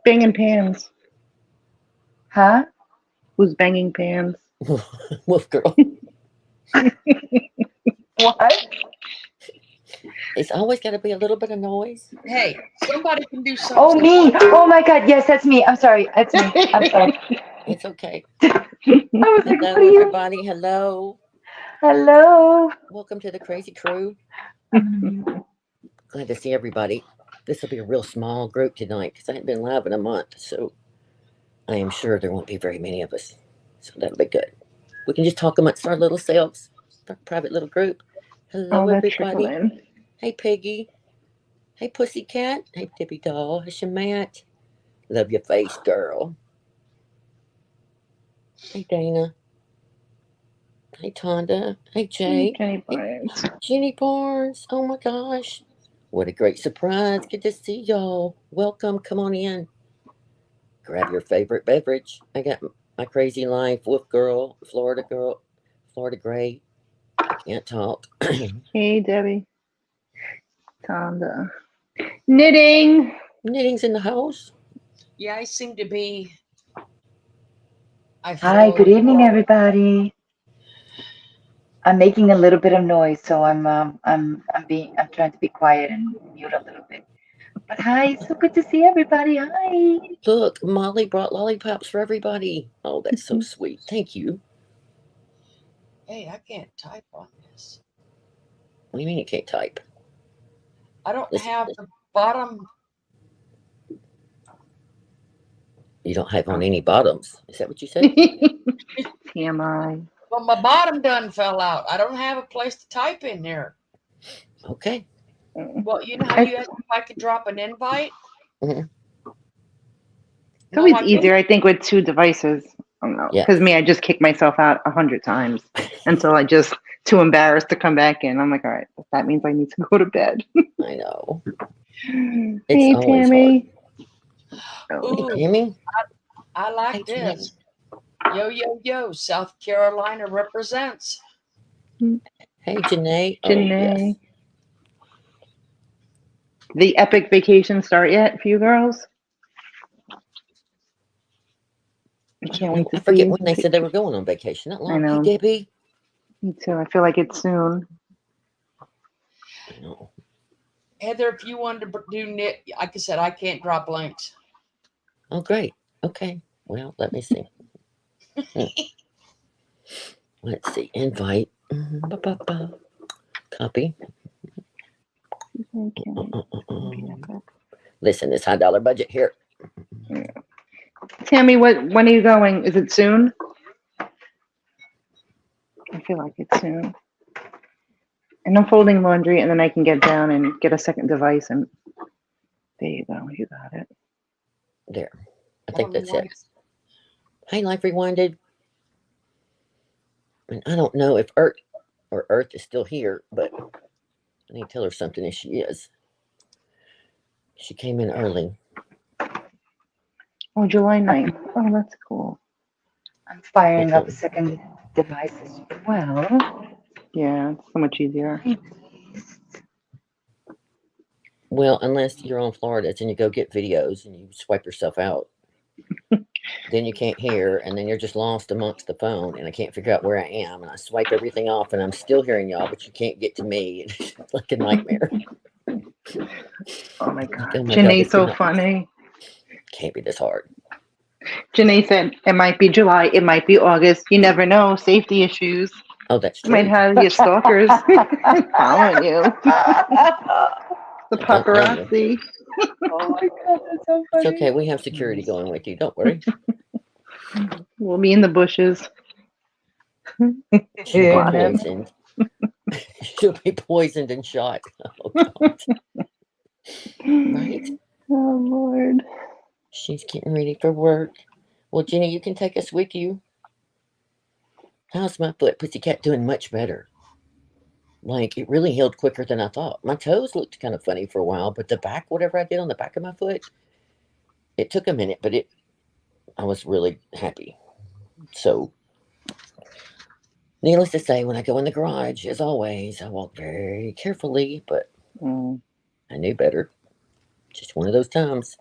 banging pans? Huh? Who's banging pans? Wolf girl. What? It's always got to be a little bit of noise. Hey, somebody can do something. Oh, me. Oh, my God. Yes, that's me. I'm sorry. That's me. I'm sorry. It's okay. I was like, Hello, what are you? everybody. Hello. Hello. Welcome to the crazy crew. Glad to see everybody. This will be a real small group tonight because I haven't been live in a month. So I am sure there won't be very many of us. So that'll be good. We can just talk amongst our little selves, our private little group. Hello, Oh, that's everybody. trickling. Hey, Piggy. Hey, Pussycat. Hey, Debbie Doll. Hey, Shamat. Love your face, girl. Hey, Dana. Hey, Tonda. Hey, Jay. Jenny Hey, Barnes. Jenny Barnes. Oh, my gosh. What a great surprise. Good to see y'all. Welcome. Come on in. Grab your favorite beverage. I got my crazy life, Wolf Girl, Florida Gray. I can't talk. Hey, Debbie. Tonda. Knitting. Knitting's in the house. Yeah, I seem to be. I Hi. feel. Good evening, everybody. I'm making a little bit of noise, so I'm trying to be quiet and mute a little bit. But hi, so good to see everybody. Hi. Look, Molly brought lollipops for everybody. Oh, that's so sweet. Thank you. Hey, I can't type on this. What do you mean you can't type? I don't Listen, have the bottom. you don't have on any bottoms. Is that what you said? TMI. Well, my bottom done fell out. I don't have a place to type in there. Okay. Well, you know how you asked if I could drop an invite? Mhm. It's always I easier, I think, with two devices. I don't know. Yeah. Because me, I just kick myself out 100 times until I just too embarrassed to come back in. I'm like, all right, that means I need to go to bed. I know. Hey, It's always Tammy. Hey, Ooh, Tammy. I like Hey, Tammy. this. Yo, yo, yo, South Carolina represents. Hey, Janae. Oh, Janae. yes. The epic vacation start yet for you girls? I can't wait to I forget see. when they said they were going on vacation. Not long. I know. Hey, Debbie. Me too. I feel like it's soon. I know. Heather, if you wanted to do knit, like I said, I can't drop links. Oh, great. Okay. Well, let me see. Let's see. Invite. Ba-ba-ba. Copy. Listen, it's $high budget here. Yeah. Tammy, when are you going? Is it soon? I feel like it's soon. And I'm folding laundry, and then I can get down and get a second device. And there you go. You got it. There. I think that's it. Hey, Life Rewinded. And I don't know if Earth is still here, but I need to tell her something if she is. She came in early. Oh, July 9th. Oh, that's cool. I'm firing up a second device as well. Yeah, it's so much easier. Well, unless you're on Florida and you go get videos and you swipe yourself out. Then you can't hear, and then you're just lost amongst the phone, and I can't figure out where I am, and I swipe everything off, and I'm still hearing y'all, but you can't get to me. It's like a nightmare. Oh my God. Oh my Janae's God, so funny. Can't be this hard. Janae said it might be July, it might be August. You never know. Safety issues. Oh, that's You might true. have your stalkers following you. The I don't blame you. paparazzi. Oh my God, that's so funny. It's okay. We have security going with you. Don't worry. We'll be in the bushes. She'll Yeah. be poisoned. She'll be poisoned and shot. Oh, God. Right? Oh, Lord. She's getting ready for work. Well, Jenny, you can take us with you. How's my foot? Pussycat doing much better. Like, it really healed quicker than I thought. My toes looked kind of funny for a while, but the back, whatever I did on the back of my foot, it took a minute, but I was really happy. So, needless to say, when I go in the garage, as always, I walk very carefully, but I knew better. Just one of those times.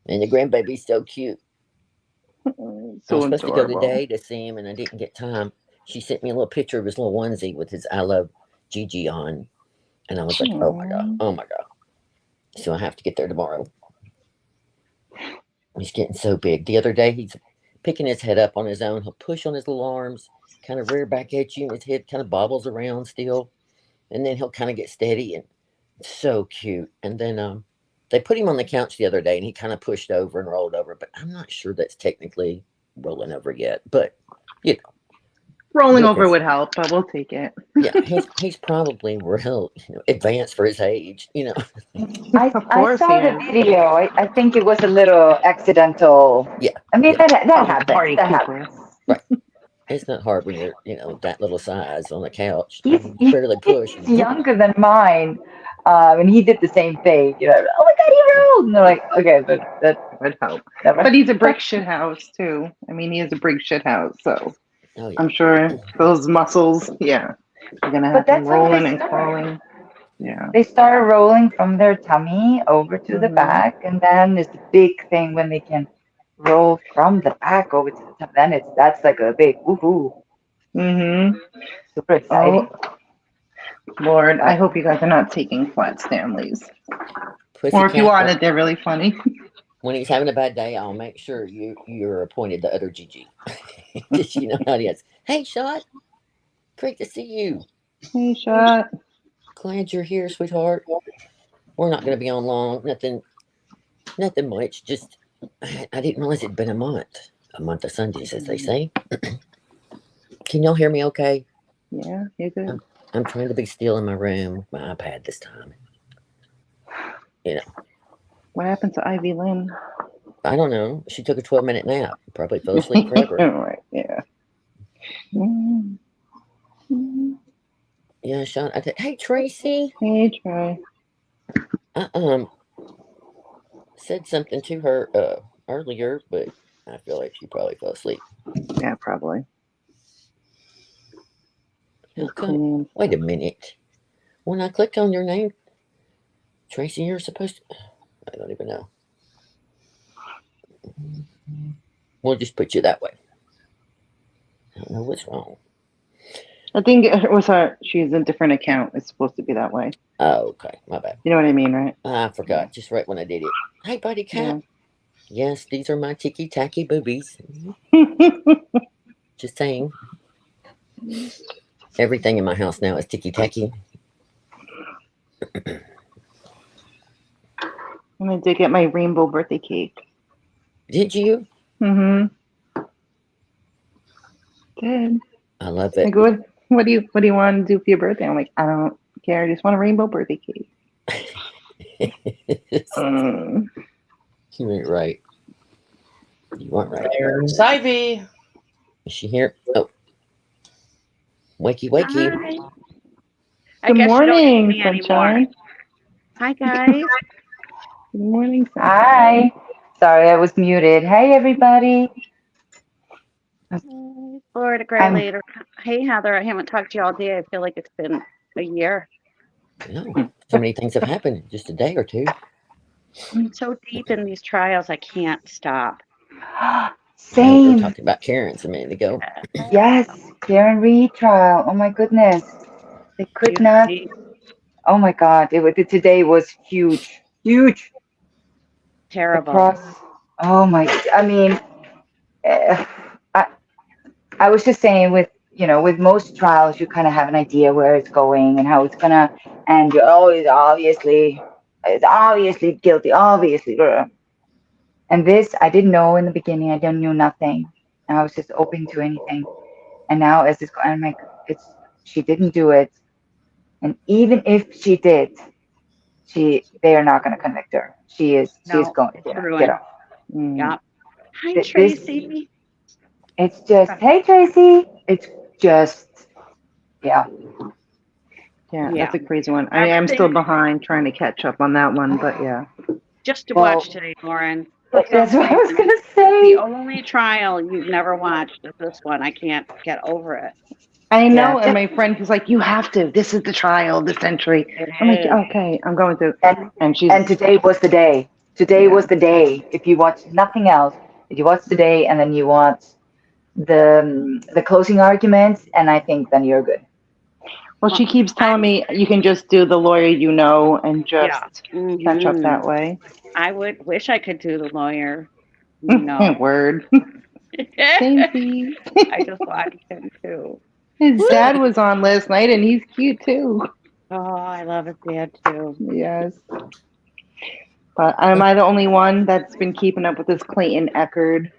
And the grandbaby's so cute. I was So supposed to go adorable. today to see him, and I didn't get time. She sent me a little picture of his little onesie with his "I love Gigi" on, and I was like, "Oh my god, oh my god!" So I have to get there tomorrow. He's getting so big. The other day, he's picking his head up on his own. He'll push on his little arms, kind of rear back at you, and his head kind of bobbles around still, and then he'll kind of get steady, and so cute. And then they put him on the couch the other day, and he kind of pushed over and rolled over, but I'm not sure that's technically rolling over yet. But you know, Rolling Look, over it's- would help, but we'll take it. yeah, he's probably real advanced for his age. I Of I course saw he the is. video. I think it was a little accidental. Yeah, I mean, yeah. that happens. Party That pooper. happens. It's not hard when you're that little size on the couch. He's You barely push. he's younger than mine, and he did the same thing. You know, oh my God, he rolled! And they're like, okay, but that Would help. never. But he's a brick shit house too. I mean, he is a brick shit house, so Oh yeah. I'm sure those muscles, yeah, are gonna have But him that's how they rolling and start. crawling. Yeah. They start rolling from their tummy over to the Mhm. back, and then there's the big thing when they can roll from the back over to the top. Then that's like a big woohoo, Mhm. super exciting. Oh Lord, I hope you guys are not taking flat Stanleys. Or if you are, that they're really funny. When he's having a bad day, I'll make sure you're appointed the other Gigi. Because you know how he is. Hey, Shot. Great to see you. Hey, Shot. Glad you're here, sweetheart. We're not going to be on long. Nothing much. Just, I didn't realize it'd been a month. A month of Sundays, as they say. Can y'all hear me okay? Yeah, you're good. I'm trying to be still in my room with my iPad this time. What happened to Ivy Lynn? I don't know. She took a 12-minute nap. Probably fell asleep forever. Right, yeah. Mhm. Yeah, Sean. Hey, Tracy. Hey, Troy. I said something to her earlier, but I feel like she probably fell asleep. Yeah, probably. How come? Clean. Wait a minute. When I clicked on your name, Tracy, you're supposed to. I don't even know. We'll just put you that way. I don't know what's wrong. I think it was her. She's a different account. It's supposed to be that way. Oh, okay. My bad. You know what I mean, right? I forgot just right when I did it. Hey, buddy cat. Yeah. Yes, these are my ticky-tacky boobies. Just saying. Everything in my house now is ticky-tacky. I did get my rainbow birthday cake. Did you? Mm-hmm. Did. I love it. Like, what do you want to do for your birthday? I'm like, I don't care. I just want a rainbow birthday cake. You ain't right. You aren't right. There's Ivy. Is she here? Oh. Wakey, wakey. Hi. I Good guess you don't morning, need me anymore. sunshine. Hi, guys. Good morning, sunshine. Hi. Sorry, I was muted. Hey, everybody. Florida Gray later. Hey, Heather. I haven't talked to you all day. I feel like it's been a year. No, so many things have happened in just a day or two. I'm so deep in these trials, I can't stop. We Same. were talking about Karen's a minute ago. Yes, Karen Reed trial. Oh my goodness. They could not. Oh my God. Today was huge. Huge. Terrible. Across. Oh my. I mean, I was just saying with most trials, you kind of have an idea where it's going and how it's gonna end. You're always it's obviously guilty, obviously. And this, I didn't know in the beginning. I didn't know nothing. And I was just open to anything. And now as it's going, I'm like, she didn't do it. And even if she did, they are not going to convict her. She is going to get off. Yeah. Hi, Tracy. It's just, hey, Tracy. It's just, yeah. Yeah, that's a crazy one. I'm still behind trying to catch up on that one, but yeah. Just to watch today, Lauren. That's what I was going to say. The only trial you've never watched is this one. I can't get over it. I know, and my friend was like, you have to. This is the trial of the century. I'm like, okay, I'm going through. And today was the day. Today Yeah. was the day. If you watch nothing else, if you watch today and then you watch the closing arguments, and I think then you're good. Well, she keeps telling me you can just do the lawyer you know and just catch up that way. I would wish I could do the lawyer. No. Word. I Samey. just watched him too. His dad was on last night and he's cute too. Oh, I love his dad too. Yes. But am I the only one that's been keeping up with this Clayton Eckerd,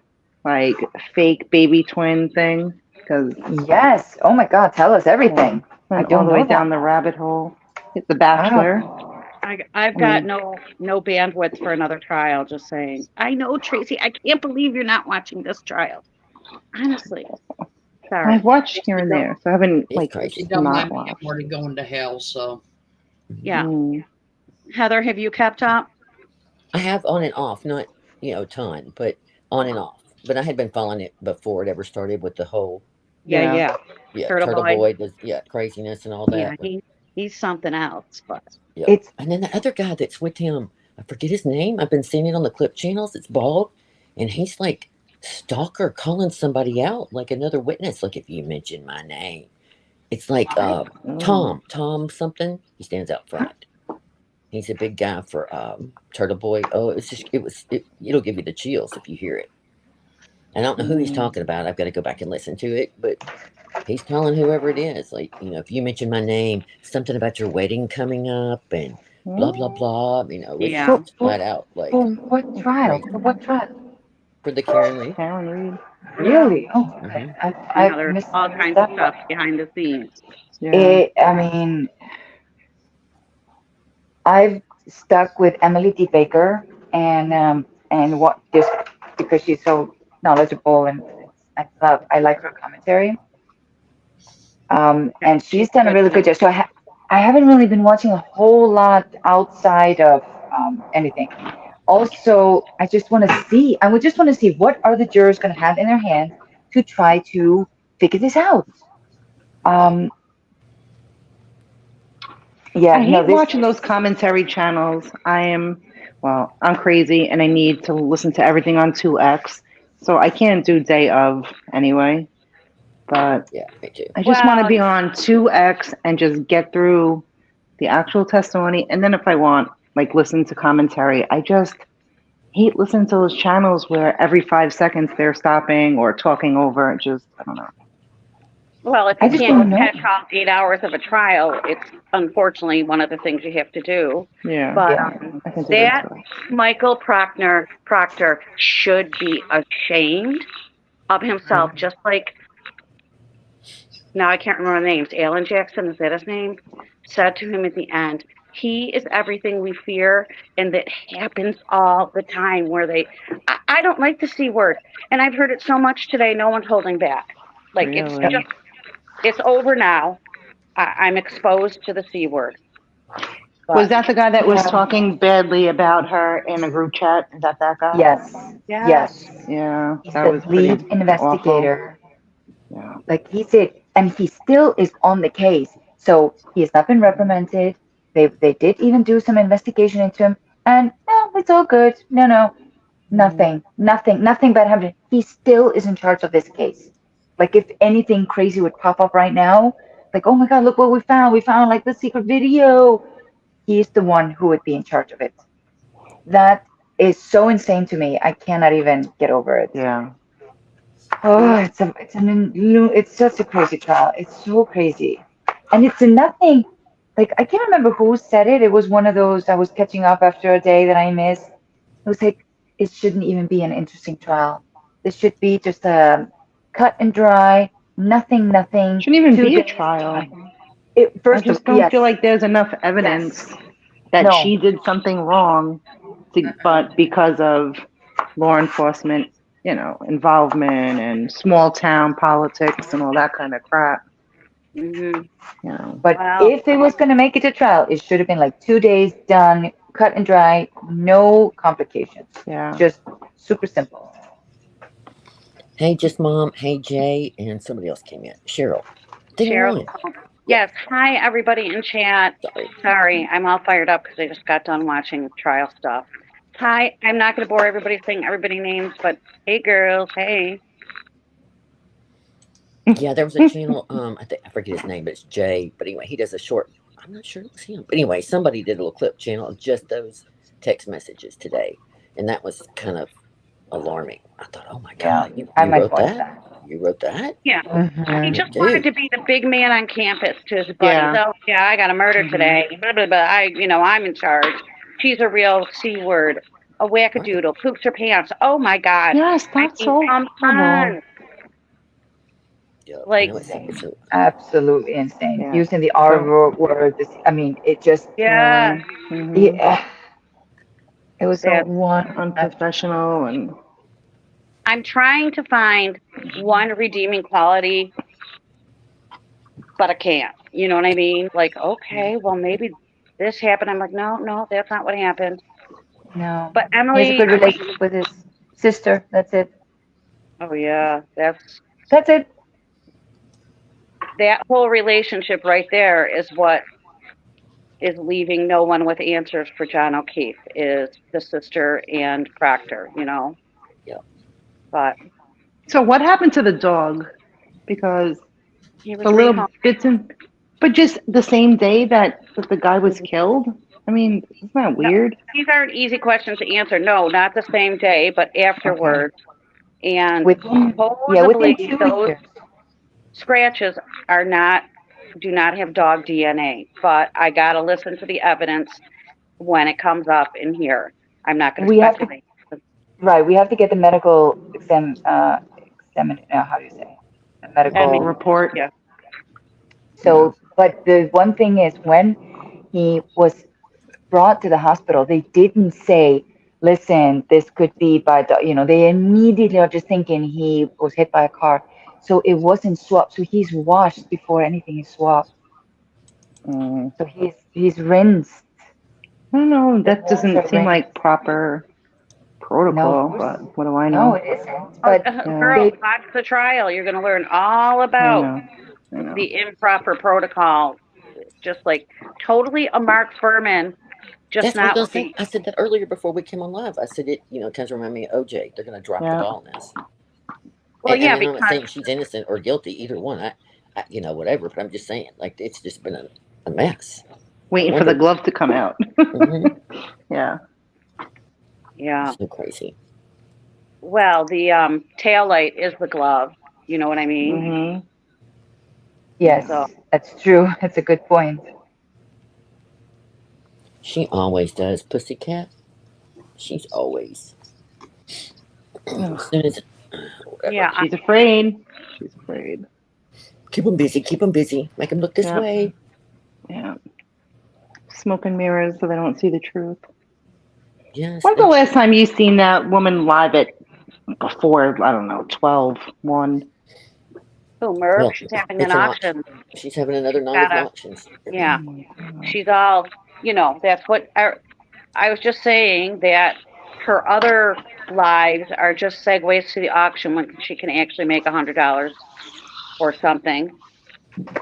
like, fake baby twin thing? Because Yes. Oh my God, tell us everything. I went don't all the way know down that. the rabbit hole. It's The Bachelor. I've got no bandwidth for another trial. Just saying. I know, Tracy. I can't believe you're not watching this trial. Honestly, sorry. I've watched here and there, so I haven't It's like crazy. It don't not mind me. I'm watched. already going to hell, so. Yeah, Mm. Heather, have you kept up? I have on and off, not a ton, but on and off. But I had been following it before it ever started with the whole Yeah. Turtle Turtle Boy, Boy. craziness and all Yeah, that. But, he's something else. But yeah. It's And then the other guy that's with him, I forget his name. I've been seeing it on the clip channels. It's bald, and he's like stalker calling somebody out, like another witness. Like if you mention my name, it's like Tom something. He stands out front. He's a big guy for Turtle Boy. Oh, it'll give you the chills if you hear it. And I don't know who he's talking about. I've got to go back and listen to it, but he's telling whoever it is, like, if you mention my name, something about your wedding coming up and blah, blah, blah. It's Yeah. flat out like for what trial? For what trial? for the Karen Reed. Karen Reed. Really? Oh, okay. There's missed all kinds that of stuff part. behind the scenes. Yeah. I mean, I've stuck with Emily D. Baker and what just because she's so knowledgeable and I like her commentary. And she's done a really good job. So I haven't really been watching a whole lot outside of anything. Also, I would just want to see what are the jurors going to have in their hands to try to figure this out. Yeah, I hate watching those commentary channels. I'm crazy and I need to listen to everything on 2X. So I can't do day of anyway. But Yeah, me too. I just want to be on 2X and just get through the actual testimony. And then if I want, like, listen to commentary, I just hate listening to those channels where every 5 seconds they're stopping or talking over. I don't know. Well, if you can't catch all 8 hours of a trial, it's unfortunately one of the things you have to do. Yeah. But I can do that too. Michael Proctor should be ashamed of himself, just like, now I can't remember the names, Alan Jackson, is that his name? Said to him at the end, he is everything we fear, and that happens all the time where I don't like the C word, and I've heard it so much today, no one's holding back. Like, Really? it's over now. I'm exposed to the C word. But, Was that the guy that was talking badly about her in a group chat? Is that guy? Yes. Yeah, He's that the was pretty lead investigator. Awful. Yeah. Like he said, and he still is on the case. So he has not been reprimanded. They did even do some investigation into him, and no, it's all good. No, nothing bad happened. He still is in charge of this case. Like if anything crazy would pop up right now, like, oh my God, look what we found. We found like the secret video. He's the one who would be in charge of it. That is so insane to me. I cannot even get over it. Yeah. Oh, it's such a crazy trial. It's so crazy, and it's nothing. Like I can't remember who said it. It was one of those I was catching up after a day that I missed. It was like it shouldn't even be an interesting trial. This should be just a cut and dry. Nothing. Shouldn't even be a trial. I just don't feel like there's enough evidence that she did something wrong, but because of law enforcement, involvement and small town politics and all that kind of crap. But if it was going to make it to trial, it should have been like 2 days done, cut and dry, no complications. Yeah. Just super simple. Hey, just Mom. Hey, Jay. And somebody else came in. Cheryl. Cheryl. Yes. Hi, everybody in chat. Sorry, I'm all fired up because I just got done watching trial stuff. Hi, I'm not going to bore everybody saying everybody names, but hey, girls, hey. Yeah, there was a channel. I forget his name, but it's Jay. But anyway, he does a short. I'm not sure it was him. But anyway, somebody did a little clip channel of just those text messages today, and that was kind of alarming. I thought, oh my Yeah, god, I you might wrote watch that? that. You wrote that? Yeah. He Mhm. just wanted Dude, to be the big man on campus to his buddies. Yeah. Oh, yeah, I got a murder today. Blah, blah, blah. I'm in charge. She's a real C word. A wackadoodle. Poops her pants. Oh, my God. Yes, I that's mean, so come horrible. on. yeah, I Like, know Insane. it's Absolutely insane. Yeah. Using the R word. I mean, it just, yeah, Mhm. yeah, it was so that one after. Unprofessional and I'm trying to find one redeeming quality, but I can't. You know what I mean? Like, okay, well, maybe this happened. I'm like, no, that's not what happened. No, But he has a Emily, good relationship with his sister. That's it. oh, yeah, That's it. that whole relationship right there is what is leaving no one with answers for John O'Keefe is the sister and Proctor, yeah. but so what happened to the dog? Because he was the little rehome. bits and but just the same day that the guy was killed? I mean, isn't that No, weird? these aren't easy questions to answer. No, not the same day, but Okay. afterward. And Within, yeah, within supposedly 2 those years. scratches do not have dog DNA. But I gotta listen to the evidence when it comes up in here. I'm not gonna We have to, speculate. right, we have to get the medical how do you say? The I mean, medical. Report. yeah. Yeah. So, but the one thing is, when he was brought to the hospital, they didn't say, listen, this could be by the, they immediately are just thinking he was hit by a car. So it wasn't swabbed. So he's washed before anything is swabbed. Mm. So he's rinsed. I don't know. The That wounds are doesn't seem rinsed. like proper No, of protocol, course. but what do I No, know? it isn't. But Yeah, Girl, they, watch the trial. You're gonna learn all I about know. I know. the improper protocol. Just like totally a Mark Furman, just That's what I was not gonna with say. the. I said that earlier before we came on live. I said it, tends to remind me of OJ. They're gonna drop the Yeah. ball on this. Well, And yeah, I'm not because saying she's innocent or guilty, either one. Whatever. But I'm just saying, like, it's just been a mess. Waiting for the glove to come out. Mhm. Yeah. yeah. So crazy. Well, the tail light is the glove. You know what I mean? Hmm. yes, So that's true. That's a good point. She always does, pussycat. She's always. Ugh. As soon as whatever. yeah, She's afraid. She's afraid. Keep them busy. Keep them busy. Make them look this Yep. way. Yeah. Smoke and mirrors so they don't see the truth. Yes. When's the last time you seen that woman live at before, I don't know, 12, 1? oh, Merv, Well, she's having an it's an auction. auction. She's having another night of Gotta, auctions. yeah, Oh my God. she's all. That's what I was just saying that her other lives are just segues to the auction when she can actually make $100 or something.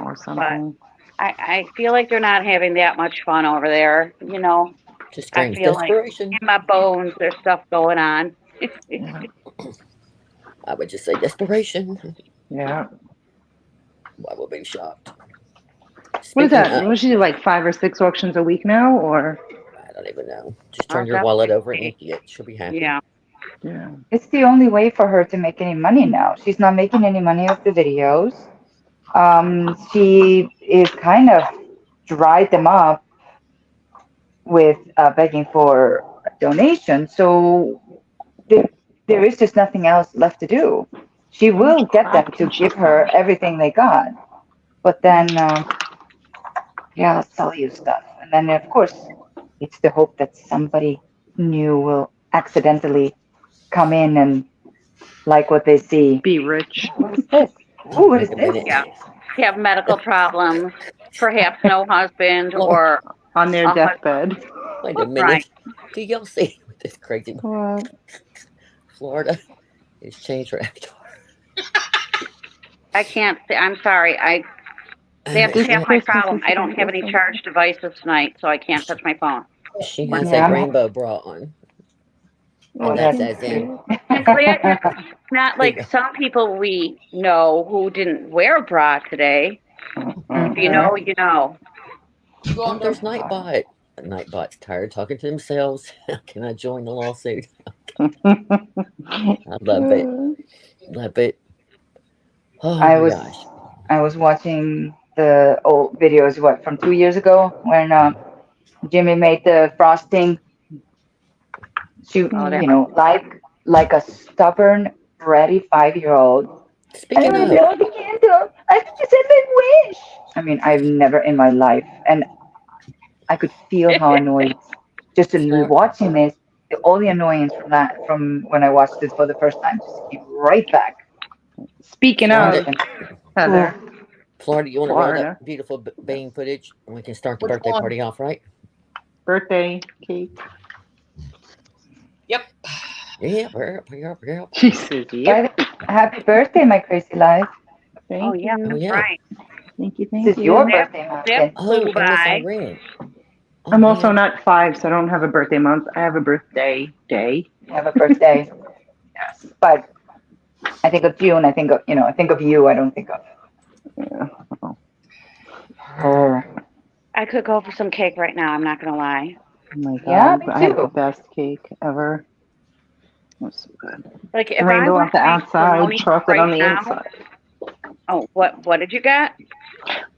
Or But something. I feel like they're not having that much fun over there. Just I screams feel like desperation. in my bones there's stuff going on. Yeah. I would just say desperation. Yeah. I will be shocked. What is Speaking that? of, What she do, like 5 or 6 auctions a week now? Or I don't even know. Just Oh, turn your wallet definitely. over and empty it. She'll be happy. Yeah. yeah. It's the only way for her to make any money now. She's not making any money off the videos. She is kind of dried them up with begging for a donation. So there is just nothing else left to do. She How much will get them crap to can she give her sell? everything they got. But then, yeah, I'll sell you stuff. And then, of course, it's the hope that somebody new will accidentally come in and like what they see. Be rich. What is this? Ooh, what is Wait a this? minute. Yeah. Have medical problems, perhaps no husband Lord, or On their a husband. deathbed. wait a Right. minute. Do y'all see what this crazy What? Florida has changed her avatar? I can't say, I'm sorry. That's This half my Christmas problem. is I to don't be have any different. charged devices tonight, so I can't touch my phone. She One has Yeah, a I'm second. rainbow bra on. And that's as in, And glad you're not like some people we know who didn't wear a bra today. If you know, you know. You go oh, on there. there's Nightbot. Nightbot's tired talking to themselves. Can I join the lawsuit? I love it. Love it. Oh I my was gosh. I was watching the old videos, from 2 years ago when Jimmy made the frosting. She, Oh, that like a stubborn, bratty 5-year-old. I Speaking don't of, know the candle. I just said my wish. I mean, I've never in my life, and I could feel how annoyed just watching this. All the annoyance from when I watched this for the first time, just came right back. Speaking of Florida, Heather, Florida, you want to roll Florida. that beautiful baying footage, and we can start the Which birthday one? party off, right? Birthday cake. Yep. Yeah, yeah. She says, yep. Happy birthday, my crazy life. Thank Oh yeah, you. Oh, yeah. right. Thank you. This Thank is your you. birthday, Mountain. That Oh, flew and it's by. Irene. Oh, I'm also man. not 5, so I don't have a birthday month. I have a birthday day. You have a birthday. Yes. But I think of June. I think of you. I don't think of Yeah. her. I could go for some cake right now. I'm not gonna lie. Oh my god. Yeah, me I had the too. best cake ever. It was so good. Like if I Rainbow were on the to make outside, bologna chocolate right on the now. inside. Oh, what did you get?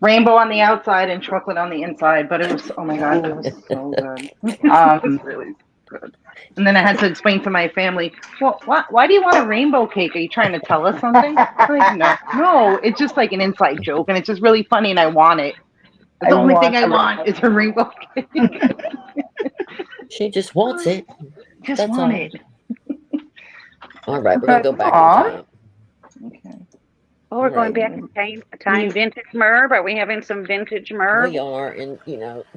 Rainbow on the outside and chocolate on the inside, but it was, oh my god, it was so good. It was really good. And then I had to explain to my family, well, why do you want a rainbow cake? Are you trying to tell us something? Like, no, it's just like an inside joke, and it's just really funny, and I want it. That's the only thing I want is a rainbow cake. She just wants it. Just That's want all. it. All right, we're going to go back Aw. in time. Okay. Oh, we're going Right. back in time. Vintage Merb. Are we having some vintage Merb? We are, and,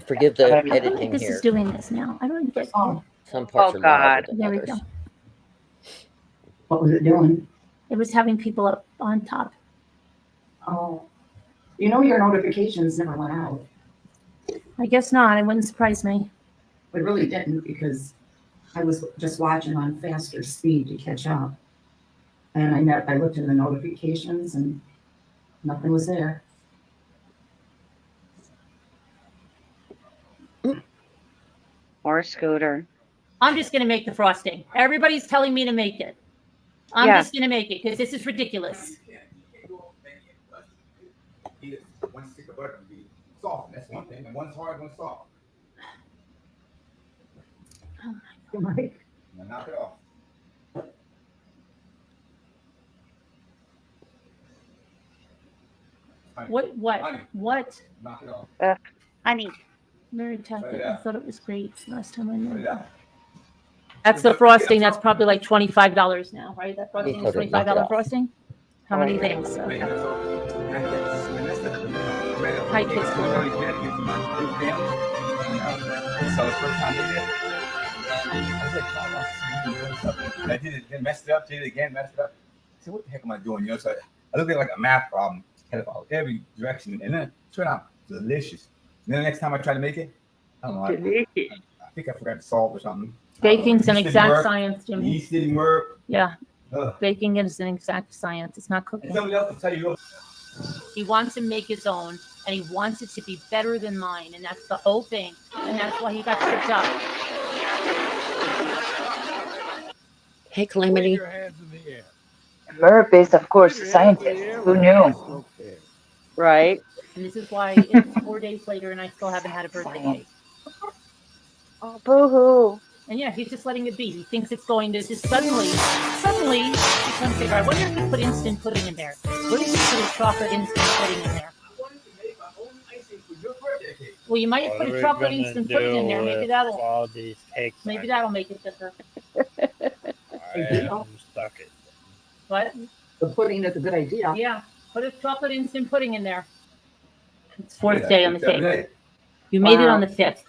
forgive the I I don't think editing this here. is doing this now. I don't get. Oh. Some parts Oh, are louder God. than There we others. go. What was it doing? It was having people up on top. Oh, your notifications never went out. I guess not. It wouldn't surprise me. It really didn't because I was just watching on faster speed to catch up. And I looked in the notifications and nothing was there. Or Scooter. I'm just going to make the frosting. Everybody's telling me to make it. I'm Yeah. just going to make it because this is ridiculous. One stick of butter would be soft. That's one thing. And one's hard, one's soft. Right. Now knock it off. Honey, What? Honey. What? knock it off. Honey. Mary Tucker. I thought it was great last time I Put knew. it out. That's the frosting. That's probably like $25 now, right? That frosting is Knock it off. $25 frosting. How many things? So, Wait, that's all. That's the Hi, kids. So the first time they did it, I said, "Oh, I did it, then messed it up, did it again, messed it up. I said, what the heck am I doing? So I looked at it like a math problem, had it all every direction, and then it turned out delicious. And then the next time I tried to make it, I don't know, I think I forgot to salt or something. baking's an Yeast didn't exact work. science, The Jimmy. yeast didn't work. Yeah, Ugh. baking is an exact science. It's not And cooking. somebody else will tell you, He wants to make his own, and he wants it to be better than mine, and that's the whole thing. And that's why he got tripped up. Hey, Calamity. Merb is, of course, a scientist. Who knew? Right. And this is why it's 4 days later, and I still haven't had a birthday cake. Oh, boo-hoo. And yeah, he's just letting it be. He thinks it's going to just suddenly, he's going to say, I wonder if he put instant pudding in there. What if he put a chocolate instant pudding in there? Well, you might put a chocolate instant pudding in there. Maybe that'll all these cakes. make it better. I'm stuck it. What? The pudding is a good idea. Yeah, put a chocolate instant pudding in there. It's fourth day on the cake. You made it Wow. on the 5th.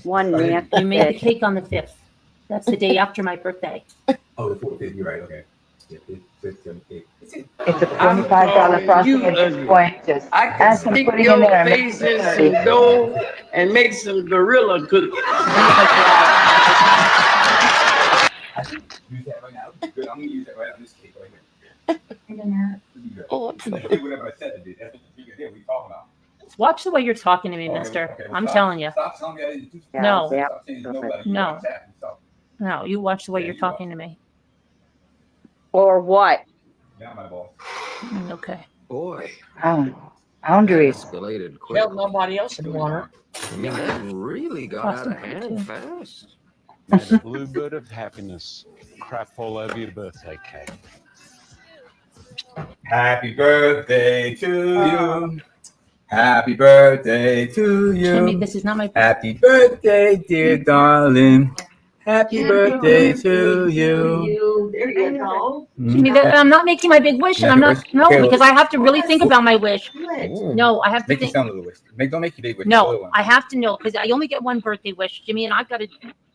One man. You made the cake on the 5th. That's the day after my birthday. oh, the 4th, you're right, okay. Yeah, it's It's a $25 frosting at this point. Just I add can some stick pudding in your there and make face in it some dough and make some gorilla cookies. Good. I'm gonna use that right on this cake right here. Oh, I did whatever I said to do. That's what you did. We talking about. Watch the way you're talking to me, mister. Okay, well, I'm stop- telling you. Stop telling me I didn't do something. No. Yeah. Stop saying nobody. No. What's happening? Stop. No, you watch the way Yeah, you're you talking to me. Or what? Yeah, my boss. Okay. Boy, Boundaries. escalated quick. Hell, nobody else would want her. I mean, that really got out of hand fast. May the bluebird of happiness crap all over your birthday cake. Happy birthday to you. Happy birthday to Jimmy, you. this is not my. Happy birthday, dear darling. Happy birthday to you. There you go. Jimmy, I'm not making my big wish, and I'm not. No, because I have to really think about my wish. No, I have to Make you think. sound a little wish. Don't make your big wish. No, I have to know because I only get one birthday wish, Jimmy, and I've got to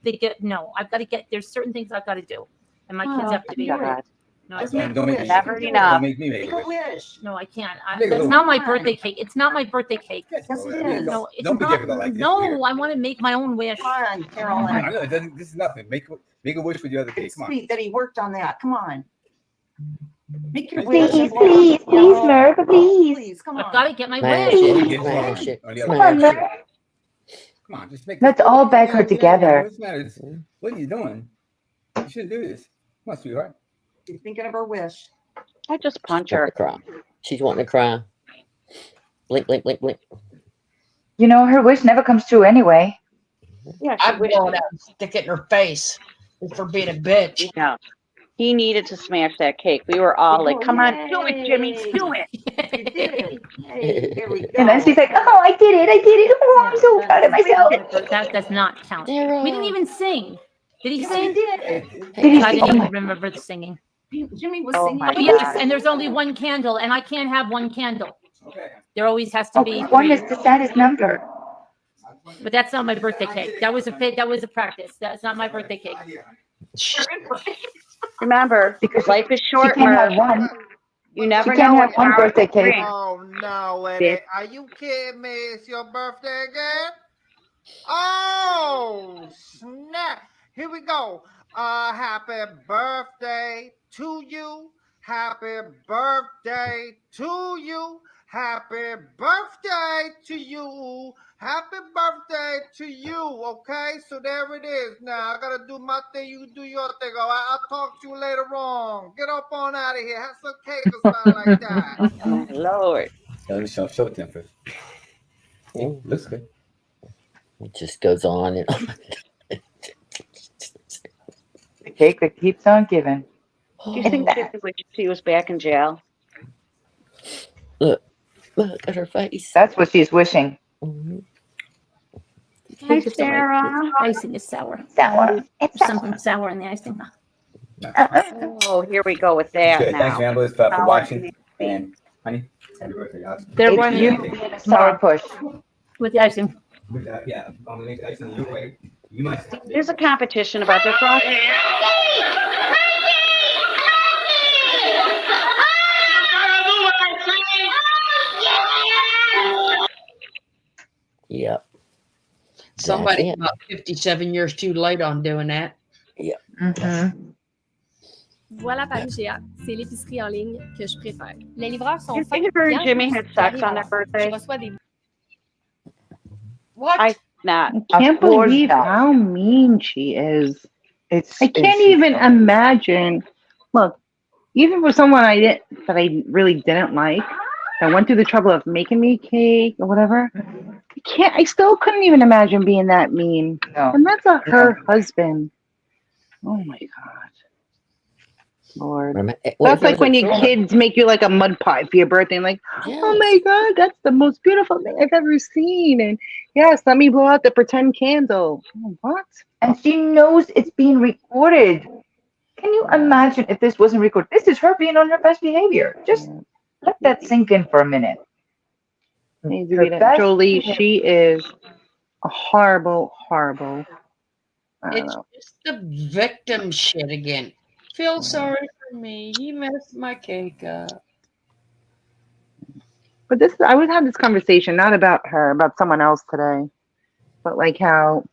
think it. No, I've got to get. There's certain things I've got to do, and my kids have to be. God. No, I Don't can't. make me. Never enough. Don't make me make Make a a wish. wish. No, I can't. Make a It's little- not my birthday cake. It's not my birthday cake. Yes, it is. No, it's Don't be not. difficult like this. No, I want to make my own wish. Come on, I Carolyn. know it doesn't. This is nothing. Make a wish with the other cake. It's Come on. sweet that he worked on that. Come on. Make your Please, wish. please, Merv, please. Please, come I've on. got to get my Smash wish. it, smash it, On the other Come on, smash Merv. it. Come on, just make. Let's all beg her together. What's the matter? What are you doing? You shouldn't do this. Come on, sweetheart. You're thinking of her wish. I just punch She's wanting her. to cry. She's wanting to cry. Blink, blink, blink, blink. You know, her wish never comes true anyway. Yeah, I'd blow it out and stick it in her face for being a bitch. Yeah. He needed to smash that cake. We were all like, come on, do it, Jimmy, do it. You did it. Hey, here we go. And then she's like, oh, I did it. Oh, I'm so proud of myself. That does not count. Zero. We didn't even sing. Did he Yes, sing? he did. I didn't even remember the singing. Jimmy was Oh singing. my Yes, and there's only one candle, and I can't have one candle. Okay. There always has to Oh, be one three. is the saddest number. But that's not my birthday cake. That was a practice. That's not my birthday cake. Remember, Because life is She short, can't have Merv. one. You never She can't know have what one tomorrow birthday cake. brings. Oh no, Bitch. Eddie. Are you kidding me? It's your birthday again? Oh snap. Here we go. Happy birthday to you. Happy birthday to you. Happy birthday to you. Happy birthday to you. Okay, so there it is. Now I gotta do my thing. You do your thing. All right, I'll talk to you later on. Get up on out of here. Have some cake or something like that. Oh, Lord. Let me show it to him first. Mm. Looks good. It just goes on and on. The cake that keeps on giving. Do you think that she was back in jail? Look at her face. That's what she's wishing. Mhm. Hi, Sarah. Icing is sour. Sour. It's There's something sour in the icing. Oh, here we go with that Good. Thanks, now. Ramblers, for watching. And honey, happy birthday, guys. They're It's running you. Sour push. with the icing. Yeah, I'm gonna make ice in your way. You might. There's a competition about their frosting. Yep. Somebody That's it. about 57 years too late on doing that. Mm-hmm. Voilà par IGA. C'est l'épicerie en ligne que je préfère. Les livreurs sont You fins. think her and clients Jimmy had qui sex arrivent on their Je birthday? reçois des What? I not. I can't Of course believe not. how mean she is. It's. I can't even imagine. Look, even for someone that I really didn't like, that went through the trouble of making me cake or whatever. I still couldn't even imagine being that mean. No. And that's her husband. Oh my God. Lord. That's like when your kids make you like a mud pie for your birthday and like, oh my God, that's the most beautiful thing I've ever seen. And yes, let me blow out the pretend candle. Oh, what? And she knows it's being recorded. Can you imagine if this wasn't recorded? This is her being on her best behavior. Just let that sink in for a minute. Her best Jolie, behavior. she is a horrible, horrible. I don't It's know. just the victim shit again. Feel sorry for me. He messed my cake up. But I would have this conversation not about her, about someone else today, but like how,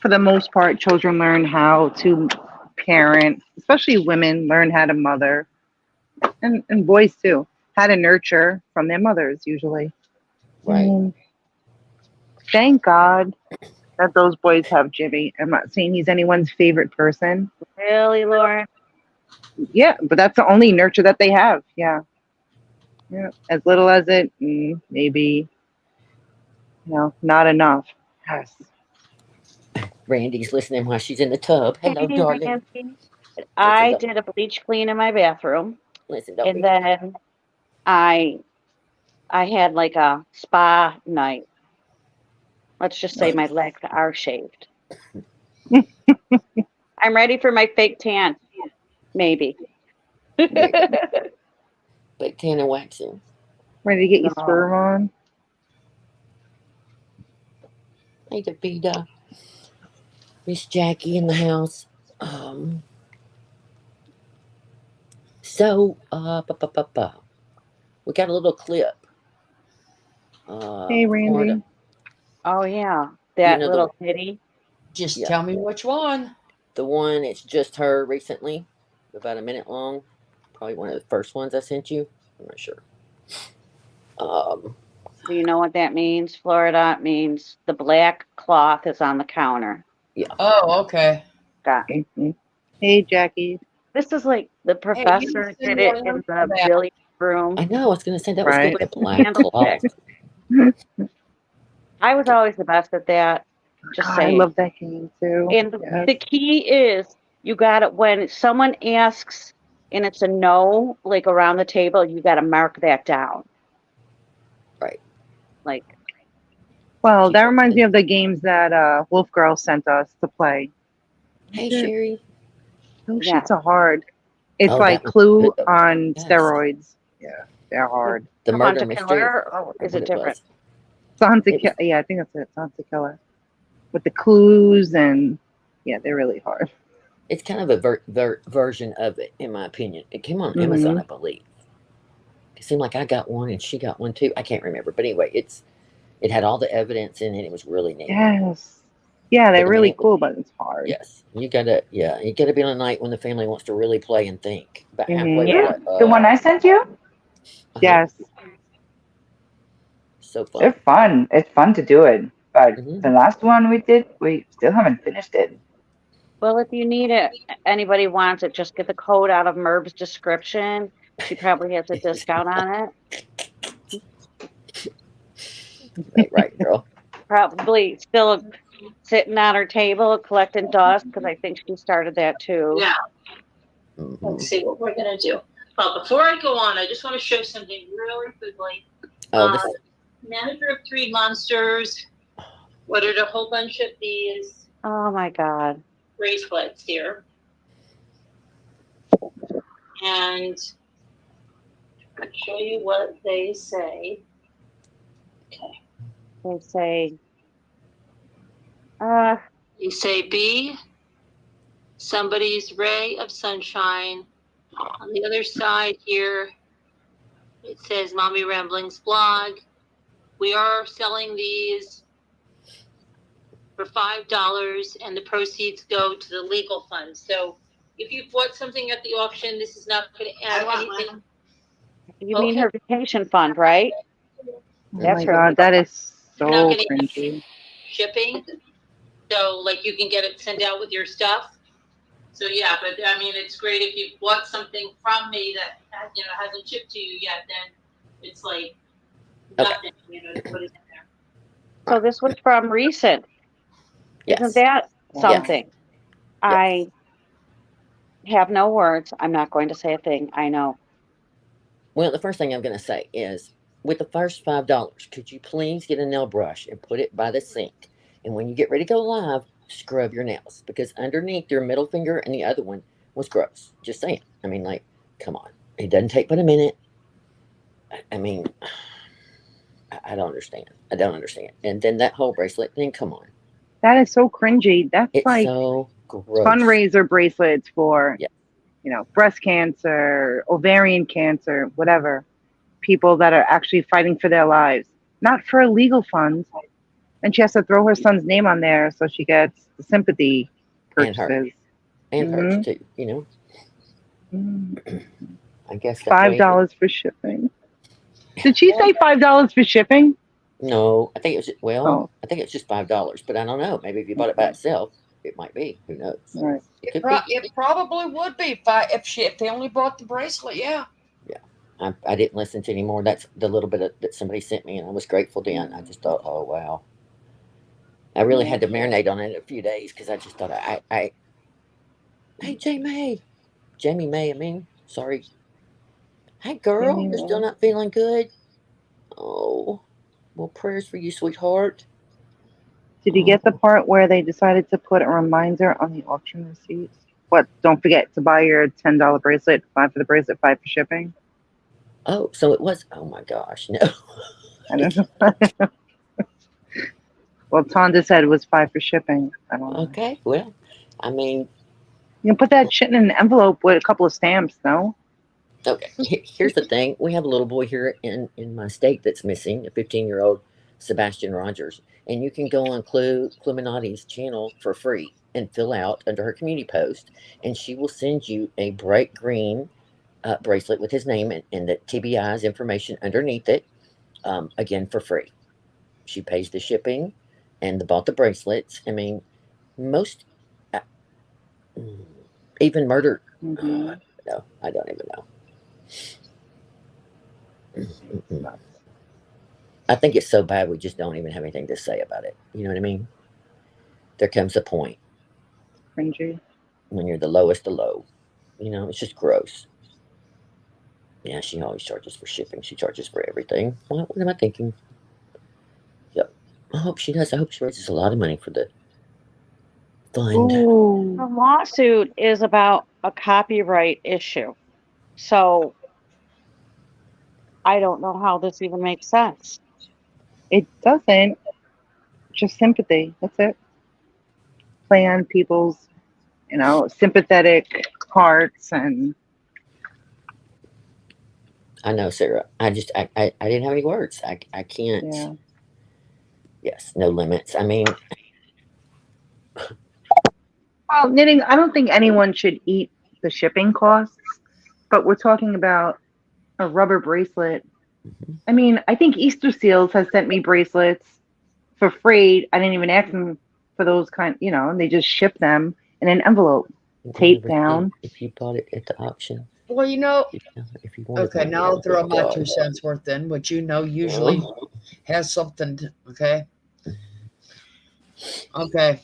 for the most part, children learn how to parent, especially women, learn how to mother, and boys too, how to nurture from their mothers usually. Right. Thank God that those boys have Jimmy. I'm not saying he's anyone's favorite person. Really, Lauren? Yeah, but that's the only nurture that they have. Yeah. As little as it, maybe, not enough. Yes. Randy's listening while she's in the tub. Hello, Hey, darling. Randy. Listen, I did a bleach clean in my bathroom, listen, don't and be. then I had like a spa night. Let's just say my legs are shaved. I'm ready for my fake tan. Maybe. Big tan and waxing. Ready to get your sperm on? Hey, Davida. Miss Jackie in the house. So, we got a little clip. Hey, Randy. Florida. Oh, yeah. That little kitty. Just tell me which one. The one, it's just her recently, about a minute long. Probably one of the first ones I sent you. I'm not sure. Do you know what that means, Florida? It means the black cloth is on the counter. Yeah. Oh, okay. Got it. Hey, Jackie. This is like the professor did it in the billiard room. I know. I was going to say that was Right. good. The black cloth. I was always the best at that. Just God, saying. I love that game too. And Yes. the key is you got it when someone asks and it's a no, like around the table, you got to mark that down. Right. Like. Well, that reminds me of the games that Wolf Girl sent us to play. Hey, Sherry. Those shits are hard. It's Oh, like that one's Clue good, though. on Yes. steroids. Yeah, they're hard. The murder Hunter mystery. Killer, or is it different? Killer. Yeah, I think that's it. Hunter Killer. With the clues and they're really hard. It's kind of a version of it, in my opinion. It came on Mhm. Amazon, I believe. It seemed like I got one and she got one too. I can't remember, but anyway, it had all the evidence in it. It was really neat. Yes. Yeah, they're But, I mean, really cool, but it's hard. Yes, you gotta be on a night when the family wants to really play and think. About halfway, Yeah, we're like, the one I sent you. Yes. So fun. They're fun. It's fun to do it. But the last one we did, we still haven't finished it. Well, if you need it, anybody wants it, just get the code out of Merb's description. She probably has a discount on it. Right, girl. Probably still sitting on her table collecting dust because I think she started that too. Yeah. Let's see what we're gonna do. Well, before I go on, I just want to show something really quickly. Manager of Three Monsters ordered a whole bunch of these. Oh my God. Bracelets here. And I'll show you what they say. Okay. They say, they say, be somebody's ray of sunshine. On the other side here, it says Mommy Ramblings blog. We are selling these for $5 and the proceeds go to the legal fund. So if you bought something at the auction, this is not going to add anything. you mean her vacation fund, right? Oh That's my her. God, that is so Not gonna cringy. shipping. So like you can get it sent out with your stuff. So yeah, but I mean, it's great if you bought something from me that hasn't shipped to you yet. Then it's like nothing, to put it in there. So this was from recent. Yes. Isn't that something? Yes. I have no words. I'm not going to say a thing. I know. Well, the first thing I'm going to say is, with the first $5, could you please get a nail brush and put it by the sink? And when you get ready to go live, scrub your nails, because underneath your middle finger and the other one was gross. Just saying. I mean, like, come on. It doesn't take but a minute. I mean, I don't understand. I don't understand. And then that whole bracelet thing, come on. That is so cringy. That's It's like so gross. fundraiser bracelets for, breast cancer, ovarian cancer, whatever. People that are actually fighting for their lives, not for legal funds. And she has to throw her son's name on there so she gets the sympathy And her. purchases. and purse too. You know, I guess that $5 for shipping. Did she say $5 for shipping? No, I think it was I think it's just $5, but I don't know. Maybe if you bought it by itself, it might be. Who knows? Right. It probably would be if they only bought the bracelet. Yeah. Yeah. I didn't listen to any more. That's the little bit that somebody sent me, and I was grateful then. I just thought, oh wow. I really had to marinate on it a few days because I just thought hey Jamie May. I mean, sorry. Hey girl, you're still not feeling good. Oh, well, prayers for you, sweetheart. Did you get the part where they decided to put a reminder on the auction receipts? What? Don't forget to buy your $10 bracelet. 5 for the bracelet, 5 for shipping. Oh, so it was. Oh my gosh, no. I don't know. Well, Tonda said it was 5 for shipping. I don't know. Okay, well, I mean, you can put that shit in an envelope with a couple of stamps, no? Okay, here's the thing. We have a little boy here in my state that's missing, a 15-year-old Sebastian Rogers. And you can go on Cluminati's channel for free and fill out under her community post. And she will send you a bright green bracelet with his name and the TBI's information underneath it, again, for free. She pays the shipping and bought the bracelets. I mean, most, even murder, no, I don't even know. I think it's so bad we just don't even have anything to say about it. You know what I mean? There comes a point cringy when you're the lowest of low. You know, it's just gross. Yeah, she always charges for shipping. She charges for everything. What am I thinking? Yep. I hope she does. I hope she raises a lot of money for the fund. Ooh. The lawsuit is about a copyright issue. So I don't know how this even makes sense. It doesn't. Just sympathy. That's it. Play on people's, sympathetic hearts and. I know, Sarah. I didn't have any words. I can't. Yeah. Yes, no limits. I mean. Well, knitting, I don't think anyone should eat the shipping costs, but we're talking about a rubber bracelet. I mean, I think Easter Seals has sent me bracelets for free. I didn't even ask them for those and they just ship them in an envelope, taped down. If you bought it at the auction. Well, if you wanted okay, now I'll throw my 2 cents worth in, which usually has something, okay? Okay.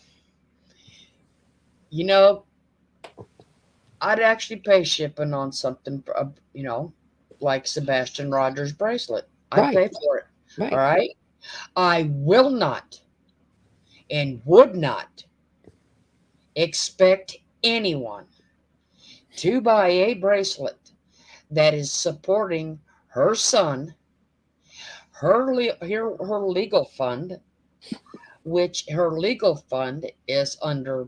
I'd actually pay shipping on something, like Sebastian Rogers' bracelet. I'd pay for it. Right. All right? I will not and would not expect anyone to buy a bracelet that is supporting her son, her legal fund, which her legal fund is under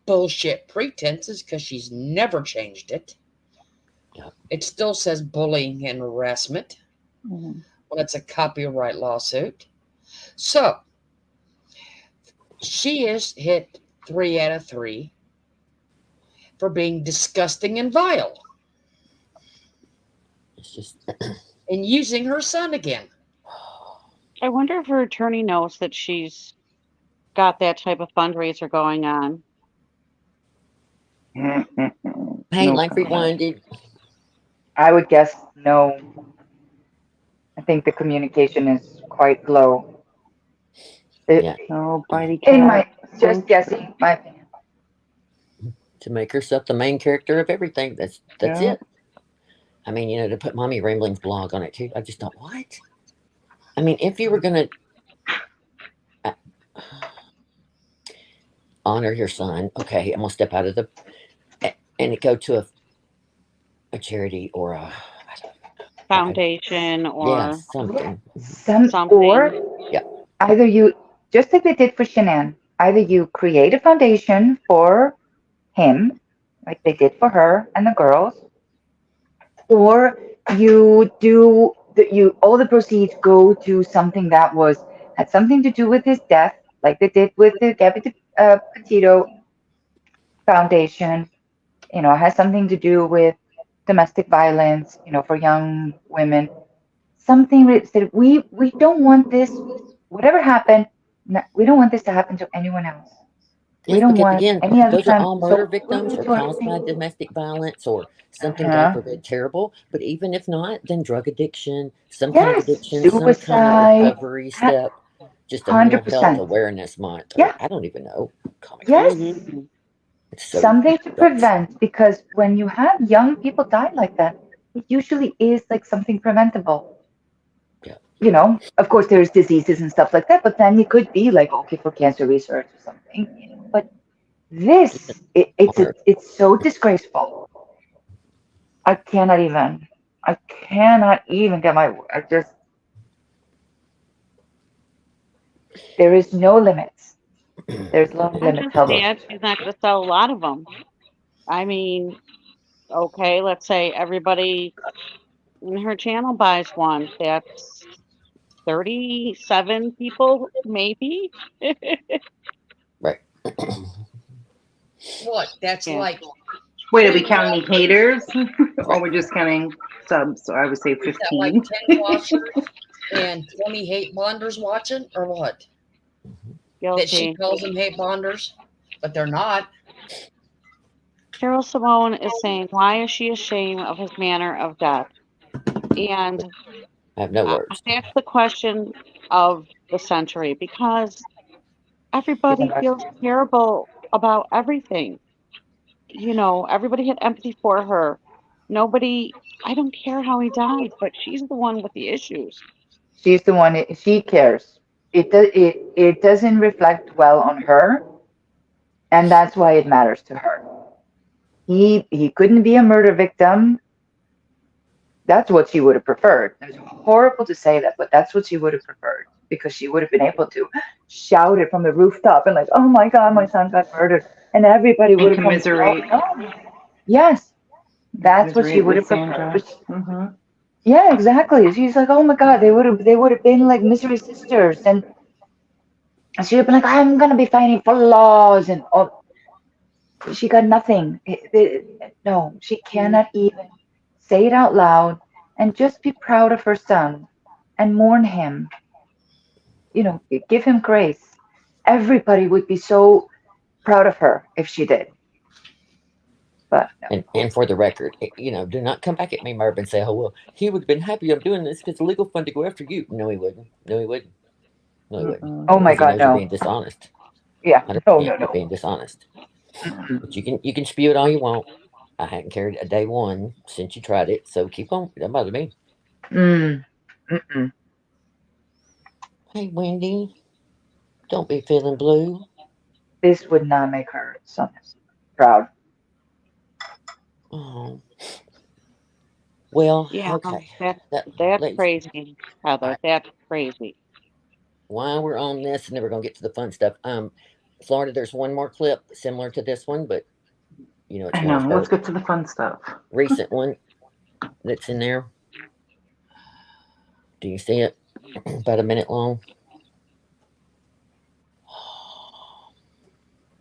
bullshit pretenses because she's never changed it. Yep. It still says bullying and harassment when it's a copyright lawsuit. So she is hit 3 out of 3 for being disgusting and vile. It's just and using her son again. I wonder if her attorney knows that she's got that type of fundraiser going on. Hey, Life Rewinded. I would guess no. I think the communication is quite low. Nobody can. Just guessing, my opinion. To make herself the main character of everything. That's it. I mean, to put Mommy Rambling's blog on it too. I just thought, what? I mean, if you were gonna honor your son, okay, I'm gonna step out of and go to a charity or a foundation or something. Or yeah, either you, just like they did for Shanann, either you create a foundation for him, like they did for her and the girls, or you do all the proceeds go to something that had something to do with his death, like they did with the Gabby Petito Foundation, it has something to do with domestic violence, for young women. Something that we don't want this, whatever happened, we don't want this to happen to anyone else. We Yes, don't because want again, any other those are family. all So murder we victims need or to caused by domestic violence or something, God Uh-huh. forbid, terrible. But even if not, then drug addiction, some kind of Yes, addiction, some kind of suicide, recovery step, just a mental health 100%. awareness month, or Yeah. I don't even know. Oh my Yes. God. It's so Something to sucks. prevent, because when you have young people die like that, it usually is like something preventable. Yeah. Of course there's diseases and stuff like that, but then it could be like, okay, for cancer research or something, but this, it's so disgraceful. I cannot even get there is no limits. There's no I'm limits. just sad she's not going to sell a lot of them. I mean, okay, let's say everybody in her channel buys one. That's 37 people, maybe. Right. What? That's Yeah. like. Wait, are 10 we counting washers? haters or we're just counting subs? So I would say Is that 15. like 10 washers and 20 hate bonders watching, or what? That she Guilty. calls them hate bonders, but they're not. Carol Simone is saying, why is she ashamed of his manner of death? And I have no words. that's the question of the century, because everybody feels terrible about everything. Everybody had empathy for her. Nobody, I don't care how he died, but she's the one with the issues. She's the one. She cares. It doesn't reflect well on her, and that's why it matters to her. He couldn't be a murder victim. That's what she would have preferred. It's horrible to say that, but that's what she would have preferred, because she would have been able to shout it from the rooftop and like, oh my God, my son got murdered, and everybody would have commiserate. Yes, that's what she would have preferred. Yeah, exactly. She's like, oh my God, they would have been like misery sisters, and she'd have been like, I'm gonna be fighting for laws, and she got nothing. No, she cannot even say it out loud and just be proud of her son and mourn him. Give him grace. Everybody would be so proud of her if she did. But no. And for the record, do not come back at me, Merv, and say, oh, well, he would have been happy I'm doing this because it's a legal fund to go after you. No, he wouldn't. No, he wouldn't. No, he wouldn't. Oh my Because he God, knows you're no. being dishonest. Yeah, no. You're being dishonest. But you can spew it all you want. I hadn't carried a day one since you tried it, so keep on. It doesn't bother me. Hey, Wendy, don't be feeling blue. This would not make her son proud. Oh. Well, Yeah, okay. That's crazy, Heather. That's crazy. While we're on this, and then we're gonna get to the fun stuff. Florida, there's one more clip similar to this one, but it's I more know. of Let's a get to the fun stuff. recent one that's in there. Do you see it? About a minute long.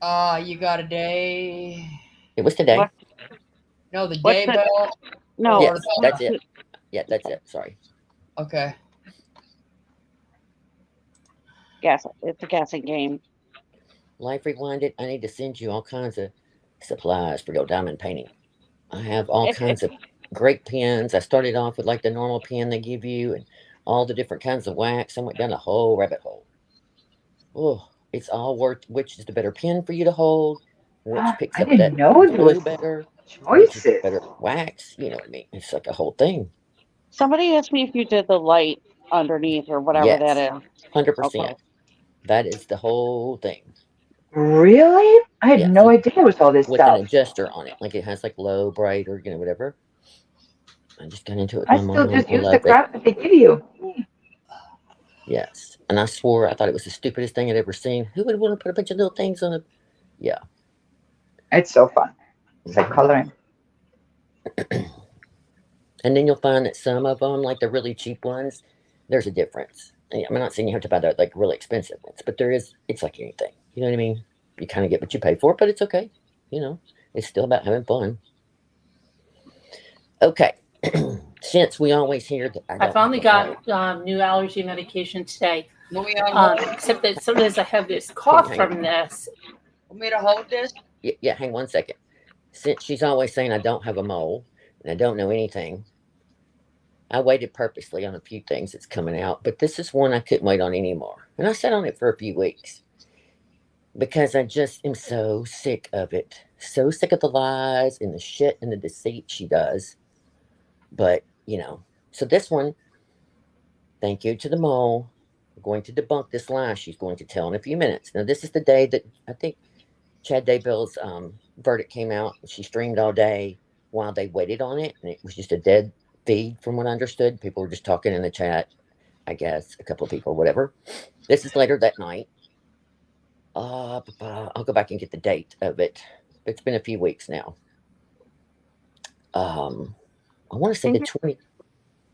You got a day. It was today. No, the day bell. No. Yes, that's it. Yeah, that's it. Sorry. Okay. Yes, it's a guessing game. Life Rewinded, I need to send you all kinds of supplies for your diamond painting. I have all kinds of great pens. I started off with like the normal pen they give you and all the different kinds of wax. I went down a whole rabbit hole. Oh, it's all worth which is the better pen for you to hold, which picks I up that didn't know it glue was better, which is choices. better wax. You know what I mean? It's like a whole thing. Somebody asked me if you did the light underneath or whatever that Yes, is. 100%. Okay. That is the whole thing. Really? I had no idea it was all this with an stuff. adjuster on it, like it has like low, bright, or whatever. I just got into it. I still just use the crap that they give you. Yes, and I swore I thought it was the stupidest thing I'd ever seen. Who would want to put a bunch of little things on it? Yeah, it's so fun. It's like coloring. And then you'll find that some of them, like the really cheap ones, there's a difference. I'm not saying you have to buy the like really expensive ones, but there is. It's like anything. You know what I mean? You kind of get what you pay for, but it's okay. It's still about having fun. Okay. Since we always hear that I finally got new allergy medication today. Except that sometimes I have this cough from this. Want me to hold this? Yeah, hang 1 second. Since she's always saying I don't have a mole and I don't know anything, I waited purposely on a few things that's coming out, but this is one I couldn't wait on anymore. And I sat on it for a few weeks because I just am so sick of it. So sick of the lies and the shit and the deceit she does. But, so this one, thank you to the mole. We're going to debunk this lie she's going to tell in a few minutes. Now, this is the day that I think Chad Daybell's verdict came out. She streamed all day while they waited on it, and it was just a dead feed from what I understood. People were just talking in the chat, I guess, a couple of people, whatever. This is later that night. I'll go back and get the date of it. It's been a few weeks now. I want to say the 20.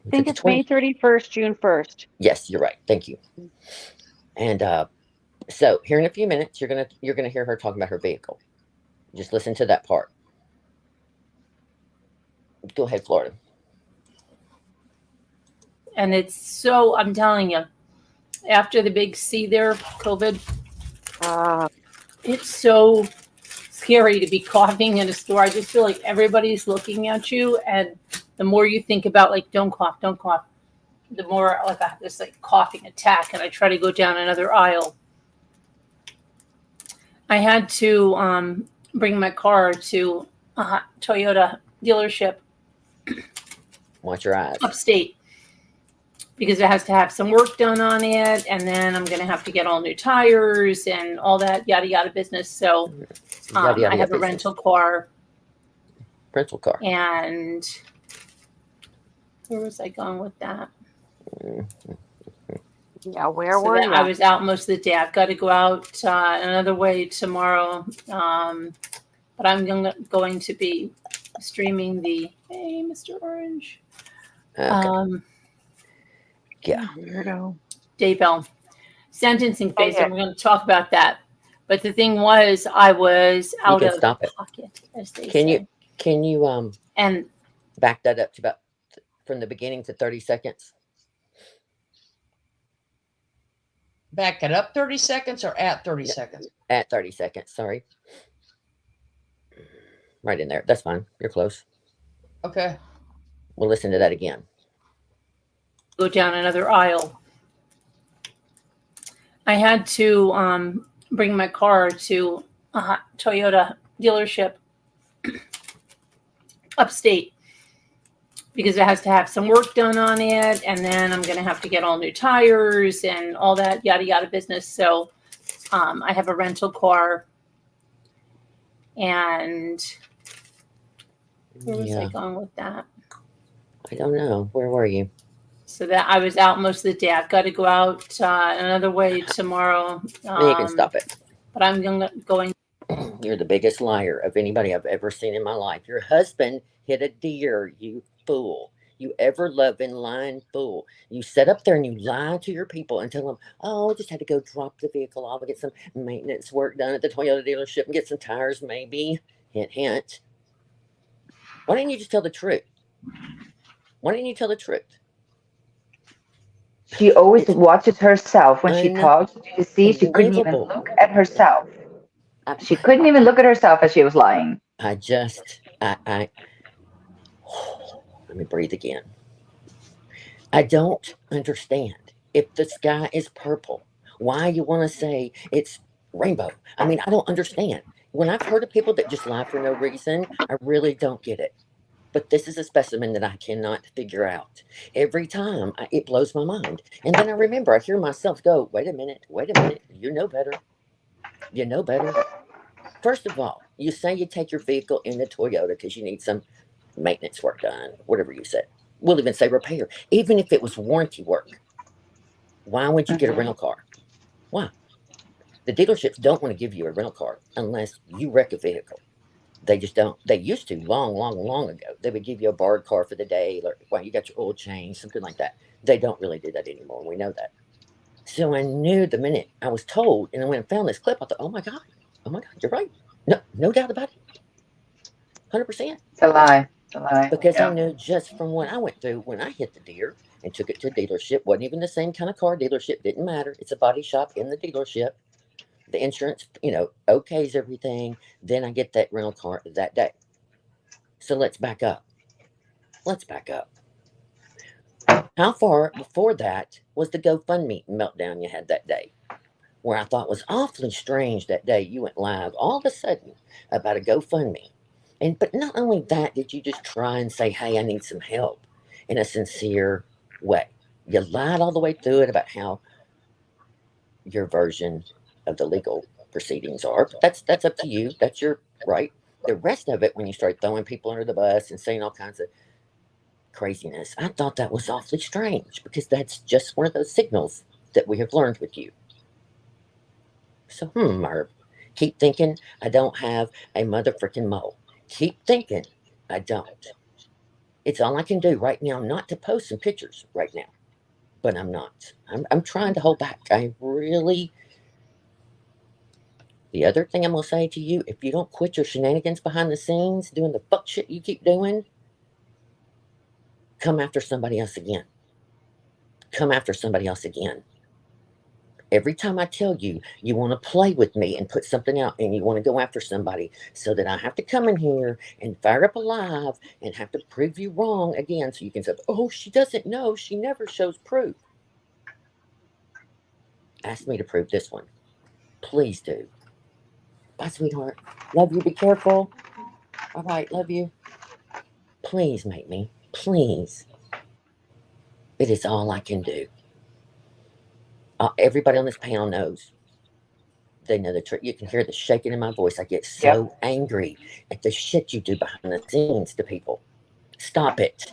I think it's May 31st, June 1st. Yes, you're right. Thank you. And so here in a few minutes, you're gonna hear her talking about her vehicle. Just listen to that part. Go ahead, Florida. And it's so, I'm telling you, after the big C there, COVID, it's so scary to be coughing in a store. I just feel like everybody's looking at you, and the more you think about, like, don't cough, the more like I have this like coughing attack, and I try to go down another aisle. I had to bring my car to a Toyota dealership. Watch your eyes. Upstate, because it has to have some work done on it, and then I'm going to have to get all new tires and all that yada yada business. So I have a rental car. And where was I going with that? Yeah, where were you? I was out most of the day. I've got to go out another way tomorrow, but I'm going to be streaming the Hey, Mr. Orange. Okay. Yeah. Weirdo. Daybell sentencing phase, and we're going to talk about that. But the thing was, I was out of pocket, as they say. Can you and back that up to about from the beginning to 30 seconds? Back it up 30 seconds or at 30 seconds? At 30 seconds, sorry. Right in there. That's fine. You're close. Okay. We'll listen to that again. Go down another aisle. I had to bring my car to a Toyota dealership upstate, because it has to have some work done on it, and then I'm going to have to get all new tires and all that yada yada business. So I have a rental car, and where was I going with that? I don't know. Where were you? So that I was out most of the day. I've got to go out another way tomorrow. You can stop it. But I'm going. You're the biggest liar of anybody I've ever seen in my life. Your husband hit a deer, you fool. You ever-loving lying fool. You sit up there and you lie to your people and tell them, oh, I just had to go drop the vehicle off and get some maintenance work done at the Toyota dealership and get some tires maybe. Hint, hint. Why didn't you just tell the truth? Why didn't you tell the truth? She always watches herself when she talks. You see, she couldn't even look at herself. She couldn't even look at herself as she was lying. Let me breathe again. I don't understand. If the sky is purple, why you want to say it's rainbow? I mean, I don't understand. When I've heard of people that just lie for no reason, I really don't get it. But this is a specimen that I cannot figure out. Every time, it blows my mind. And then I remember, I hear myself go, wait a minute, you know better. You know better. First of all, you say you take your vehicle in the Toyota because you need some maintenance work done, whatever you said. We'll even say repair. Even if it was warranty work, why would you get a rental car? Why? The dealerships don't want to give you a rental car unless you wreck a vehicle. They just don't. They used to long ago. They would give you a borrowed car for the day. Like, well, you got your oil change, something like that. They don't really do that anymore. We know that. So I knew the minute I was told, and when I found this clip, I thought, oh my God, you're right. No doubt about it. 100%. It's a lie. It's a lie. Because I Yeah. knew just from what I went through when I hit the deer and took it to a dealership, wasn't even the same kind of car dealership, didn't matter. It's a body shop in the dealership. The insurance, okays everything. Then I get that rental car that day. So let's back up. Let's back up. How far before that was the GoFundMe meltdown you had that day? Where I thought was awfully strange that day you went live all of a sudden about a GoFundMe. But not only that, did you just try and say, hey, I need some help in a sincere way? You lied all the way through it about how your version of the legal proceedings are. But that's up to you. That's your right. The rest of it, when you start throwing people under the bus and saying all kinds of craziness, I thought that was awfully strange because that's just one of those signals that we have learned with you. So, Merv, keep thinking I don't have a motherfucking mole. Keep thinking I don't. It's all I can do right now not to post some pictures right now. But I'm not. I'm trying to hold back. I really... The other thing I'm going to say to you, if you don't quit your shenanigans behind the scenes, doing the fuck shit you keep doing, come after somebody else again. Come after somebody else again. Every time I tell you, you want to play with me and put something out and you want to go after somebody so that I have to come in here and fire up a live and have to prove you wrong again so you can say, oh, she doesn't know. She never shows proof. Ask me to prove this one. Please do. Bye, sweetheart. Love you. Be careful. All right. Love you. Please make me. Please. It is all I can do. Everybody on this panel knows. They know the truth. You can hear the shaking in my voice. I get so angry at the shit you do behind the scenes to people. Stop it.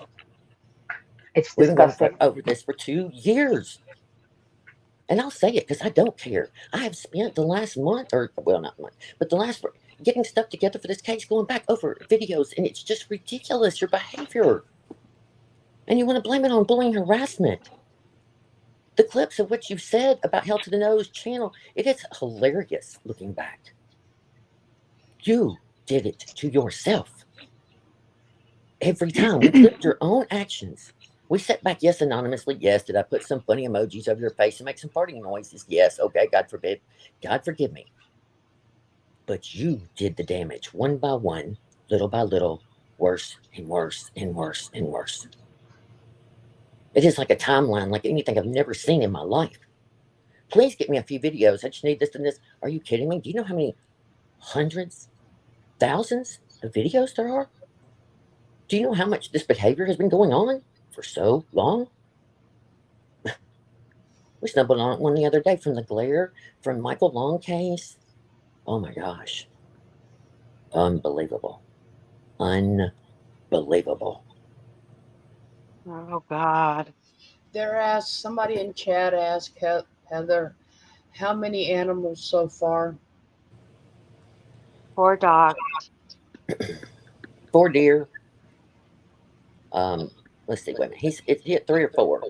It's We've been disgusting. going over this for 2 years. And I'll say it because I don't care. I have spent the last month, or, well, not month, but the last, getting stuff together for this case, going back over videos, and it's just ridiculous, your behavior. And you want to blame it on bullying harassment. The clips of what you've said about Hell to the Nose channel, it is hilarious looking back. You did it to yourself. Every time we clipped your own actions. We sat back, yes, anonymously. Yes, did I put some funny emojis over your face and make some farting noises? Yes, okay, God forbid. God forgive me. But you did the damage one by one, little by little, worse and worse and worse and worse. It is like a timeline, like anything I've never seen in my life. Please get me a few videos. I just need this and this. Are you kidding me? Do you know how many hundreds, thousands of videos there are? Do you know how much this behavior has been going on for so long? We stumbled on one the other day from the glare from Michael Long case. Oh my gosh. Unbelievable. Unbelievable. Oh, God. Somebody in chat asked Heather, how many animals so far? 4 dogs. 4 deer. Let's see, wait a minute. He hit 3 or 4.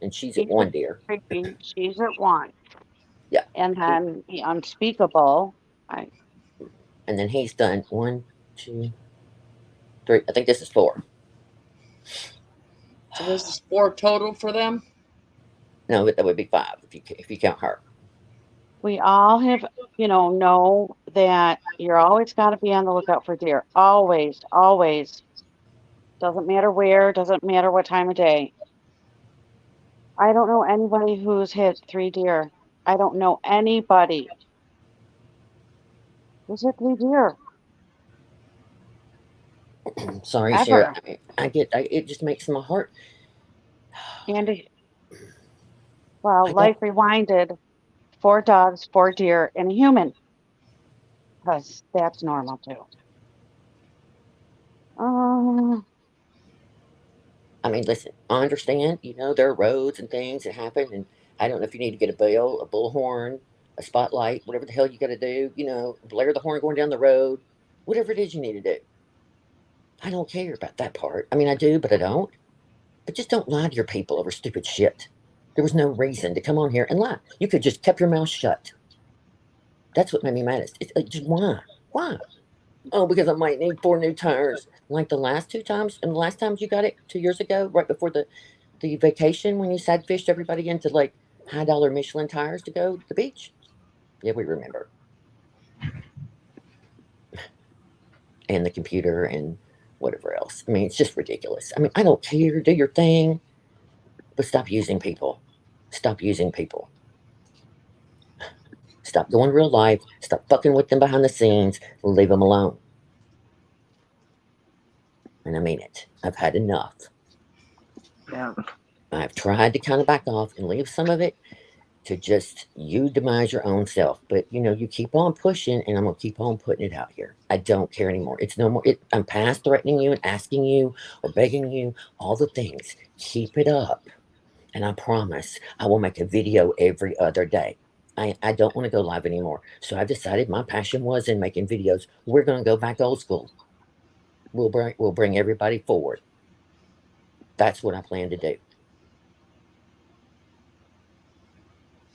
And she's at 1 deer. She's at 1. Yeah. And then the unspeakable. And then he's done 1, 2, 3. I think this is 4. So this is 4 total for them? No, that would be 5 if you count her. We all have, know that you're always got to be on the lookout for deer. Always, always. Doesn't matter where, doesn't matter what time of day. I don't know anybody who's hit 3 deer. I don't know anybody who's hit 3 deer. Sorry, Ever. Sarah. It just makes my heart. Andy, well, life rewinded. 4 dogs, 4 deer, and a human. Because that's normal too. I mean, listen, I understand, there are roads and things that happen, and I don't know if you need to get a bell, a bullhorn, a spotlight, whatever the hell you got to do, blare the horn going down the road, whatever it is you need to do. I don't care about that part. I mean, I do, but I don't. But just don't lie to your people over stupid shit. There was no reason to come on here and lie. You could just kept your mouth shut. That's what made me mad. It's just why? Why? Oh, because I might need 4 new tires. Like the last 2 times, and the last times you got it 2 years ago, right before the vacation when you sad fished everybody into like high dollar Michelin tires to go to the beach. Yeah, we remember. And the computer and whatever else. I mean, it's just ridiculous. I mean, I don't care. Do your thing, but stop using people. Stop using people. Stop doing real life. Stop fucking with them behind the scenes. Leave them alone. And I mean it. I've had enough. Yeah. I've tried to kind of back off and leave some of it to just you demise your own self. But you keep on pushing, and I'm gonna keep on putting it out here. I don't care anymore. It's no more. I'm past threatening you and asking you or begging you all the things. Keep it up, and I promise I will make a video every other day. I don't want to go live anymore. So I've decided my passion was in making videos. We're gonna go back old school. We'll bring everybody forward. That's what I plan to do.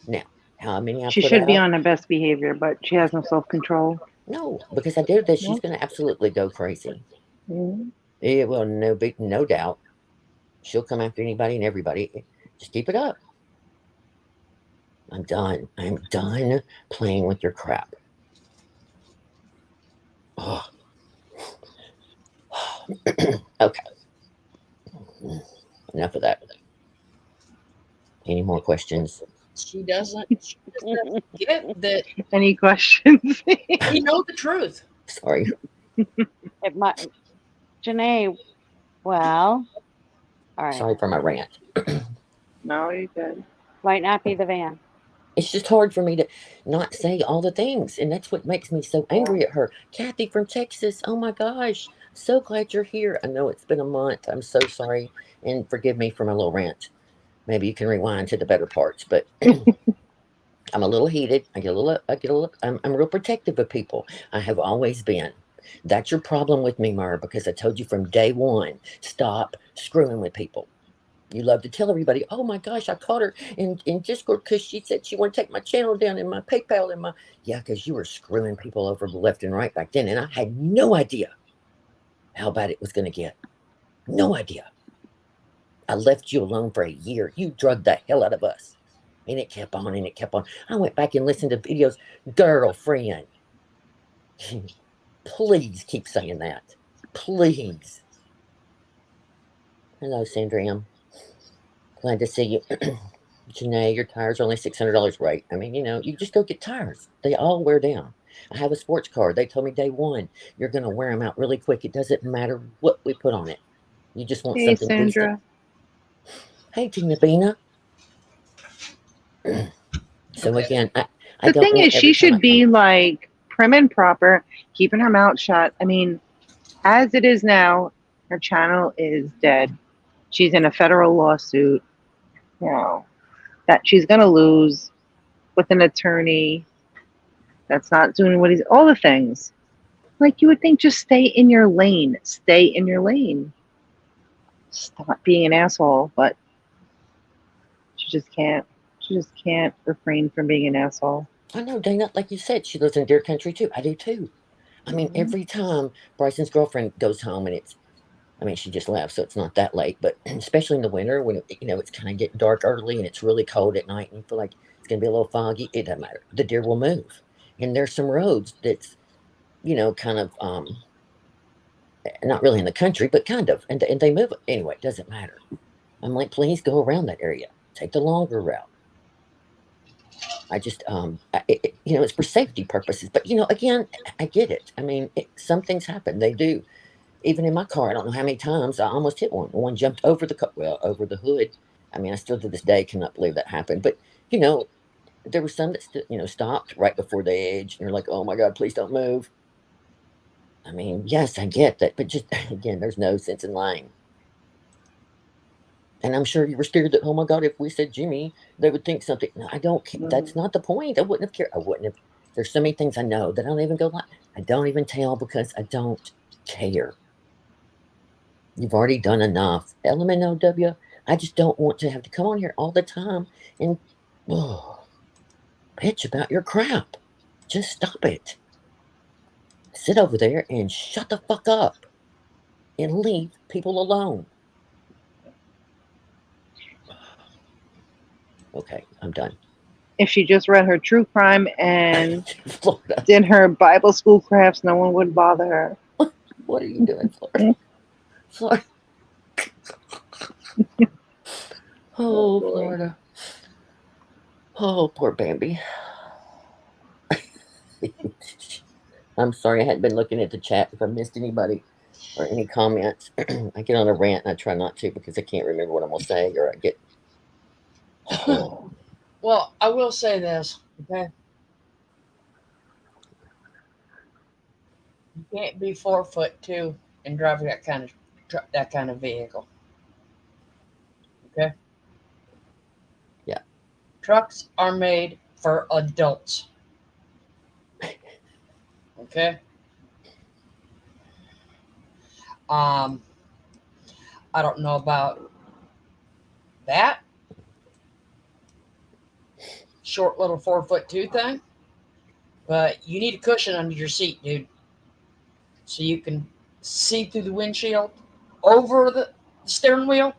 Now, how many I She put should be out? on her best behavior, but she has no self-control. No, because I do this, she's Nope. going to absolutely go crazy. Mhm. Yeah, well, no doubt. She'll come after anybody and everybody. Just keep it up. I'm done. I'm done playing with your crap. Oh. Okay. Enough of that. Any more questions? She doesn't get that. Any questions? You know the truth. Sorry. It might, Janae, well, all right. Sorry for my rant. No, you're good. Might not be the van. It's just hard for me to not say all the things. And that's what makes me so angry at her. Kathy from Texas. Oh my gosh. So glad you're here. I know it's been a month. I'm so sorry. And forgive me for my little rant. Maybe you can rewind to the better parts. But I'm a little heated. I get a little, I'm real protective of people. I have always been. That's your problem with me, Mara, because I told you from day one, stop screwing with people. You love to tell everybody, oh my gosh, I caught her in Discord because she said she wanted to take my channel down and my PayPal and my, yeah, because you were screwing people over left and right back then. And I had no idea how bad it was going to get. No idea. I left you alone for a year. You drugged the hell out of us. And it kept on and it kept on. I went back and listened to videos. Girlfriend. Please keep saying that. Please. Hello, Sandriam. Glad to see you. Janae, your tires are only $600, right? I mean, you just go get tires. They all wear down. I have a sports car. They told me day one, you're going to wear them out really quick. It doesn't matter what we put on it. You just want Hey, something Sandra. decent. Hey, Tina Bina. So again, I The don't thing want is, she every time I should be come. like prim and proper, keeping her mouth shut. I mean, as it is now, her channel is dead. She's in a federal lawsuit, that she's going to lose with an attorney that's not doing what he's, all the things. Like, you would think, just stay in your lane. Stay in your lane. Stop being an asshole, but she just can't. She just can't refrain from being an asshole. I know, Dana, like you said, she lives in Deer Country too. I do too. I mean, every time Bryson's girlfriend goes home and she just left, so it's not that late, but especially in the winter when, it's kind of getting dark early and it's really cold at night and you feel like it's going to be a little foggy, it doesn't matter. The deer will move. And there's some roads that's, kind of, not really in the country, but kind of, and they move. Anyway, it doesn't matter. I'm like, please go around that area. Take the longer route. I just, it's for safety purposes. But, again, I get it. I mean, some things happen. They do. Even in my car, I don't know how many times I almost hit one. One jumped over over the hood. I mean, I still to this day cannot believe that happened. But, there were some that, stopped right before the edge. And you're like, oh, my God, please don't move. I mean, yes, I get that. But just, again, there's no sense in lying. And I'm sure you were scared that, oh my God, if we said Jimmy, they would think something. No, I don't care. That's not the point. I wouldn't have cared. I wouldn't have. There's so many things I know that I don't even go lie. I don't even tell because I don't care. You've already done enough. LMNOW, I just don't want to have to come on here all the time and bitch about your crap. Just stop it. sit over there and shut the fuck up and leave people alone. Okay, I'm done. If she just read her true crime and Florida. did her Bible school crafts, no one would bother her. What are you doing, Florida? Florida. Oh, Florida. Oh, poor Bambi. I'm sorry, I hadn't been looking at the chat. If I missed anybody or any comments, I get on a rant and I try not to because I can't remember what I'm going to say, or I get. Oh. Well, I will say this, okay? You can't be 4'2" and drive that kind of vehicle. Okay? Yeah. Trucks are made for adults. Okay? I don't know about that short little 4'2" thing, but you need a cushion under your seat, dude, so you can see through the windshield over the steering wheel.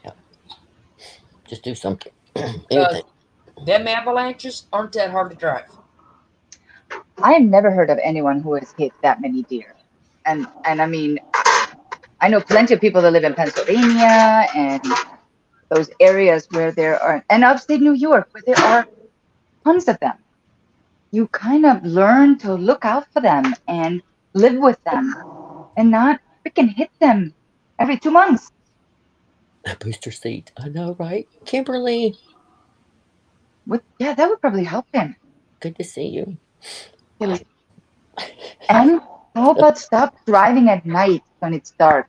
Yeah. Just do something. Anything. Them avalanches aren't that hard to drive. I've never heard of anyone who has hit that many deer. And I mean, I know plenty of people that live in Pennsylvania and those areas where there are, and upstate New York, where there are tons of them. You kind of learn to look out for them and live with them and not freaking hit them every 2 months. A booster seat. I know, right? Kimberly. Yeah, that would probably help him. Good to see you. And how about stop driving at night when it's dark?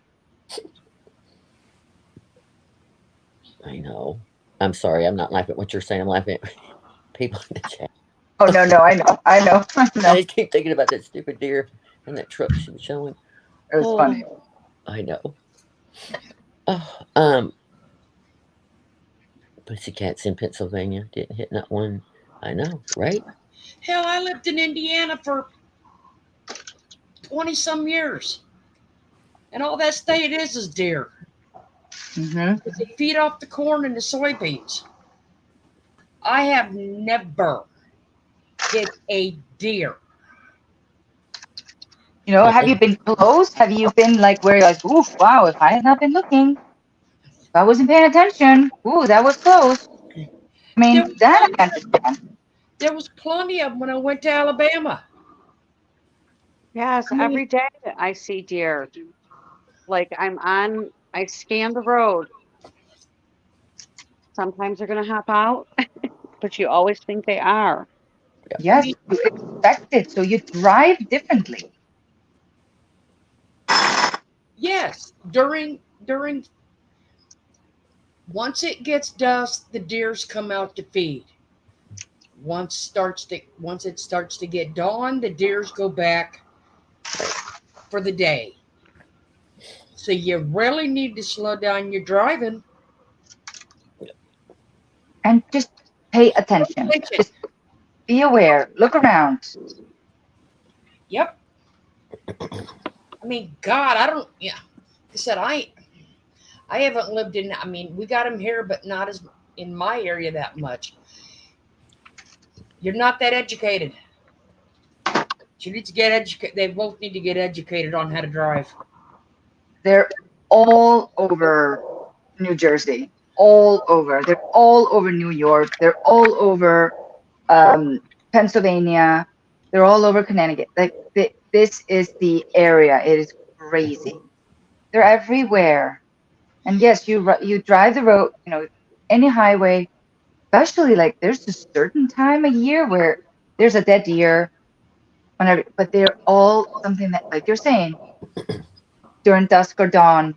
I know. I'm sorry. I'm not laughing at what you're saying. I'm laughing at people in the chat. Oh, no, I know. I just keep thinking about that stupid deer and that truck she was showing. It was funny. I know. Oh, pussycats in Pennsylvania didn't hit not one. I know, right? Hell, I lived in Indiana for 20-some years, and all that state is deer. Mm-hmm. They feed off the corn and the soybeans. I have never hit a deer. You know, have you been close? Have you been like where you're like, oof, wow, if I had not been looking, if I wasn't paying attention, ooh, that was close. I mean, that I understand. There was plenty of them when I went to Alabama. Yes, every day I see deer. Like I scan the road. Sometimes they're going to hop out, but you always think they are. Yes, you expect it, so you drive differently. Yes, during once it gets dusk, the deers come out to feed. Once it starts to get dawn, the deers go back for the day. So you really need to slow down your driving. And just pay attention. Just be aware. Look around. Yep. I mean, God, I don't. Yeah, like I said, I haven't lived in. I mean, we got them here, but not as in my area that much. You're not that educated. You need to get educated. They both need to get educated on how to drive. They're all over New Jersey. All over. They're all over New York. They're all over Pennsylvania. They're all over Connecticut. Like this is the area. It is crazy. They're everywhere. And yes, you drive the road, you know, any highway, especially like there's a certain time of year where there's a dead deer, whenever, but they're all something that, like you're saying, during dusk or dawn.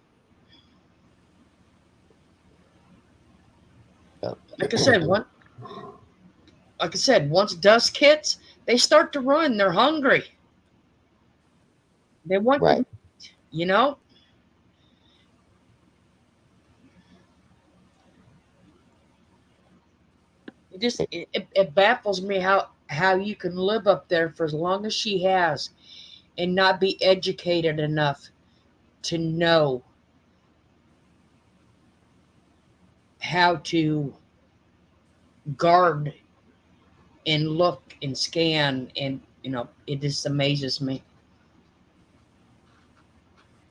Like I said, once dusk hits, they start to run. They're hungry. They want to eat, you know? It baffles me how how you can live up there for as long as she has and not be educated enough to know how to guard and look and scan, and it just amazes me.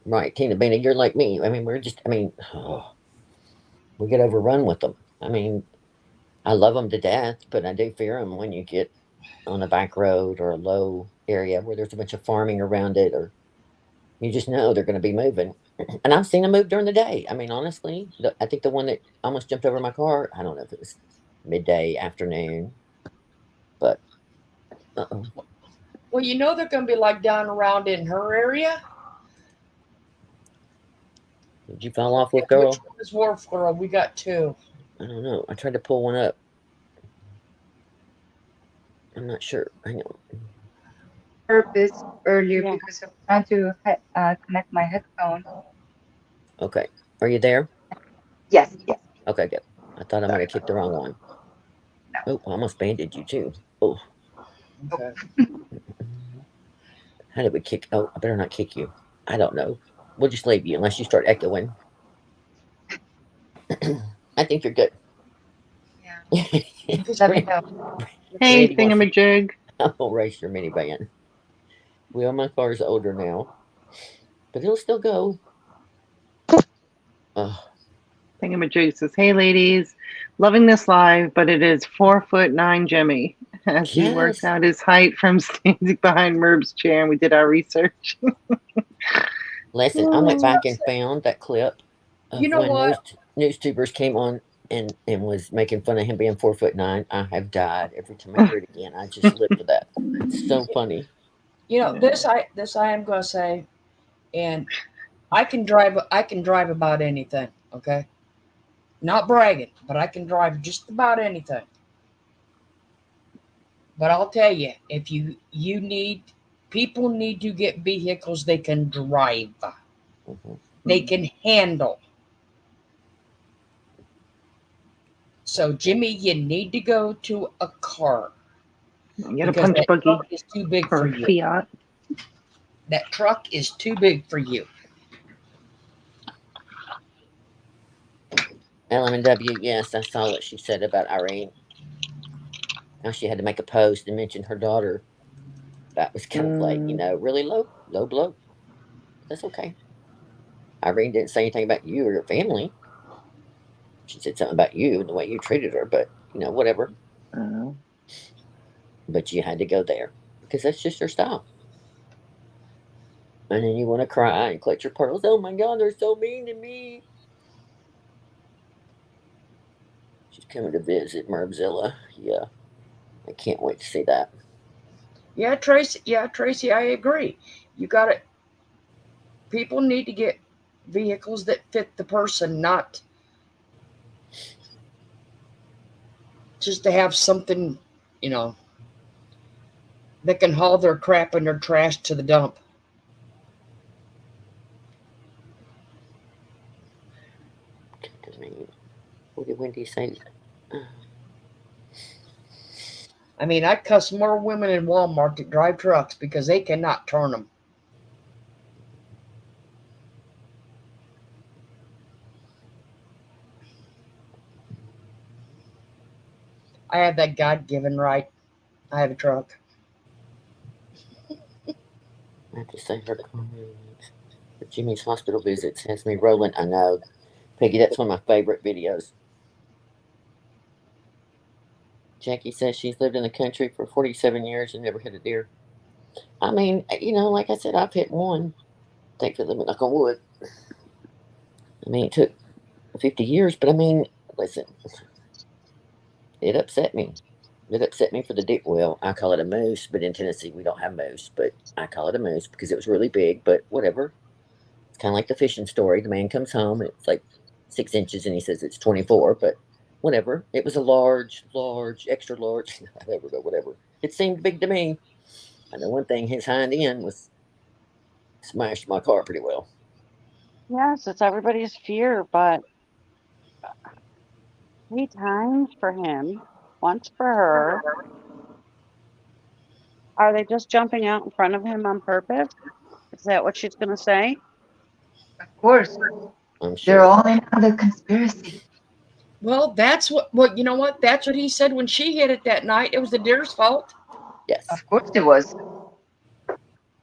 Right, Tina Bena, you're like me. I mean, we get overrun with them. I mean, I love them to death, but I do fear them when you get on a back road or a low area where there's a bunch of farming around it, or you just know they're going to be moving. And I've seen them move during the day. I mean, honestly, I think the one that almost jumped over my car, I don't know if it was midday, afternoon, but uh-oh. Well, they're going to be like down around in her area. Did you fall off, Wolf Girl? Which one is Wolf Girl? We got two. I don't know. I tried to pull one up. I'm not sure. Hang on. Purpose earlier because I'm trying to connect my headphones. Okay. Are you there? Yes. Okay, good. I thought I might have kicked the wrong one. No. Oh, I almost banded you too. Oh. Okay. How did we kick? Oh, I better not kick you. I don't know. We'll just leave you unless you start echoing. I think you're good. Yeah. Let me know. Hey, thingamajig. I'll race your minivan. Well, my car's older now, but it'll still go. Thingamajig says, "Hey, ladies, loving this live, but it is 4'9" Jimmy as he works out his height from standing behind Merb's chair, and we did our research." Listen, I went back and found that clip of You know when what? news tubers came on and was making fun of him being 4'9". I have died every time I hear it again. I just live for that. It's so funny. This I am going to say, and I can drive about anything. Okay, not bragging, but I can drive just about anything. But I'll tell you, if people need to get vehicles they can drive, they can handle. So, Jimmy, you need to go to a car. You got a punch buggy truck is too big or for a you. Fiat. That truck is too big for you. LMW, yes, I saw what she said about Irene. Now she had to make a post and mention her daughter. That was kind of like, really low blow. That's okay. Irene didn't say anything about you or your family. She said something about you and the way you treated her, but whatever. But you had to go there because that's just your style. And then you want to cry and clutch your pearls. Oh my God, they're so mean to me. She's coming to visit Merbzilla. Yeah, I can't wait to see that. Yeah, Tracy, I agree. You got it. People need to get vehicles that fit the person, not just to have something, that can haul their crap and their trash to the dump. What did Wendy say? I mean, I cuss more women in Walmart that drive trucks because they cannot turn them. I have that God-given right. I have a truck. I have to say her comments. Jimmy's hospital visits has me rolling. I know. Peggy, that's one of my favorite videos. Jackie says she's lived in the country for 47 years and never hit a deer. I mean, like I said, I've hit one. Thankfully, knock on wood. I mean, it took 50 years, but I mean, listen, it upset me. It upset me for the deer. Well, I call it a moose, but in Tennessee, we don't have moose, but I call it a moose because it was really big, but whatever. It's kind of like the fishing story. The man comes home, it's like 6 inches, and he says it's 24, but whatever. It was a large, extra large, whatever. It seemed big to me. I know one thing, his hind end was smashed my car pretty well. Yes, it's everybody's fear, but 3 times for him, once for her. Are they just jumping out in front of him on purpose? Is that what she's going to say? Of course. I'm sure. They're all in on the conspiracy. Well, that's what you know what? That's what he said when she hit it that night. It was the deer's fault. Yes. Of course it was.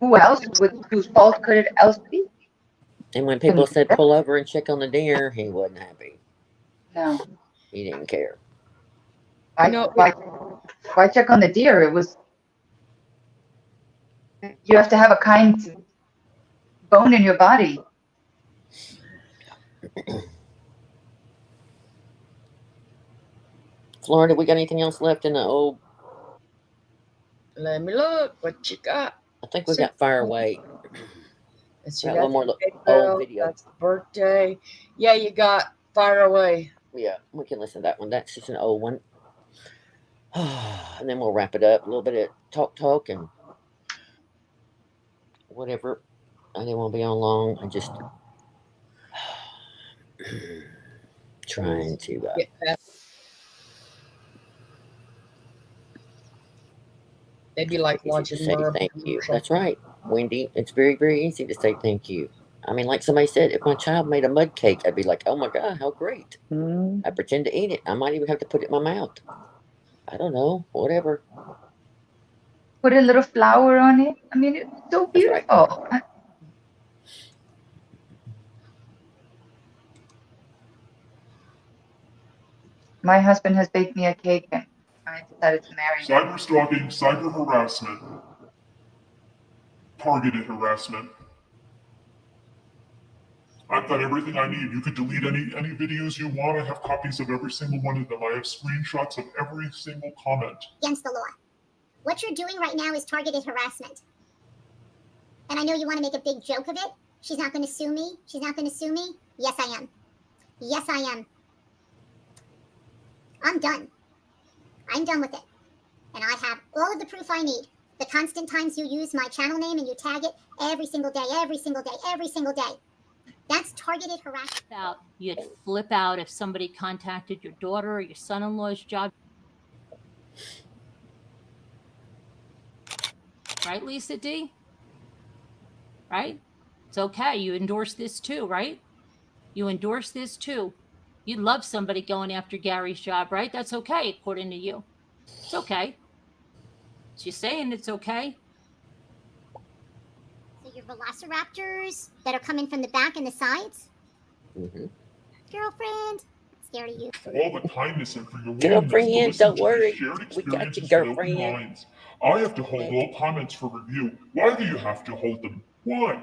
Who else? Whose fault could it else be? And when people said pull over and check on the deer, he wasn't happy. No. He didn't care. Why check on the deer? It was. You have to have a kind bone in your body. Florida, we got anything else left in the old? Let me look. What you got? I think we got Fire Away. Let's see, Got that's one more the old video. That's the birthday. Yeah, you got Fire Away. Yeah, we can listen to that one. That's just an old one. And then we'll wrap it up. A little bit of talk and whatever. I didn't want to be on long. I just trying to get past. They'd be like watching say thank you. That's right, Wendy. It's very, very easy to say thank you. I mean, like somebody said, if my child made a mud cake, I'd be like, oh my God, how great. I pretend to eat it. I might even have to put it in my mouth. I don't know, whatever. Put a little flower on it. I mean, it's so beautiful. Right. My husband has baked me a cake and I decided to marry him. Cyber stalking, cyber harassment, targeted harassment. I've got everything I need. You could delete any videos you want. I have copies of every single one of them. I have screenshots of every single comment. Against the law. What you're doing right now is targeted harassment. And I know you want to make a big joke of it. She's not going to sue me. She's not going to sue me. Yes, I am. Yes, I am. I'm done. I'm done with it. And I have all of the proof I need. The constant times you use my channel name and you tag it every single day, every single day, every single day. That's targeted harassment. You'd flip out if somebody contacted your daughter or your son-in-law's job. Right, Lisa D? Right? It's okay. You endorse this too, right? You endorse this too. You'd love somebody going after Gary's job, right? That's okay, according to you. It's okay. She's saying it's okay. So your velociraptors that are coming from the back and the sides? Mm-hmm. Girlfriend, scared of you. For all the kindness and for your Girlfriend, don't worry. Shared We got you, experiences girlfriend. minds. I have to hold all comments for review. Why do you have to hold them? Why?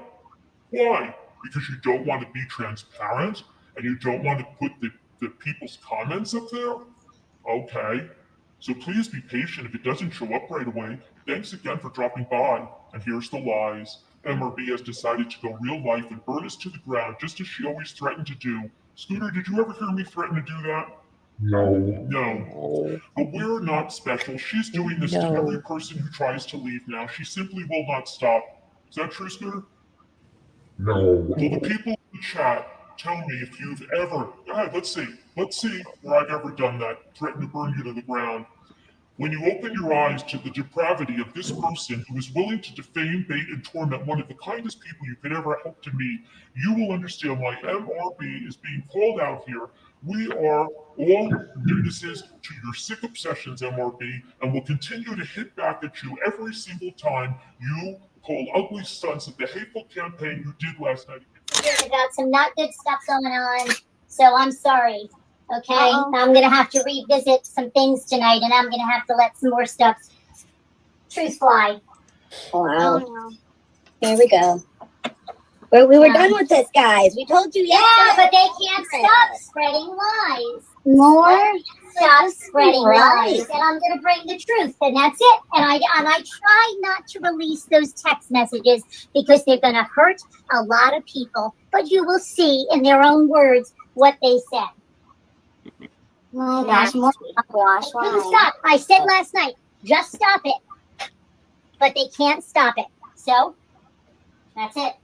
Why? Because you don't want to be transparent and you don't want to put the people's comments up there? Okay. So please be patient if it doesn't show up right away. Thanks again for dropping by. And here's the lies. MRB has decided to go real life and burn us to the ground just as she always threatened to do. Scooter, did you ever hear me threaten to do that? No. But we're not special. She's doing this to every person who tries to leave now. She simply will not stop. Is that true, Scooter? No. Well, the people in the chat, tell me if you've ever, let's see where I've ever done that, threatened to burn you to the ground. When you open your eyes to the depravity of this person who is willing to defame, bait, and torment one of the kindest people you could ever hope to meet, you will understand why MRB is being called out here. We are all witnesses to your sick obsessions, MRB, and will continue to hit back at you every single time you pull ugly stunts of the hateful campaign you did last night. About some not good stuff going on, so I'm sorry. Okay, I'm going to have to revisit some things tonight, and I'm going to have to let some more stuff truth fly. Wow. Oh, no. Here we go. We were done with this, guys. We told you yesterday. Yeah, but they can't stop spreading lies. More? Stop spreading lies. And I'm going to bring the truth, and that's it. And I try not to release those text messages because they're going to hurt a lot of people. But you will see in their own words what they said. Oh gosh, more gosh. Please stop. I said last night, just stop it. But they can't stop it. So, that's it.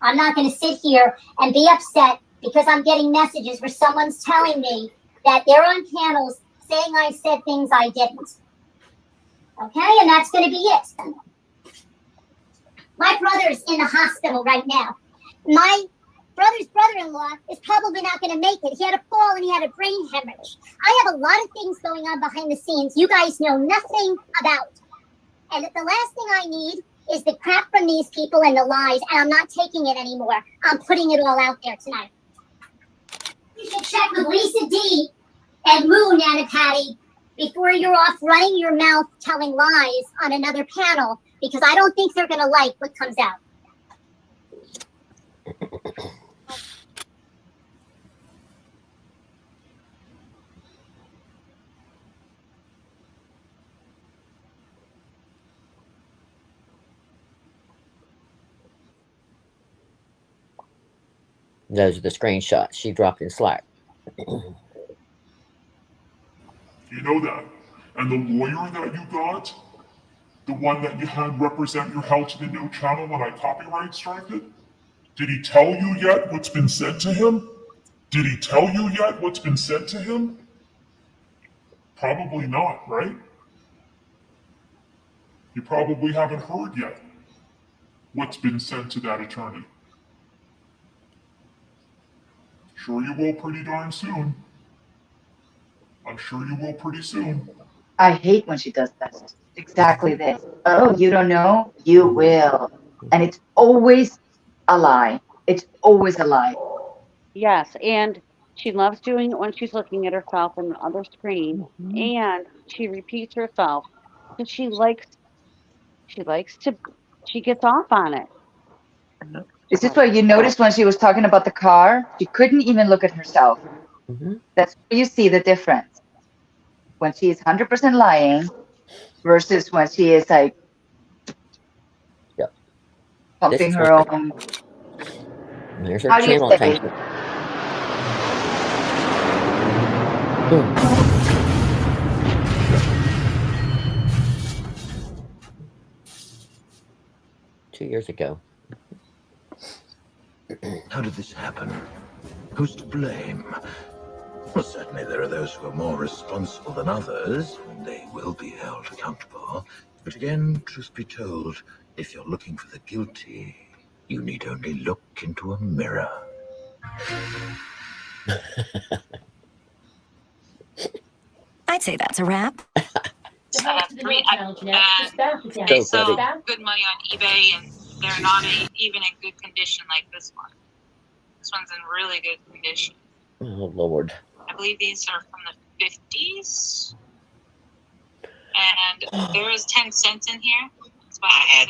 I'm not going to sit here and be upset because I'm getting messages where someone's telling me that they're on panels saying I said things I didn't. Okay, and that's going to be it. My brother's in the hospital right now. My brother's brother-in-law is probably not going to make it. He had a fall and he had a brain hemorrhage. I have a lot of things going on behind the scenes you guys know nothing about. And the last thing I need is the crap from these people and the lies, and I'm not taking it anymore. I'm putting it all out there tonight. You should check with Lisa D and Moon, Nana Patty, before you're off running your mouth telling lies on another panel, because I don't think they're going to like what comes out. Those are the screenshots she dropped in Slack. You know that. And the lawyer that you got, the one that you had represent your How to the New channel when I copyright striked it, did he tell you yet what's been sent to him? Did he tell you yet what's been sent to him? Probably not, right? You probably haven't heard yet what's been sent to that attorney. Sure you will pretty darn soon. I'm sure you will pretty soon. I hate when she does that. Exactly this. Oh, you don't know? You will. And it's always a lie. It's always a lie. Yes, and she loves doing it when she's looking at herself in the other screen, and she repeats herself because she gets off on it. Is this what you noticed when she was talking about the car? She couldn't even look at herself. That's where you see the difference. When she is 100% lying versus when she is like pumping her own. There's her How do you channel say? tank. Two years ago. How did this happen? Who's to blame? Well, certainly there are those who are more responsible than others, and they will be held accountable. But again, truth be told, if you're looking for the guilty, you need only look into a mirror. I'd say that's a wrap. I have three. They sell good money on eBay, and they're not even in good condition like this one. This one's in really good condition. Oh, Lord. I believe these are from the 50s. And there is 10 cents in here. I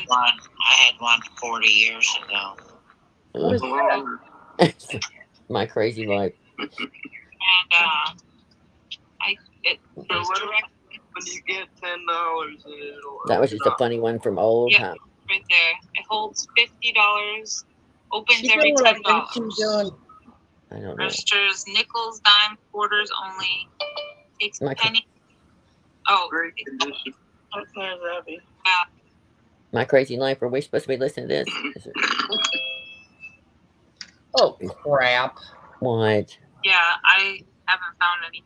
had one 40 years ago. My crazy life. And when you get $10, That was just a funny one from old time. right there. It holds $50. Opens every $10. I don't know. Registers nickels, dime, quarters only. Takes penny. Oh, great condition. Okay, My crazy life. Are we supposed to be listening to this? Oh, crap. What? Yeah, I haven't found any.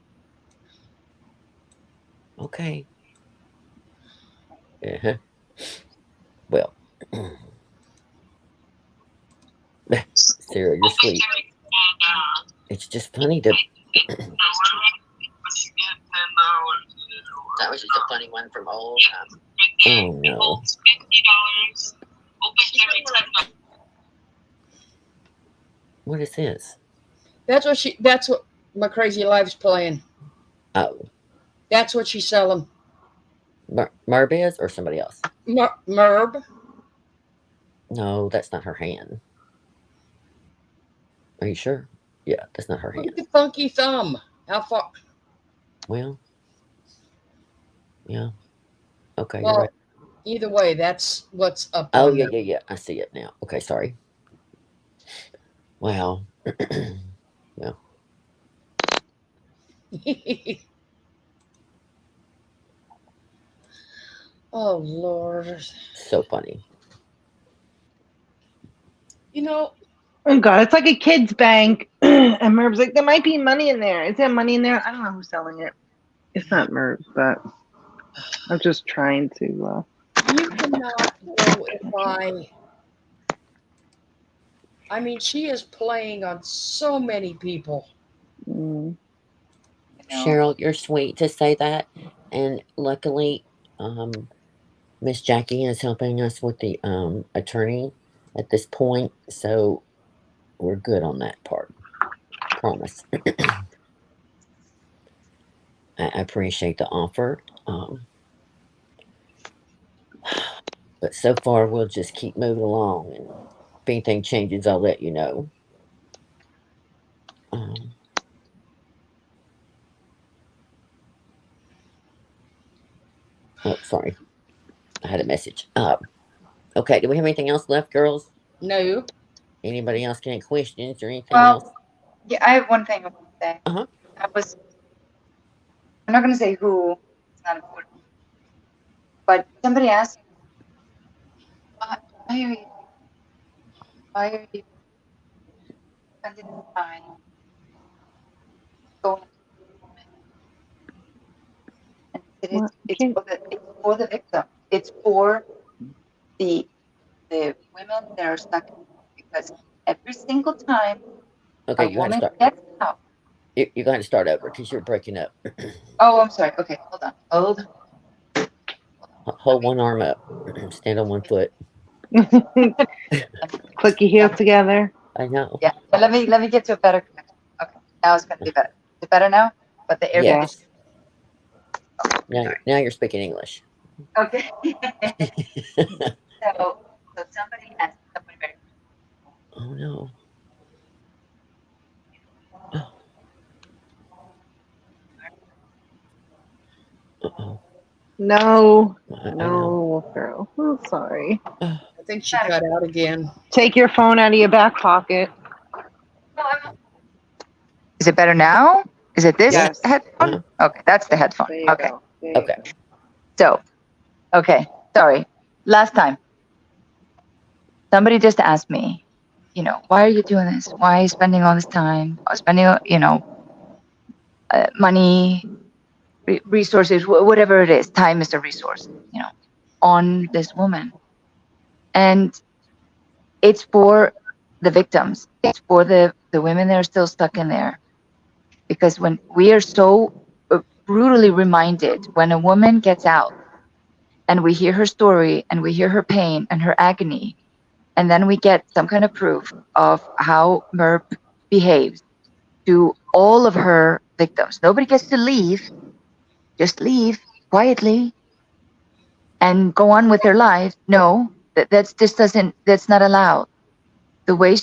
Okay. Yeah. Well. Sarah, you're sweet. It's just funny to. That was just a funny one from old time. Oh no. What is this? That's what My Crazy Life's playing. Oh. That's what she's selling. Merb is or somebody else? Merb. No, that's not her hand. Are you sure? Yeah, that's not her hand. Look at the funky thumb. How far? Well. Yeah. Okay, Well, you're right. Either way, that's what's up. Oh, yeah. I see it now. Okay, sorry. Wow. Well. Oh, Lord. So funny. You know. Oh, God, it's like a kid's bank. And Merv's like, there might be money in there. Is there money in there? I don't know who's selling it. It's not Merv, but. I'm just trying to. You cannot go by. I mean, she is playing on so many people. Cheryl, you're sweet to say that, and luckily, Miss Jackie is helping us with the attorney at this point, so we're good on that part. Promise. I appreciate the offer, but so far we'll just keep moving along, and if anything changes, I'll let you know. Oh, sorry. I had a message. Okay, do we have anything else left, girls? No. Anybody else got any questions or anything Well, else? yeah, I have one thing I want to say. Uh-huh. I'm not going to say who, it's not important. But somebody asked, why are you spending time going and it's for the victim. It's for the women that are stuck in it, because every single time Okay, a you got to woman start. gets out. You're going to start over because you're breaking up. Oh, I'm sorry. Okay, hold on. Hold one arm up. Stand on one foot. Click your heels together. I know. Yeah, but let me get to a better connection. Okay, now it's going to be better. Is it better now? But the air Yes. conditioning. Now you're speaking English. Okay. So somebody asked somebody very. Oh no. No, I no, girl. I'm sorry. I think she cut out again. Take your phone out of your back pocket. Is it better now? Is it this Yes. headphone? Okay, that's the headphone. There you Okay. go. There you Okay. go. So, okay, sorry. Last time, somebody just asked me, why are you doing this? Why are you spending all this time? Spending, money, resources, whatever it is. Time is a resource, on this woman. And it's for the victims. It's for the women that are still stuck in there. Because when we are so brutally reminded, when a woman gets out and we hear her story and we hear her pain and her agony, and then we get some kind of proof of how MERP behaves to all of her victims. Nobody gets to leave, just leave quietly and go on with their lives. No, that's not allowed. The way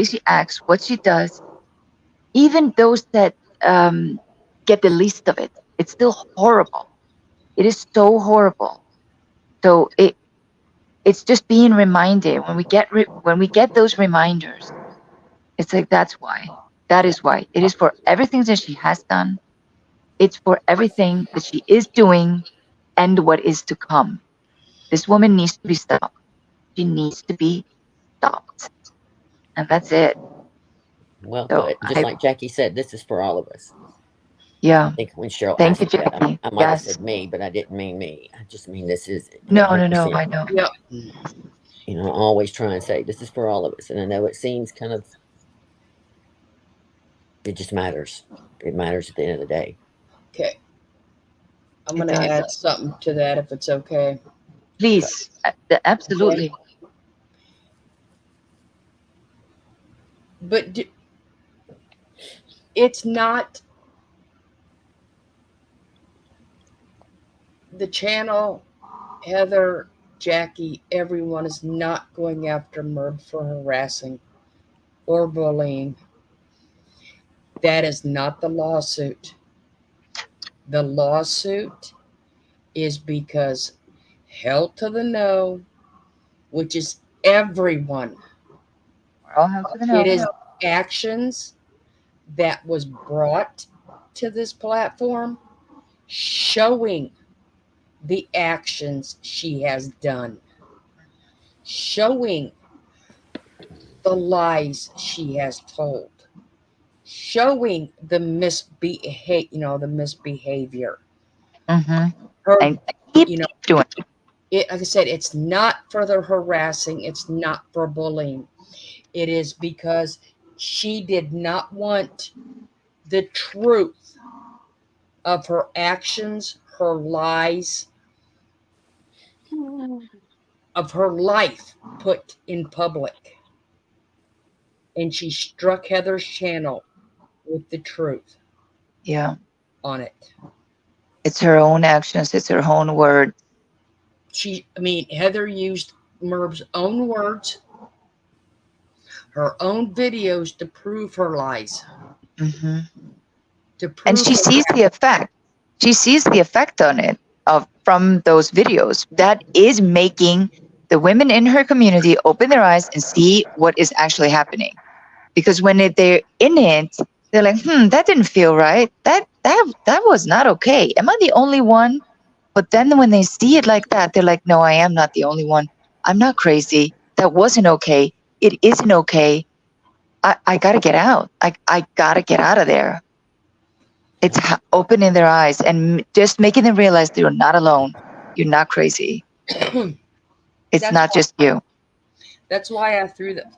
she acts, what she does, even those that get the least of it, it's still horrible. It is so horrible. So it's just being reminded when we get those reminders. It's like that is why it is for everything that she has done. It's for everything that she is doing and what is to come. This woman needs to be stopped. She needs to be stopped, and that's it. Well So put. Just like Jackie said, this is for all of us. Yeah. I think when Cheryl Thank asked you, that, Jackie. I might have Yes. said me, but I didn't mean me. I just mean this is No, 100%. I know. Yeah. I always try and say this is for all of us, and I know it seems kind of. It just matters. It matters at the end of the day. Okay. I'm going to add something to that if it's okay. Please, absolutely. Okay. But it's not the channel, Heather, Jackie, everyone is not going after MERB for harassing or bullying. That is not the lawsuit. The lawsuit is because Held to the Know, which is everyone. We're all held to the know. It is actions that was brought to this platform showing the actions she has done, showing the lies she has told, showing the misbehavior. Mm-hmm. her, and keep you know, doing it. Like I said, it's not for the harassing. It's not for bullying. It is because she did not want the truth of her actions, her lies, of her life put in public. And she struck Heather's channel with the truth. Yeah. On it. It's her own actions. It's her own word. Heather used Merv's own words, her own videos to prove her lies. Mm-hmm. To prove and she sees the effect. She sees the effect on it from those videos. That is making the women in her community open their eyes and see what is actually happening. Because when they're in it, they're like, that didn't feel right. That was not okay. Am I the only one? But then when they see it like that, they're like, no, I am not the only one. I'm not crazy. That wasn't okay. It isn't okay. I got to get out. I got to get out of there. It's opening their eyes and just making them realize they're not alone. You're not crazy. It's not just you. That's why I threw that.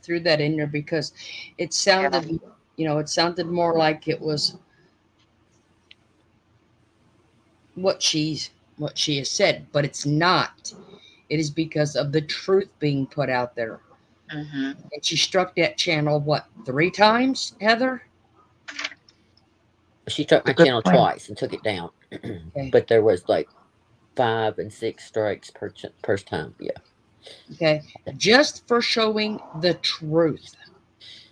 Threw that in there because it sounded, it sounded more like it was what she has said, but it's not. It is because of the truth being put out there. Mm-hmm. And she struck that channel, 3 times, Heather? She struck my channel twice and took it down. Okay. But there was 5 and 6 strikes per time. Yeah. Okay. Just for showing the truth.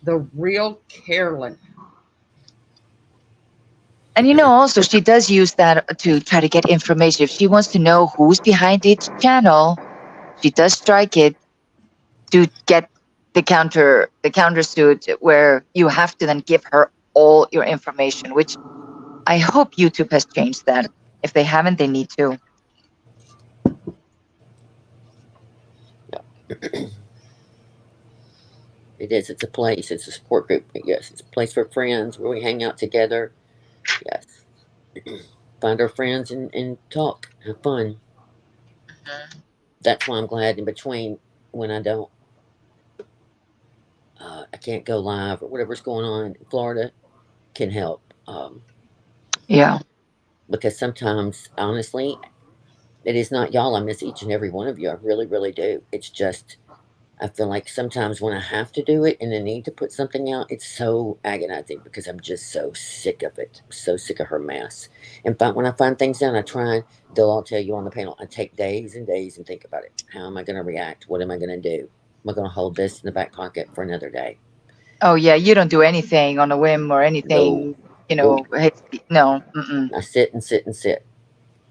The real Carolyn. And also she does use that to try to get information. If she wants to know who's behind each channel, she does strike it to get the countersuit where you have to then give her all your information, which I hope YouTube has changed that. If they haven't, they need to. It is. It's a place. It's a support group. Yes. It's a place for friends where we hang out together. Yes. Find our friends and talk. Have fun. Mm-hmm. That's why I'm glad in between when I don't, I can't go live or whatever's going on in Florida can help. Yeah. Because sometimes, honestly, it is not y'all. I miss each and every one of you. I really, really do. It's just, I feel like sometimes when I have to do it and I need to put something out, it's so agonizing because I'm just so sick of it. I'm so sick of her mess. In fact, when I find things down, I try, they'll all tell you on the panel, I take days and days and think about it. How am I going to react? What am I going to do? Am I going to hold this in the back pocket for another day? Oh, yeah. You don't do anything on a whim or anything, no. No. Mm-mm. I sit and sit and sit.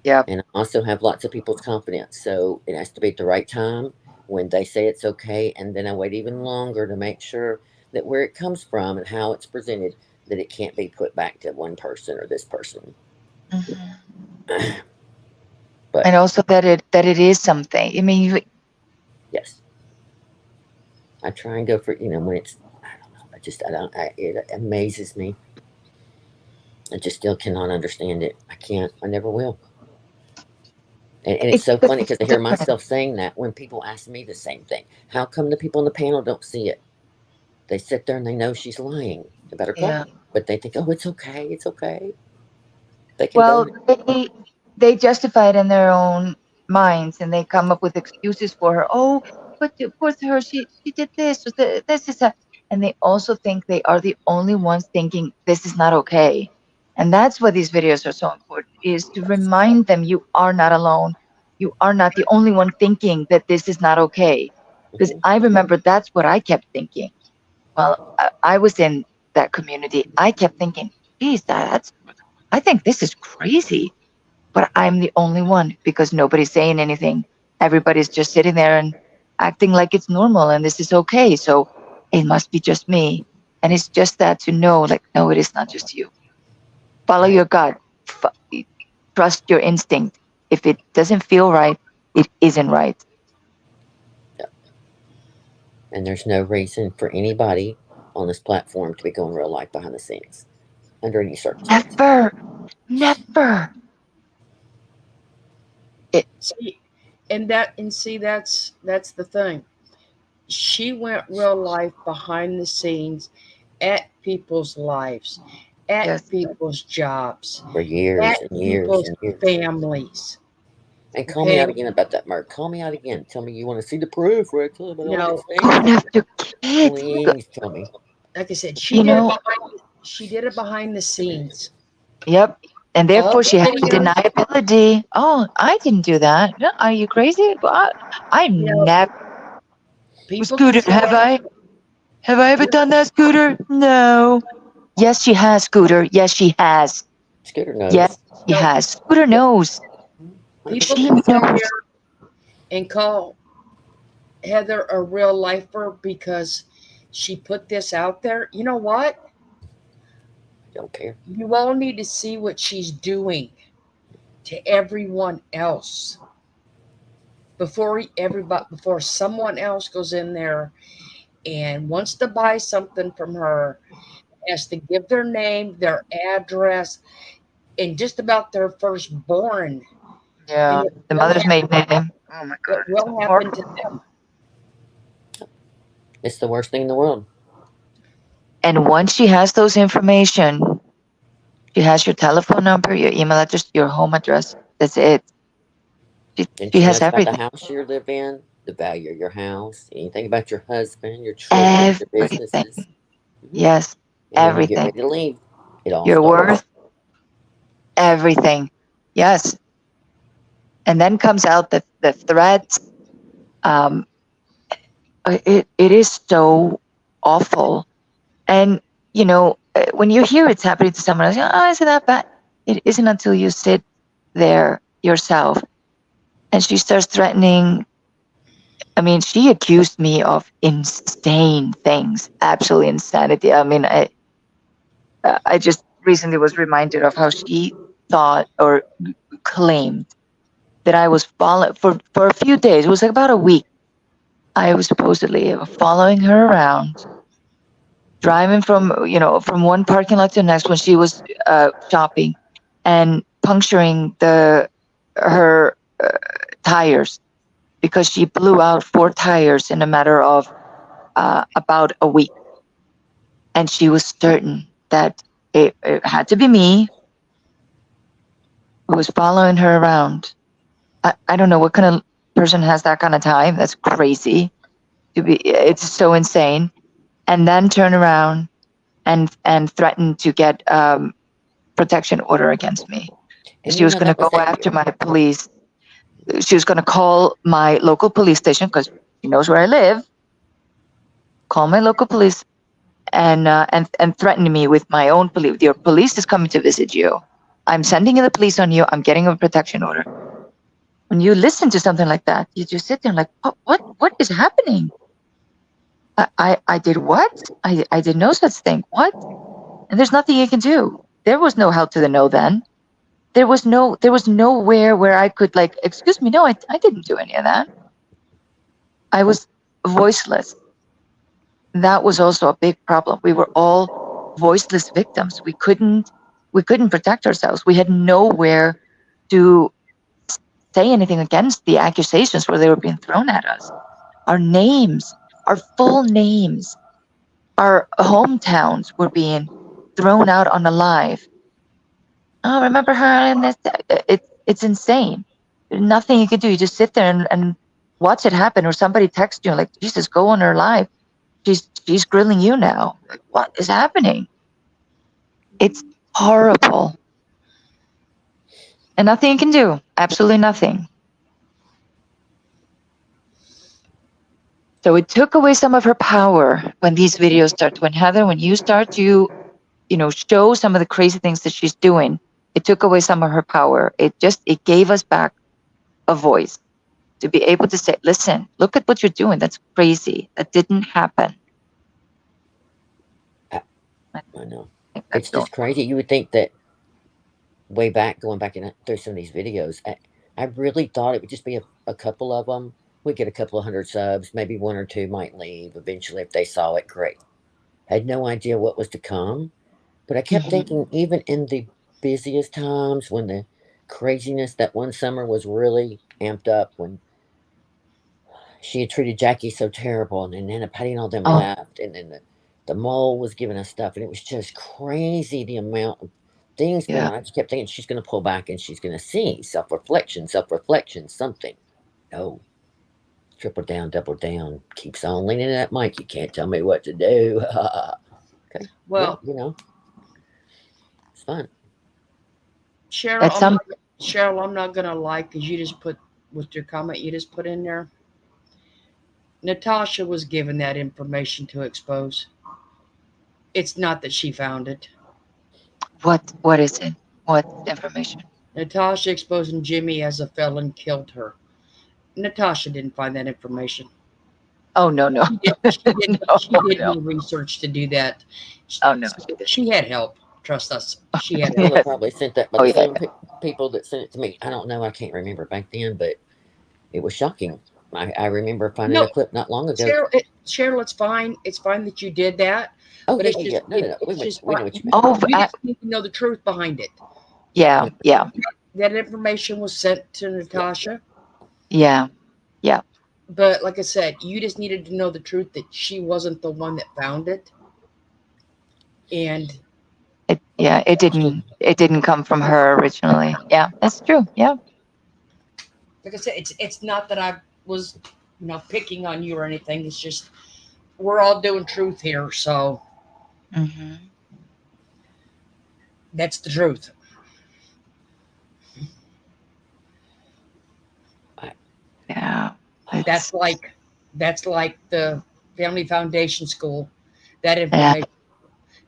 Yeah. And I also have lots of people's confidence. So it has to be at the right time when they say it's okay. And then I wait even longer to make sure that where it comes from and how it's presented, that it can't be put back to one person or this person. Mm-hmm. But, and also that it is something. I mean, yes. I try and go for, when it's, I don't know. It amazes me. I just still cannot understand it. I can't. I never will. And it's so funny because I hear myself saying that when people ask me the same thing. How come the people on the panel don't see it? They sit there and they know she's lying about her call, but they think, oh, it's okay. It's okay. They can they justify it in their own minds and they come up with excuses for her. Oh, but poor her, she did this. This is a, and they also think they are the only ones thinking this is not okay. And that's why these videos are so important, is to remind them you are not alone. You are not the only one thinking that this is not okay. Because I remember that's what I kept thinking. Well, I was in that community. I kept thinking, geez, I think this is crazy. But I'm the only one because nobody's saying anything. Everybody's just sitting there and acting like it's normal and this is okay. So it must be just me. And it's just that to know, no, it is not just you. Follow your gut. Trust your instinct. If it doesn't feel right, it isn't right. Yeah. And there's no reason for anybody on this platform to be going real life behind the scenes under any circumstances. Never. See, that's the thing. She went real life behind the scenes at people's lives, at people's jobs, For years at and years people's and years. families. And call me out again about that, Mark. Call me out again. Tell me you want to see the proof, Rex. No, Please tell me. like I said, she did it behind the scenes. Yep. And All therefore, the she had videos- deniability. Oh, I didn't do that. No, are you crazy? I never. Scooter, have I? Have I ever done that, Scooter? No. Yes, she has, Scooter. Yes, she has. Scooter knows. Yes, she has. Scooter knows. People She can sit knows. here and call Heather a real lifer because she put this out there. You know what? Don't care. You all need to see what she's doing to everyone else before someone else goes in there and wants to buy something from her, has to give their name, their address, and just about their firstborn. Yeah, the mother's maiden name. Oh my God. What will happen to them? It's the worst thing in the world. And once she has those information, she has your telephone number, your email address, your home address. That's it. And She she has knows about everything. the house you live in, the value of your house, anything about your husband, your children, your businesses. Yes, And when you get everything. ready to leave, it all Your starts. worth, everything. Yes. And then comes out the threats. It is so awful. And, you know, when you hear it's happening to someone else, oh, isn't that bad? It isn't until you sit there yourself. And she starts threatening. I mean, she accused me of insane things, absolutely insanity. I mean, I just recently was reminded of how she thought or claimed that I was following for a few days. It was like about a week. I was supposedly following her around, driving from one parking lot to the next when she was shopping, and puncturing her tires because she blew out 4 tires in a matter of about a week, and she was certain that it had to be me who was following her around. I don't know what kind of person has that kind of time. That's crazy. It's so insane. And then turn around and threaten to get protection order against me. And She was going to go after my police. She was going to call my local police station because she knows where I live. Call my local police and threaten me with my own police. Your police is coming to visit you. I'm sending the police on you. I'm getting a protection order. When you listen to something like that, you just sit there and like, what is happening? I did what? I did no such thing. What? And there's nothing you can do. There was no help to the no then. There was nowhere where I could like, excuse me, no, I didn't do any of that. I was voiceless. That was also a big problem. We were all voiceless victims. We couldn't protect ourselves. We had nowhere to say anything against the accusations where they were being thrown at us. Our names, our full names, our hometowns were being thrown out on the live. Oh, remember her? And it's insane. There's nothing you can do. You just sit there and watch it happen, or somebody texts you like, Jesus, go on her live. She's grilling you now. Like, what is happening? It's horrible. And nothing you can do. Absolutely nothing. So it took away some of her power when these videos start. When Heather, when you start to, show some of the crazy things that she's doing, it took away some of her power. It gave us back a voice to be able to say, listen, look at what you're doing. That's crazy. That didn't happen. I know. It's just crazy. You would think that going back through some of these videos, I really thought it would just be a couple of them. We'd get a couple of 100 subs, maybe 1 or 2 might leave eventually if they saw it. Great. Had no idea what was to come. But I kept thinking, even in the busiest times when the craziness that one summer was really amped up when she had treated Jackie so terrible, and then Patty and all them left, and then the mole was giving us stuff, and it was just crazy the amount of things going on. I just kept thinking she's going to pull back and she's going to see self-reflection, something. No. Triple down, double down. Keeps on leaning that mic. You can't tell me what to do. Okay. Well, you know, it's fun. Cheryl, I'm not gonna lie, because you just put with your comment you just put in there. Natasha was given that information to expose. It's not that she found it. What is it? What information? Natasha exposing Jimmy as a felon killed her. Natasha didn't find that information. Oh, no. She did no research to do that. Oh, no. She had help. Trust us. She had Well, help. they probably sent that by the same people that sent it to me. I don't know. I can't remember back then, but it was shocking. I remember finding a clip not long ago. Cheryl, it's fine. It's fine that you did that. Oh, but yeah, it's just, yeah. No. We know what you mean. You just need to know the truth behind it. Yeah. That information was sent to Natasha. Yeah. But like I said, you just needed to know the truth that she wasn't the one that found it. And it didn't come from her originally. Yeah, that's true. Yeah. Like I said, it's not that I was, picking on you or anything. It's just we're all doing truth here, so that's the truth. Yeah. That's like the Family Foundation School. That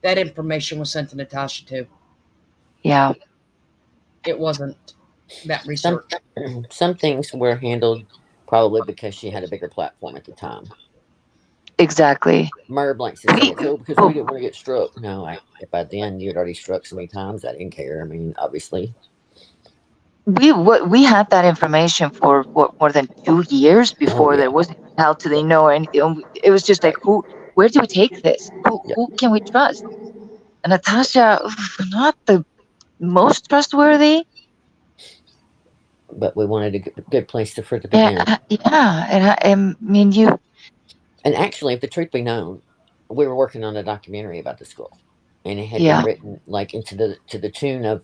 information was sent to Natasha too. Yeah. It wasn't that research. Some things were handled probably because she had a bigger platform at the time. Exactly. Murder Blank says, because we didn't want to get struck. No, by then you had already struck so many times. I didn't care. I mean, obviously. We had that information for more than 2 years before there was how do they know anything. It was just like where do we take this? Who can we trust? And Natasha, not the most trustworthy. But we wanted a good place for it to begin. Yeah, and I mean you. And actually, if the truth be known, we were working on a documentary about the school, and it had been written like to the tune of,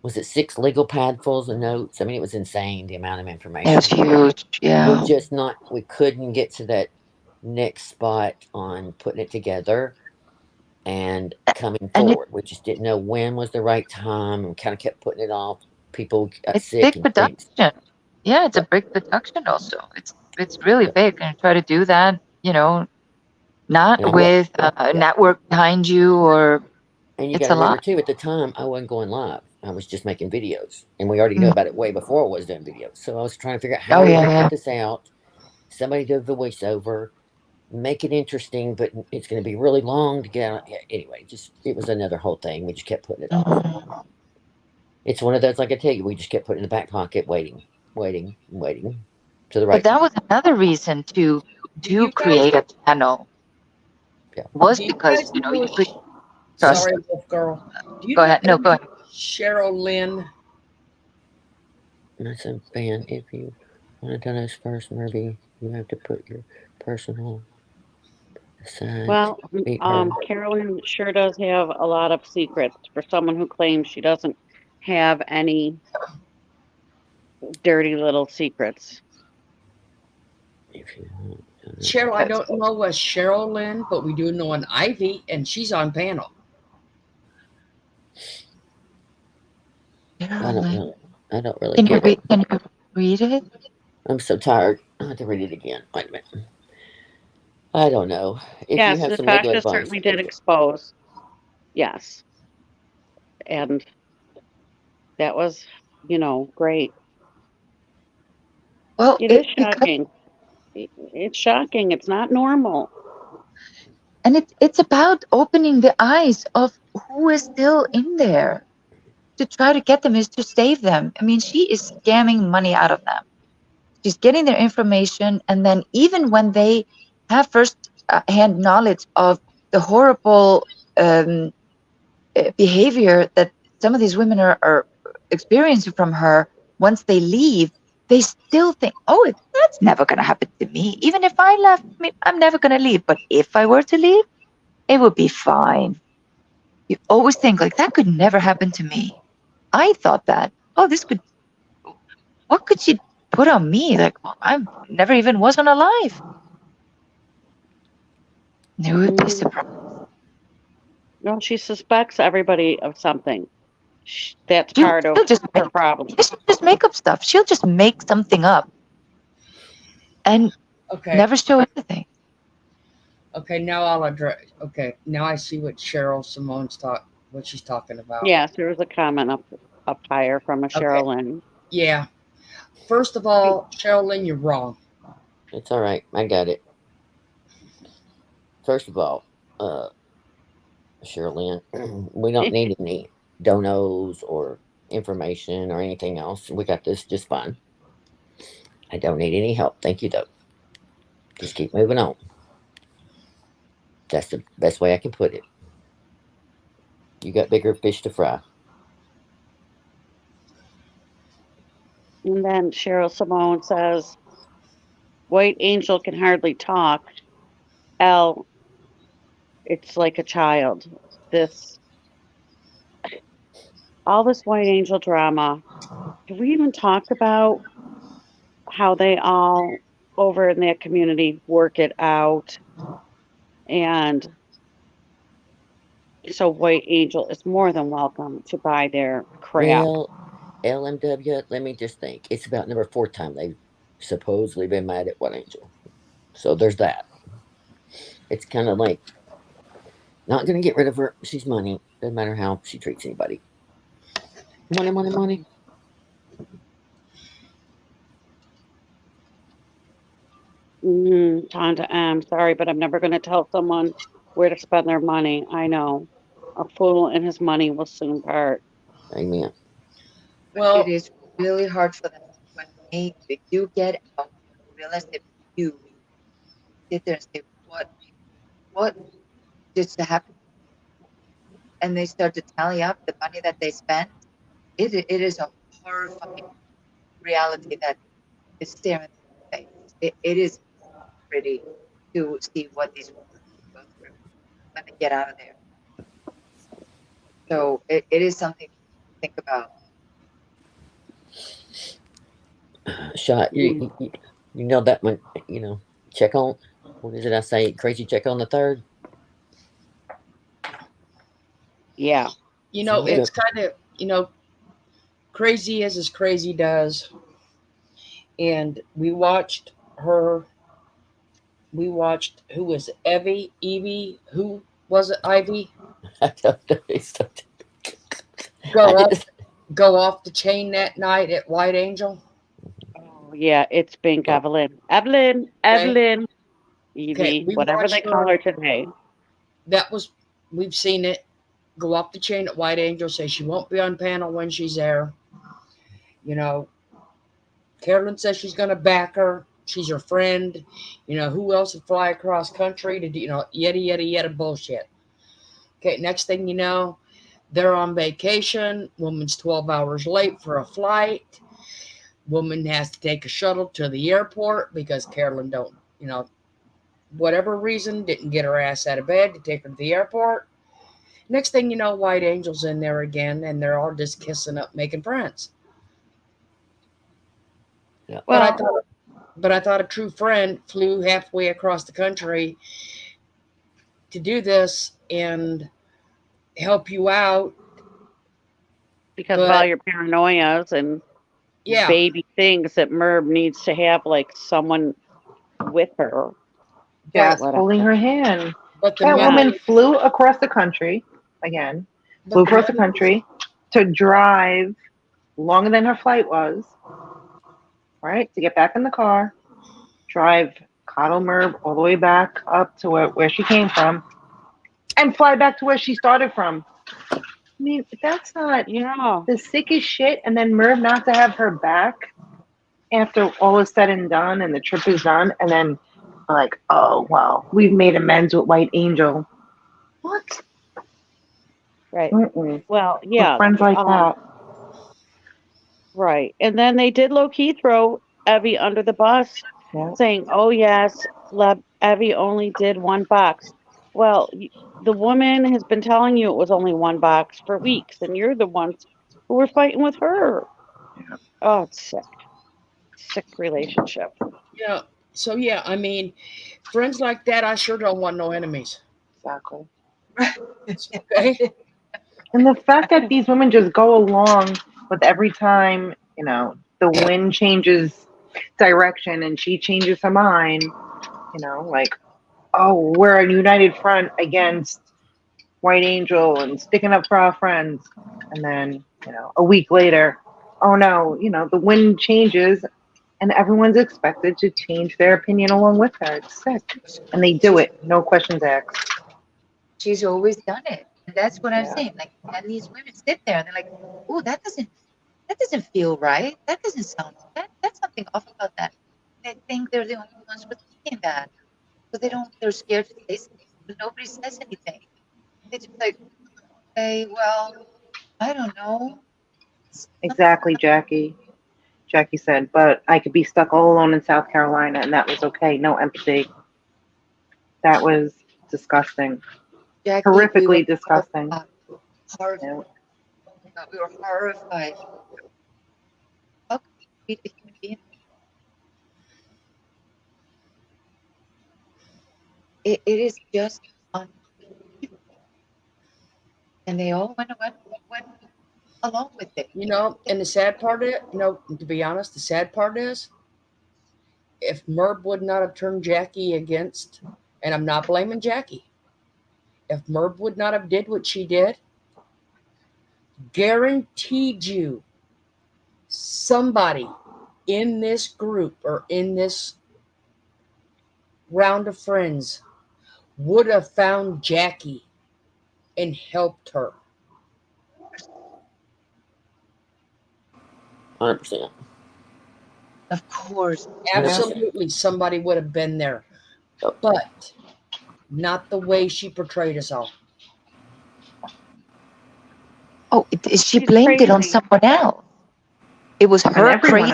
was it 6 legal padfuls of notes? I mean, it was insane the amount of information. It was huge. Yeah. We couldn't get to that next spot on putting it together and coming forward. We just didn't know when was the right time, and kind of kept putting it off. People got sick. Big production. Yeah, it's a big production also. It's really big, and try to do that, not with a network behind you or. And you got to remember too, at the time I wasn't going live. I was just making videos, and we already knew about it way before I was doing videos. So I was trying to figure out how to put this out. Somebody do the voiceover, make it interesting, but it's going to be really long to get out. Yeah, anyway, it was another whole thing. We just kept putting it off. It's one of those, like I tell you, we just kept putting it in the back pocket, waiting to the right. But that was another reason to create a channel. Yeah. Was because you could. Sorry, Wolf Girl. Go ahead. No, go ahead. Cheryl Lynn. That's a fan. If you want to do this first, maybe you have to put your personal aside. Well, Carolyn sure does have a lot of secrets for someone who claims she doesn't have any dirty little secrets. Cheryl, I don't know a Cheryl Lynn, but we do know an Ivy, and she's on panel. I don't really get it. Can you read it? I'm so tired. I have to read it again. Wait a minute. I don't know. If Yes, you have some legal Natasha advice, certainly did expose. Yes. And that was, great. Well, it is shocking. It's shocking. It's not normal. And it's about opening the eyes of who is still in there. To try to get them is to save them. I mean, she is scamming money out of them. She's getting their information, and then even when they have first-hand knowledge of the horrible behavior that some of these women are experience from her, once they leave, they still think, oh, that's never going to happen to me. Even if I left, I'm never going to leave. But if I were to leave, it would be fine. You always think like that could never happen to me. I thought that, oh, what could she put on me? Like, I never even wasn't alive. They would be surprised. No, she suspects everybody of something. That's part of her problem. She'll just make up stuff. She'll just make something up and never show anything. Okay, now I'll address. Okay, now I see what what she's talking about. Yes, there was a comment up higher from a Cheryl Lynn. Yeah. First of all, Cheryl Lynn, you're wrong. It's all right. I got it. First of all, Cheryl Lynn, we don't need any donos or information or anything else. We got this just fine. I don't need any help. Thank you, though. Just keep moving on. That's the best way I can put it. You got bigger fish to fry. And then Cheryl Simone says, White Angel can hardly talk. L, it's like a child. All this White Angel drama. Do we even talk about how they all over in that community work it out? And so White Angel is more than welcome to buy their crap. Well, LMW, let me just think. It's about number 4 time they've supposedly been mad at White Angel. So there's that. It's kind of like, not going to get rid of her. She's money. Doesn't matter how she treats anybody. Money, money, money. Tonda M, sorry, but I'm never going to tell someone where to spend their money. I know. A fool and his money will soon part. Amen. Well, it is really hard for them when you get out and realize that you sit there and say, what just happened? And they start to tally up the money that they spent. It is a horrifying reality that is staring in the face. It is pretty to see what these women go through when they get out of there. So it is something to think about. Shot, you know that one, check on, what is it I say? Crazy check on the 3rd? Yeah. It's kind of, crazy as crazy does. And we watched, who was it? Evie? Who was it? Ivy? I don't know. Go off the chain that night at White Angel. Oh, yeah, it's Bink Evelyn. Evie, whatever they call her today. We've seen it. Go off the chain at White Angel, say she won't be on panel when she's there. Carolyn says she's going to back her. She's her friend. Who else would fly across country to do, yada bullshit. Okay, next thing you know, they're on vacation. Woman's 12 hours late for a flight. Woman has to take a shuttle to the airport because Carolyn whatever reason, didn't get her ass out of bed to take her to the airport. Next thing you know, White Angel's in there again, and they're all just kissing up, making friends. Yeah. But I thought a true friend flew halfway across the country to do this and help you out. Because of all your paranoias and baby things that Merb needs to have, like someone with her. Yes, holding her hand. But that woman flew across the country, to drive longer than her flight was, right? To get back in the car, drive Coddle Merb all the way back up to where she came from, and fly back to where she started from. I mean, that's not the sickest shit. And then Merv not to have her back after all is said and done and the trip is done, and then like, oh, well, we've made amends with White Angel. What? Right. Mm-mm. Well, yeah. With friends like that. Right. And then they did low key throw Evie under the bus, saying, oh, yes, Evie only did one box. Well, the woman has been telling you it was only one box for weeks, and you're the ones who were fighting with her. Oh, it's sick. Sick relationship. Yeah. So, yeah, I mean, friends like that, I sure don't want no enemies. Exactly. Okay. And the fact that these women just go along with every time, the wind changes direction and she changes her mind, like, oh, we're a united front against White Angel and sticking up for our friends. And then, a week later, oh no, the wind changes and everyone's expected to change their opinion along with her. It's sick. And they do it, no questions asked. She's always done it. And that's what I'm saying. Like, and these women sit there and they're like, oh, that doesn't feel right. That doesn't sound that's something off about that. They think they're the only ones who are thinking that. So they're scared to say something, but nobody says anything. It's just like, hey, well, I don't know. Exactly, Jackie. Jackie said, but I could be stuck all alone in South Carolina and that was okay. No empathy. That was disgusting. Jackie, horrifically disgusting. Horrified. We were horrified. How could you beat a human being? It is just unbelievable. And they all went along with it. And the sad part is, to be honest, the sad part is, if Merb would not have turned Jackie against, and I'm not blaming Jackie, if Merb would not have did what she did, guaranteed you somebody in this group or in this round of friends would have found Jackie and helped her. 100%. Of course. Absolutely, somebody would have been there. But not the way she portrayed us all. Oh, she blamed it on someone else. It was her crazy.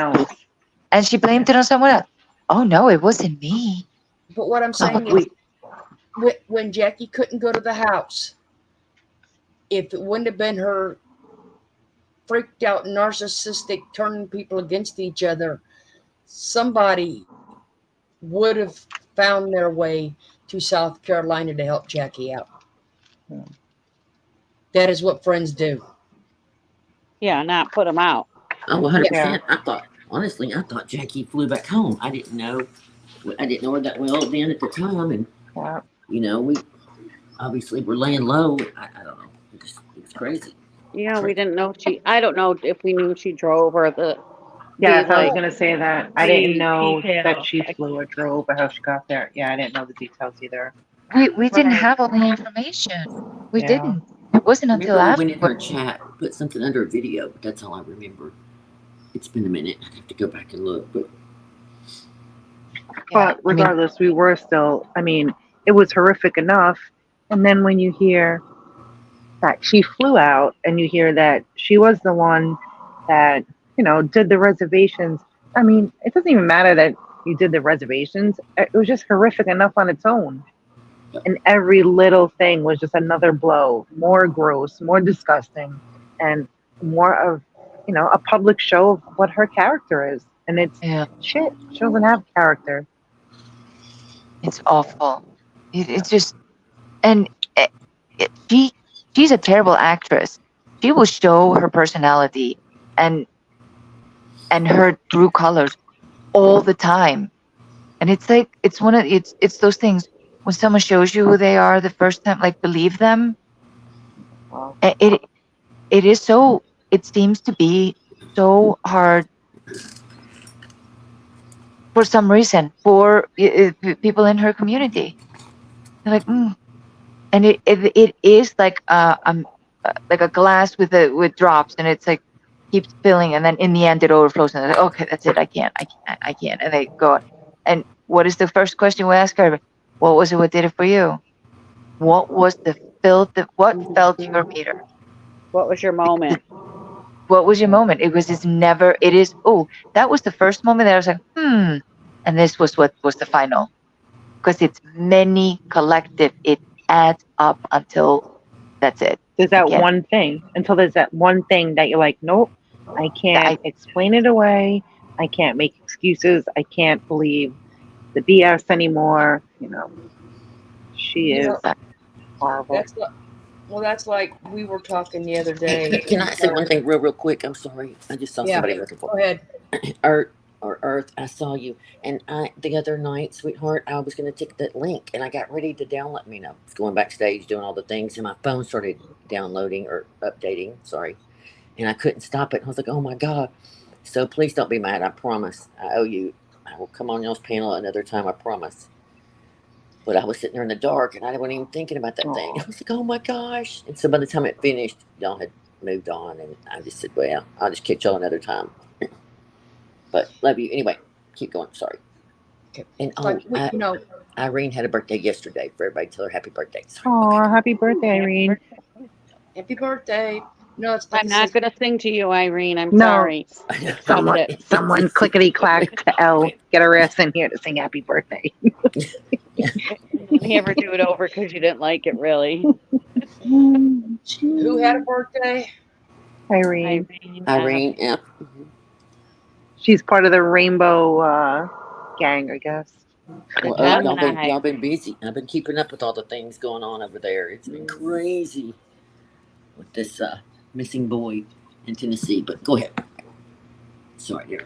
And she blamed it on someone else. Oh, no, it wasn't me. But what I'm saying is, when Jackie couldn't go to the house, if it wouldn't have been her freaked out, narcissistic, turning people against each other, somebody would have found their way to South Carolina to help Jackie out. That is what friends do. Yeah, not put them out. Oh, 100%. I thought Jackie flew back home. I didn't know her that well then at the time. And, we obviously were laying low. I don't know. It was crazy. Yeah, we didn't know I don't know if we knew she drove or the. Yes, I was going to say that. I didn't know that she flew or drove or how she got there. Yeah, I didn't know the details either. We didn't have all the information. We didn't. It wasn't until after. after. We went in her chat, put something under a video, but that's all I remember. It's been a minute. I have to go back and look. But regardless, we were still, it was horrific enough. And then when you hear that she flew out and you hear that she was the one that, did the reservations. It doesn't even matter that you did the reservations. It was just horrific enough on its own. And every little thing was just another blow, more gross, more disgusting, and more of, a public show of what her character is. And it's shit. She doesn't have character. It's awful. It's just, and she's a terrible actress. She will show her personality and her true colors all the time. And it's like, it's those things when someone shows you who they are the first time, like believe them. Wow. It seems to be so hard for some reason for people in her community. They're like, and it is like a glass with drops, and it's like keeps filling, and then in the end it overflows, and they're like, okay, that's it. I can't, and they go. And what is the first question we ask her? What was it? What did it for you? What was the filth? What felt your meter? What was your moment? What was your moment? It was just never. It is. Oh, that was the first moment that I was like, and this was what was the final, because it's many collective. It adds up until that's it. There's that one thing until there's that one thing that you're like, nope, I can't explain it away. I can't make excuses. I can't believe the BS anymore. She is horrible. That's like we were talking the other day. Can I say one thing real quick? I'm sorry. I just saw somebody looking for. Go ahead. Earth, I saw you. And the other night, sweetheart, I was going to take that link and I got ready to download. I was going backstage doing all the things and my phone started downloading or updating. Sorry. And I couldn't stop it. I was like, oh my God. So please don't be mad. I promise. I owe you. I will come on y'all's panel another time. I promise. But I was sitting there in the dark and I wasn't even thinking about that thing. I was like, oh my gosh. And so by the time it finished, y'all had moved on. And I just said, well, I'll just catch y'all another time. But love you. Anyway, keep going. Sorry. Okay. And Irene had a birthday yesterday. For everybody, tell her happy birthday. Oh, happy birthday, Irene. Happy birthday. No, I'm not going to sing to you, Irene. I'm No. sorry. Someone clickety clack to L. Get her ass in here to sing happy birthday. You ever do it over because you didn't like it, really? Who had a birthday? Irene. Irene, yeah. She's part of the rainbow gang, I guess. Well, y'all been busy. I've been keeping up with all the things going on over there. It's been crazy with this missing boy in Tennessee. But go ahead. Sorry, dear.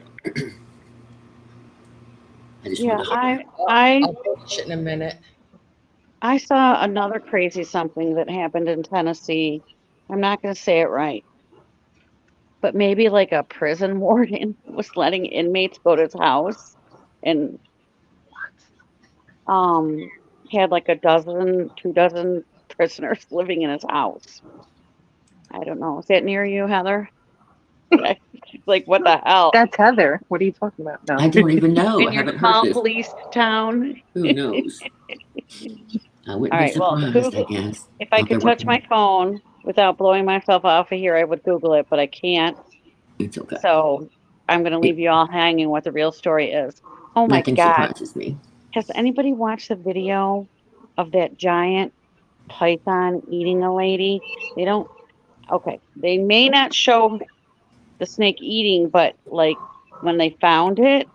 I'll finish it in a minute. I saw another crazy something that happened in Tennessee. I'm not going to say it right. But maybe like a prison warden was letting inmates go to his house and had like 2 dozen prisoners living in his house. I don't know. Is that near you, Heather? Like, what the hell? That's Heather. What are you talking about? No. I don't even know. In I your haven't small heard this. police town? Who knows? I wouldn't be surprised, I guess. If I could touch my phone without blowing myself off of here, I would Google it, but I can't. It's okay. So I'm going to leave you all hanging what the real story is. Oh my Nothing God. surprises me. Has anybody watched the video of that giant python eating a lady? They may not show the snake eating, but like when they found it,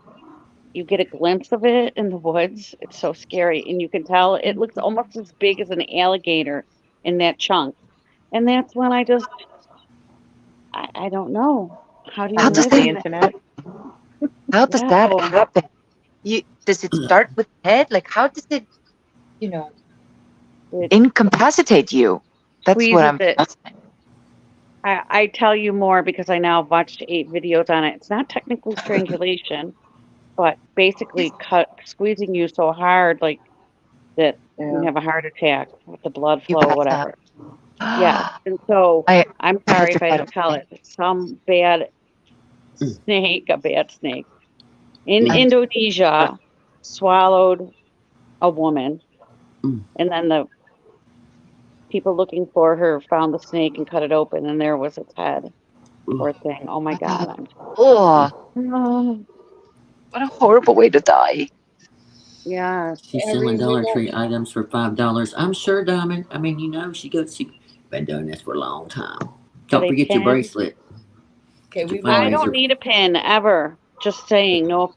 you get a glimpse of it in the woods. It's so scary. And you can tell it looks almost as big as an alligator in that chunk. And that's when I don't know. How do you does the internet? How does that happen? Does it start with head? Like, how does it, incapacitate you? That's what I'm asking. I tell you more because I now watched 8 videos on it. It's not technically strangulation, but basically squeezing you so hard like that you have a heart attack with the blood flow, whatever. Yeah. And so I'm sorry if I don't tell it. Some bad snake, in Indonesia swallowed a woman, and then the people looking for her found the snake and cut it open, and there was its head. Poor thing. Oh my God. What a horrible way to die. Yeah. She's selling Dollar Tree items for $5. I'm sure, Diamond. I mean, she's been doing this for a long time. Don't forget your bracelet. Okay, I don't need a pin ever. Just saying. No,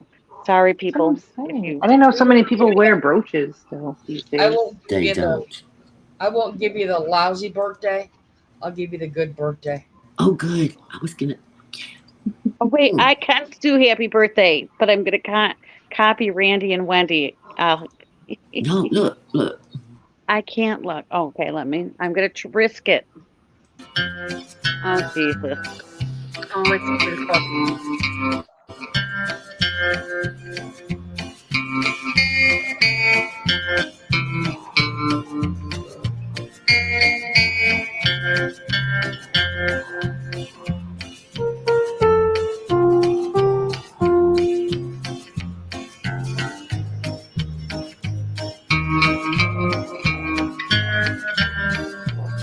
sorry, people. I didn't know so many people wear brooches still these days. I won't give you the lousy birthday. I'll give you the good birthday. Oh, good. I was gonna. Oh wait, I can't do happy birthday, but I'm gonna copy Randy and Wendy. No, look. I can't look. Oh, okay, I'm gonna risk it. Oh Jesus.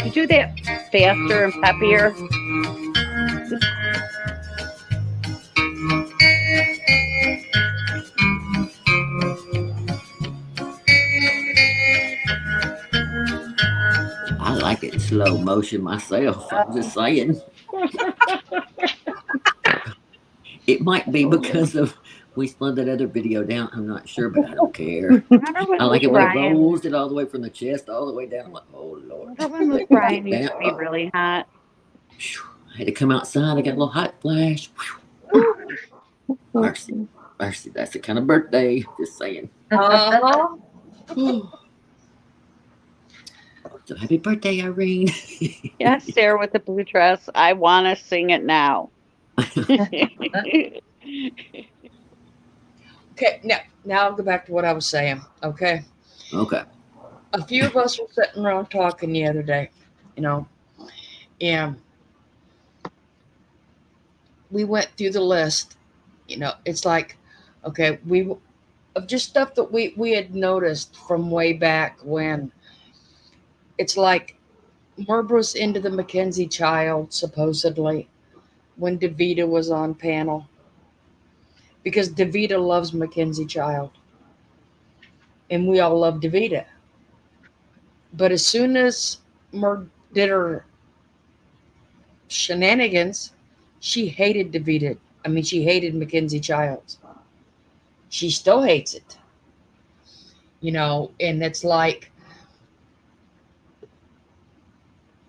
You do that faster and peppier. I like it in slow motion myself. I'm just saying. It might be because of we slowed that other video down. I'm not sure, but I don't care. Remember when I like it when it Brian? rolls it all the way from the chest all the way down. I'm like, oh Lord. Remember when Luke Let me Bryan get used down. to be really hot? I had to come outside. I got a little hot flash. Mercy, mercy. That's the kind of birthday. Just saying. Uh-huh. So happy birthday, Irene. Yes, Sarah with the blue dress. I want to sing it now. Okay, now I'll go back to what I was saying. Okay. Okay. A few of us were sitting around talking the other day, and we went through the list. It's like, okay, of just stuff that we had noticed from way back when. It's like Merb was into the Mackenzie child, supposedly, when Davita was on panel. Because Davita loves Mackenzie child. And we all love Davita. But as soon as Merb did her shenanigans, she hated Davita. I mean, she hated Mackenzie Childs. She still hates it. And it's like,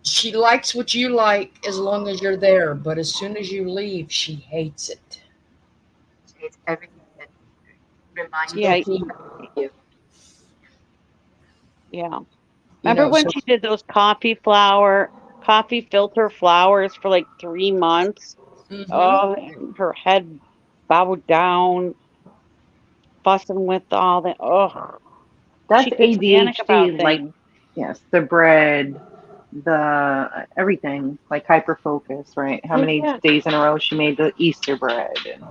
she likes what you like as long as you're there, but as soon as you leave, she hates it. It's everything that reminds Yeah. you. Yeah. Remember when she did those coffee filter flowers for like 3 months? Mm-hmm. Oh, and her head bowed down, fussing with all that. Oh, That's she could panic about ADHD, like, things. yes, the bread, the everything, like hyper focus, right? How many Yeah. days in a row she made the Easter bread and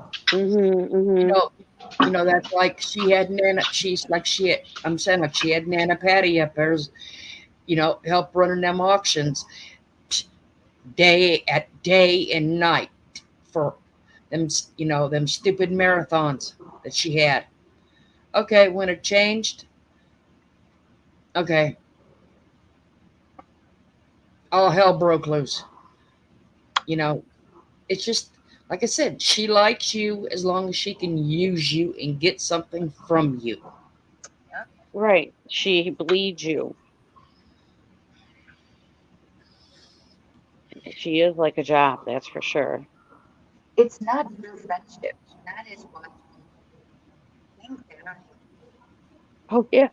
That's like she had I'm saying like she had Nana Patty up there, help running them auctions day and night for them, them stupid marathons that she had. Okay, when it changed, okay, all hell broke loose. It's just, like I said, she likes you as long as she can use you and get something from you. Right. She bleeds you. She is like a job, that's for sure. It's not true friendship. That is what we think they are. Oh, yeah.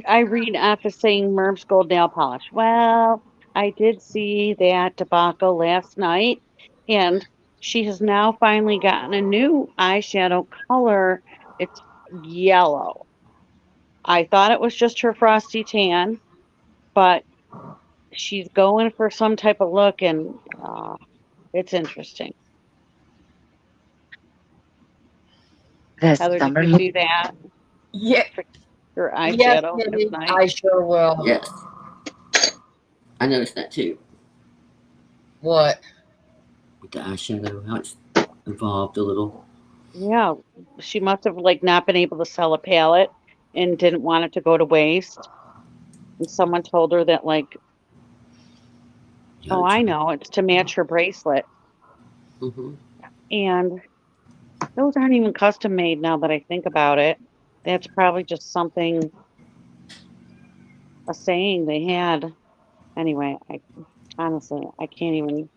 Irene F is saying Merv's gold nail polish. Well, I did see that debacle last night, and she has now finally gotten a new eyeshadow color. It's yellow. I thought it was just her frosty tan, but she's going for some type of look, and it's interesting. Heather, did you see that? Yeah. Her eyeshadow Yes, last night? I sure will. Yes. I noticed that too. What? With the eyeshadow, how it's evolved a little. Yeah, she must have like not been able to sell a palette and didn't want it to go to waste. And someone told her that like, oh, I know, it's to match her bracelet. Mm-hmm. And those aren't even custom made now that I think about it. That's probably just something, a saying they had. Anyway, honestly, I can't even,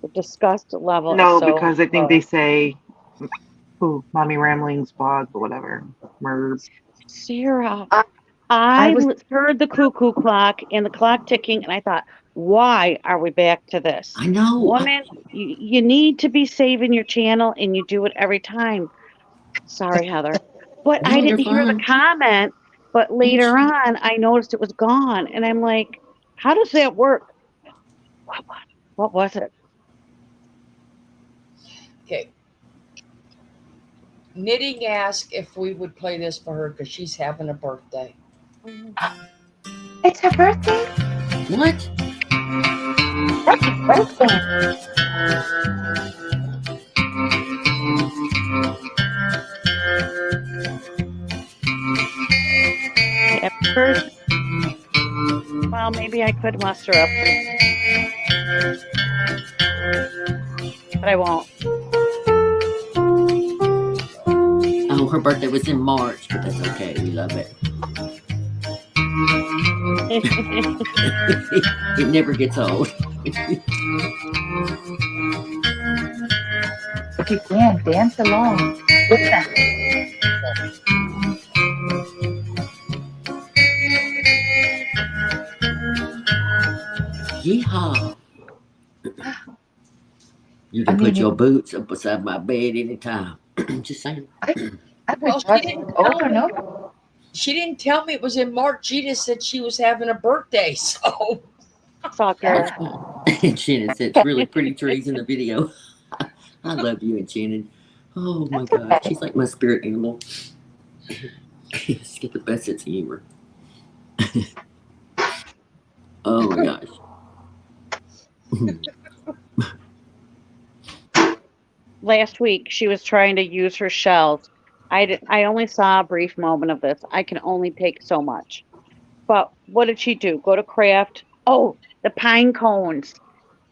the disgust level is no, so because I think low. they say, Mommy Rambling's blog or whatever. Sarah, I heard the cuckoo clock and the clock ticking, and I thought, why are we back to this? I know. Woman, you need to be saving your channel, and you do it every time. Sorry, Heather. But No, I you're didn't hear the fine. comment, but later on, I noticed it was gone, and I'm like, how does that work? What was it? Okay. Knitting asked if we would play this for her because she's having a birthday. It's her birthday? What? That's her birthday. Happy birthday. Well, maybe I could muster up, but I won't. Oh, her birthday was in March, but that's okay. We love it. It never gets old. If you can, dance along. Yeah. Yeehaw! You can put your boots up beside my bed anytime. Just saying. Well, she didn't tell me. She didn't tell me it was in March. She just said she was having a birthday. So, soccer. And Shannon said it's really pretty trees in the video. I love you and Shannon. Oh my gosh, she's like my spirit animal. She's got the best sense of humor. Oh my gosh. Last week, she was trying to use her shells. I only saw a brief moment of this. I can only take so much. But what did she do? Go to craft? Oh, the pine cones.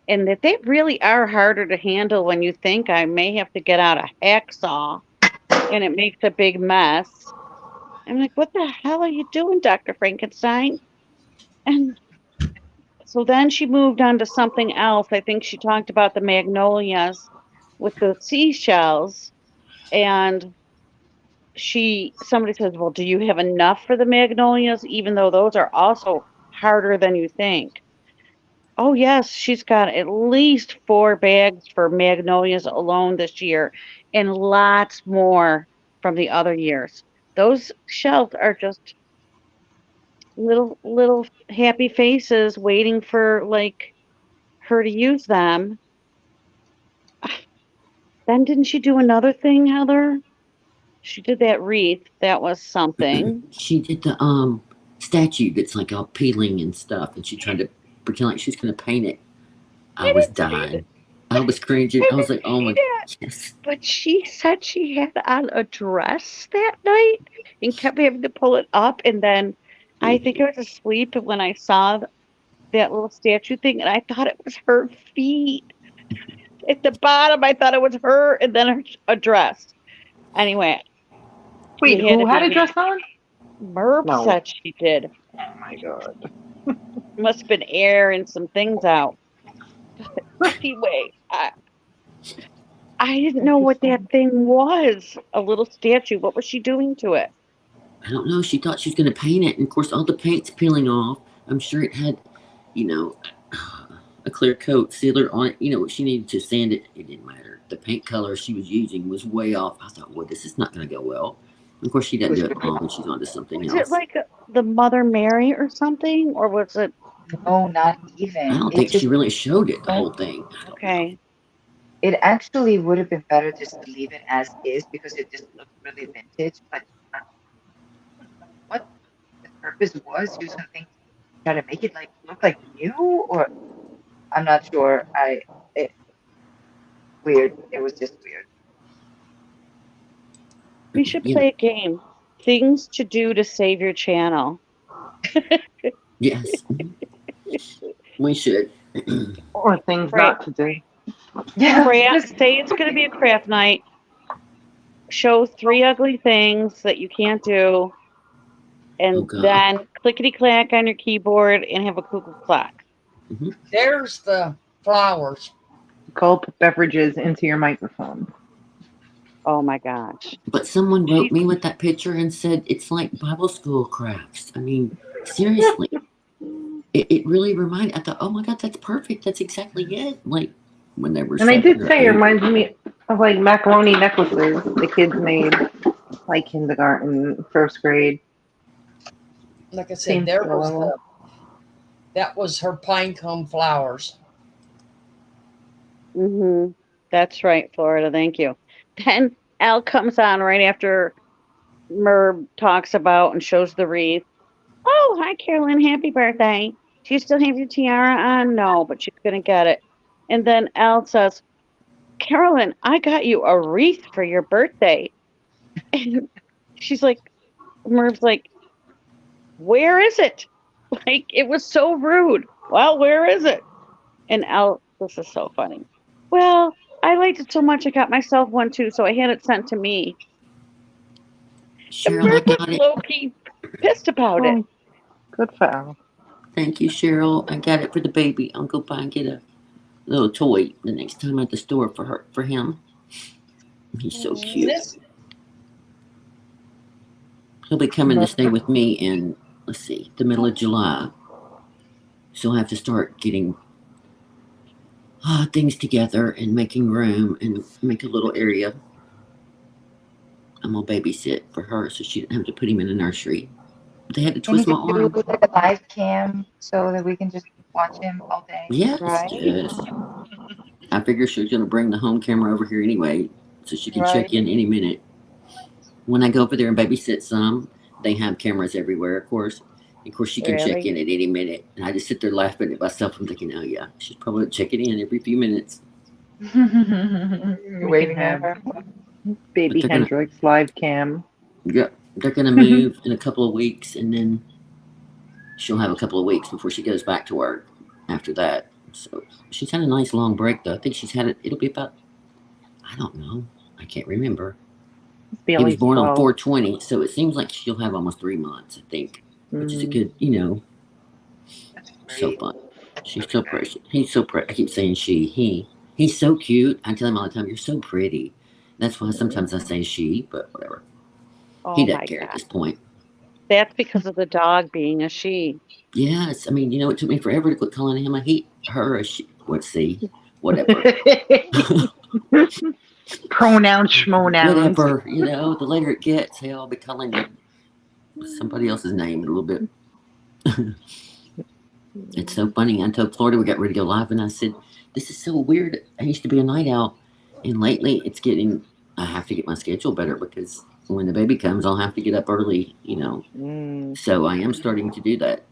And that they really are harder to handle when you think. I may have to get out a hacksaw, and it makes a big mess. I'm like, what the hell are you doing, Dr. Frankenstein? And so then she moved on to something else. I think she talked about the magnolias with the seashells. And somebody says, well, do you have enough for the magnolias? Even though those are also harder than you think. Oh, yes, she's got at least 4 bags for magnolias alone this year and lots more from the other years. Those shells are just little happy faces waiting for like her to use them. Then didn't she do another thing, Heather? She did that wreath. That was something. She did the statue that's like all peeling and stuff, and she tried to pretend like she's gonna paint it. I was dying. I was cringing. I was like, oh my goodness. But she said she had on a dress that night and kept having to pull it up. And then I think I was asleep when I saw that little statue thing, and I thought it was her feet. At the bottom, I thought it was her, and then a dress. Anyway. Wait, who had a dress on? Merv said she did. Oh my god. Must have been airing some things out. Anyway, I didn't know what that thing was. A little statue. What was she doing to it? I don't know. She thought she was gonna paint it, and of course, all the paint's peeling off. I'm sure it had, a clear coat sealer on it. She needed to sand it. It didn't matter. The paint color she was using was way off. I thought, well, this is not going to go well. Of course, she doesn't do it wrong. She's on to something else. Was it like the Mother Mary or something? Or was it? No, not even. I don't think she really showed it, the whole thing. Okay. It actually would have been better just to leave it as is because it just looked really vintage. But what the purpose was, use something to try to make it look like new, or I'm not sure. Weird. It was just weird. We should play a game. Things to do to save your channel. Yes. We should. Or things not to do. Yeah. Say it's going to be a craft night. Show 3 ugly things that you can't do. And then clickety-clack on your keyboard and have a cuckoo clock. Mm-hmm. There's the flowers. Gulp beverages into your microphone. Oh my gosh. But someone wrote me with that picture and said it's like Bible school crafts. I mean, seriously. It really reminded, I thought, oh my God, that's perfect. That's exactly it. Like when they were. And I did say it reminds me of like macaroni necklaces the kids made, like kindergarten, first grade. Like I said, that was her pine cone flowers. Mm-hmm. That's right, Florida. Thank you. Then Al comes on right after Merv talks about and shows the wreath. Oh, hi, Carolyn. Happy birthday. Do you still have your tiara on? No, but she's going to get it. And then Al says, Carolyn, I got you a wreath for your birthday. And she's like, Merv's like, where is it? Like, it was so rude. Well, where is it? And this is so funny. Well, I liked it so much I got myself one too, so I had it sent to me. Cheryl, And I Merv was got it. low-key pissed about it. Good for Al. Thank you, Cheryl. I got it for the baby. I'll go by and get a little toy the next time at the store for him. He's so cute. He'll be coming to stay with me in, let's see, the middle of July. So I'll have to start getting things together and making room and make a little area. I'm gonna babysit for her so she didn't have to put him in a nursery. They had to We need twist my to do arm. like a live cam so that we can just watch him all day. Yes, Right? yes. I figure she's gonna bring the home camera over here anyway, so she can check Right. in any minute. When I go over there and babysit some, they have cameras everywhere, of course. Of course, she can check Really? in at any minute. And I just sit there laughing at myself. I'm thinking, oh, yeah, she's probably checking in every few minutes. You're waving at her. Baby But they're Hendrix live cam. Yeah, they're going to move in a couple of weeks, and then she'll have a couple of weeks before she goes back to work after that. So she's had a nice long break, though. I think she's had it, it'll be about, I don't know. I can't remember. Be at He was least born on 12. 4/20, so it seems like she'll have almost 3 months, I think, which is a good, so fun. She's so precious. He's so pretty. I keep saying he's so cute. I tell him all the time, you're so pretty. That's why sometimes I say she, but whatever. He Oh doesn't my care at God. this point. That's because of the dog being a she. Yes, I mean, it took me forever to quit calling him a he, her, a she. Let's see, whatever. Pronouns, schmonouns. Whatever, the later it gets, hey, I'll be calling you somebody else's name in a little bit. It's so funny. I told Florida we got ready to go live, and I said, this is so weird. I used to be a night owl, and lately I have to get my schedule better because when the baby comes, I'll have to get up early, So I am starting to do that.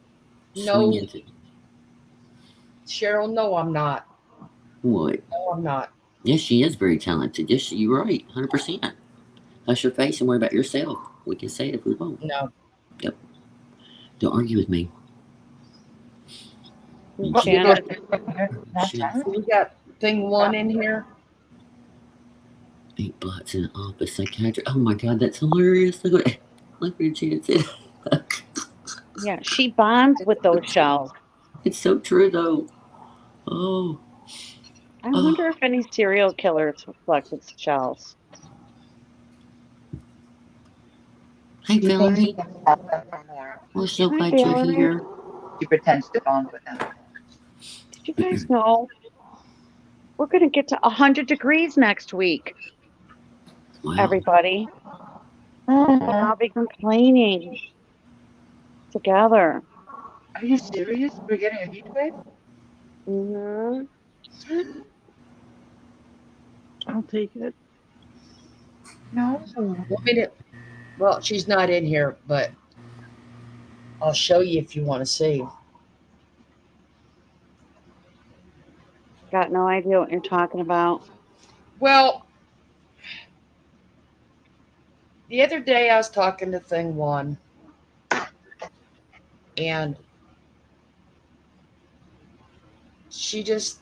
No, Swing into Cheryl, no, I'm not. what? No, I'm not. Yes, she is very talented. Yes, you're right, 100%. Hush your face and worry about yourself. We can say it if we want. No. Yep. Don't argue with me. Shannon. We got thing 1 in here. 8 blots in an office psychiatry. Oh my God, that's hilarious. Look what Janet said. Yeah, she bonds with those shells. It's so true, though. Oh. I wonder if any serial killers flex with shells. Hey, Valerie. We're so glad you're here. She pretends to bond with them. Did you guys know we're going to get to 100 degrees next week? Wow. Everybody. I'll be complaining together. Are you serious? We're getting a heat wave? Mm-hmm. I'll take it. No. Well, she's not in here, but I'll show you if you want to see. Got no idea what you're talking about. Well, the other day I was talking to thing 1, and she just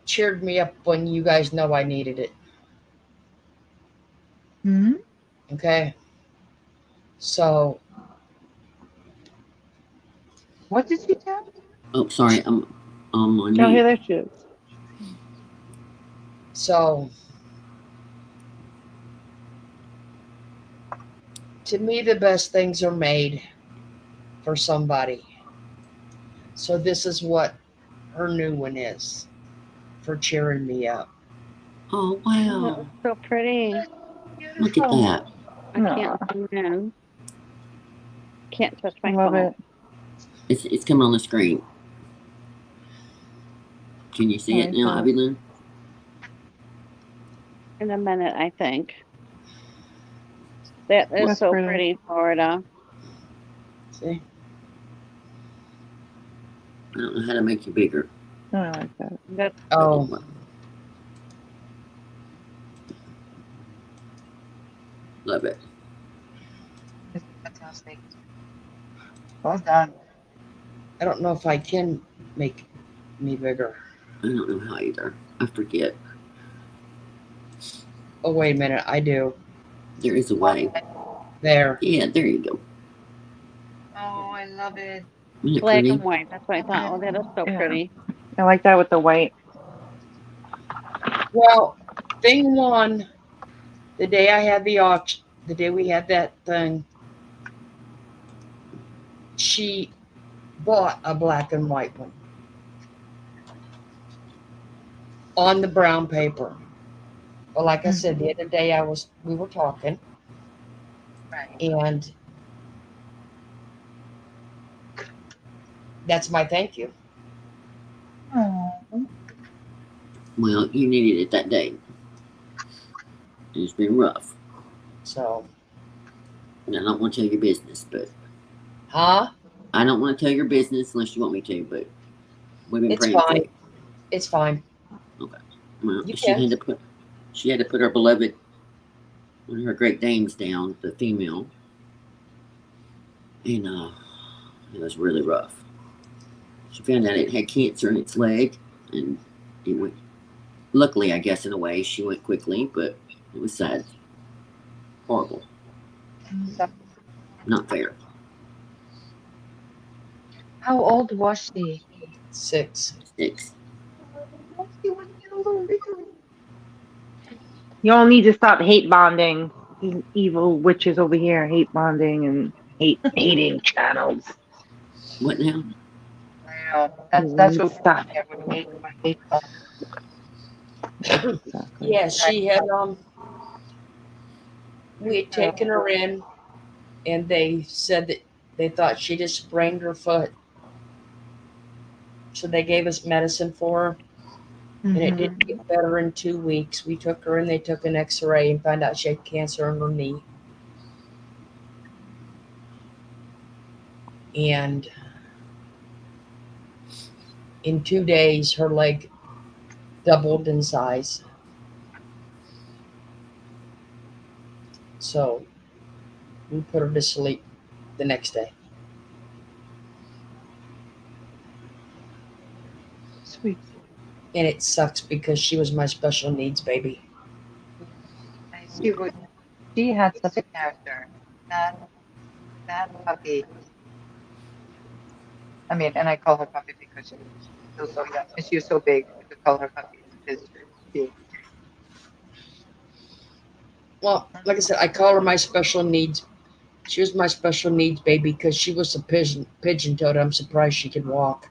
cheered me up when you guys know I needed it. Hmm? Okay. So. What did she tell? Oh, sorry. I'm on Oh, mute. here there she is. So, to me, the best things are made for somebody. So this is what her new one is for cheering me up. Oh, wow. So pretty. Look at that. I can't zoom in. Can't touch my Love phone. it. It's coming on the screen. Can you see it now, Evelyn? In a minute, I think. That is That's so pretty. pretty, Florida. See? I don't know how to make you bigger. Oh, I like that. That's Love it. Fantastic. Well done. I don't know if I can make me bigger. I don't know how either. I forget. Oh, wait a minute. I do. There is a way. There. Yeah, there you go. Oh, I love it. Isn't it Black pretty? and white. That's what I thought. Oh, that is so pretty. I like that with the white. Well, thing one, the day I had the auction, the day we had that thing, she bought a black and white one on the brown paper. Well, like I said, the other day we were talking, and that's my thank you. Well, you needed it that day. It's been rough. So. And I don't want to tell your business, but. Huh? I don't want to tell your business unless you want me to, but we've been It's praying for fine. you. It's fine. Okay. Well, You she can. had to put her beloved, one of her Great Danes down, the female, and it was really rough. She found out it had cancer in its leg, and it went. Luckily, I guess in a way, she went quickly, but it was sad, horrible, not fair. How old was she? 6. 6. You all need to stop hate bonding. These evil witches over here hate bonding and hating channels. What now? That's what Stop I would hate. I hate Yeah, she had we had taken her in, and they said that they thought she just sprained her foot. So they gave us medicine for her, and it didn't get better in 2 weeks. We took her in, they took an x-ray and found out she had cancer in her knee. And in 2 days, her leg doubled in size. So we put her to sleep the next day. Sweet. And it sucks because she was my special needs baby. She had such a character. That puppy. I mean, and I call her puppy because she was so young. And she was so big. I could call her puppy because she. Well, like I said, I call her my special needs. She was my special needs baby because she was a pigeon-toed. I'm surprised she could walk.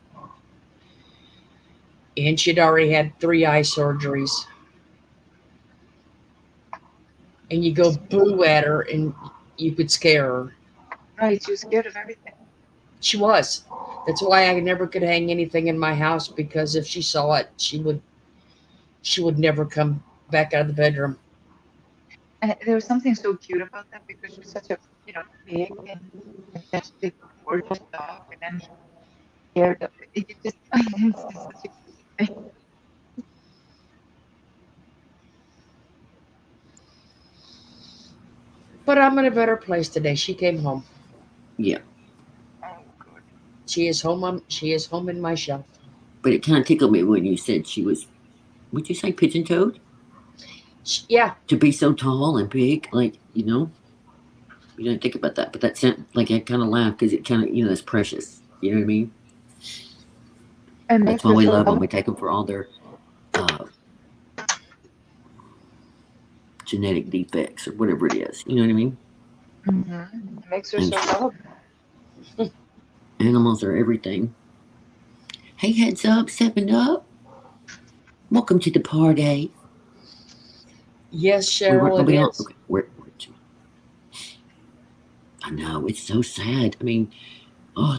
And she'd already had 3 eye surgeries. And you go boo at her and you could scare her. Right, she was scared of everything. She was. That's why I never could hang anything in my house, because if she saw it, she would never come back out of the bedroom. And there was something so cute about that because she was such a, big and majestic, gorgeous dog, and then scared of it. It just, it's just such a cute thing. But I'm in a better place today. She came home. Yeah. She is home. She is home in my shelf. But it kind of tickled me when you said she was, would you say pigeon-toed? Yeah. To be so tall and big, like, you didn't think about that. But that sound, like, I kind of laughed because it kind of, that's precious. You know what I mean? And that's why we love them. We take them for all their genetic defects or whatever it is. You know what I mean? Mm-hmm. It makes her so lovable. Animals are everything. Hey, heads up, 7 Up. Welcome to the party. Yes, Cheryl, it is. Okay, where you? I know, it's so sad. I mean,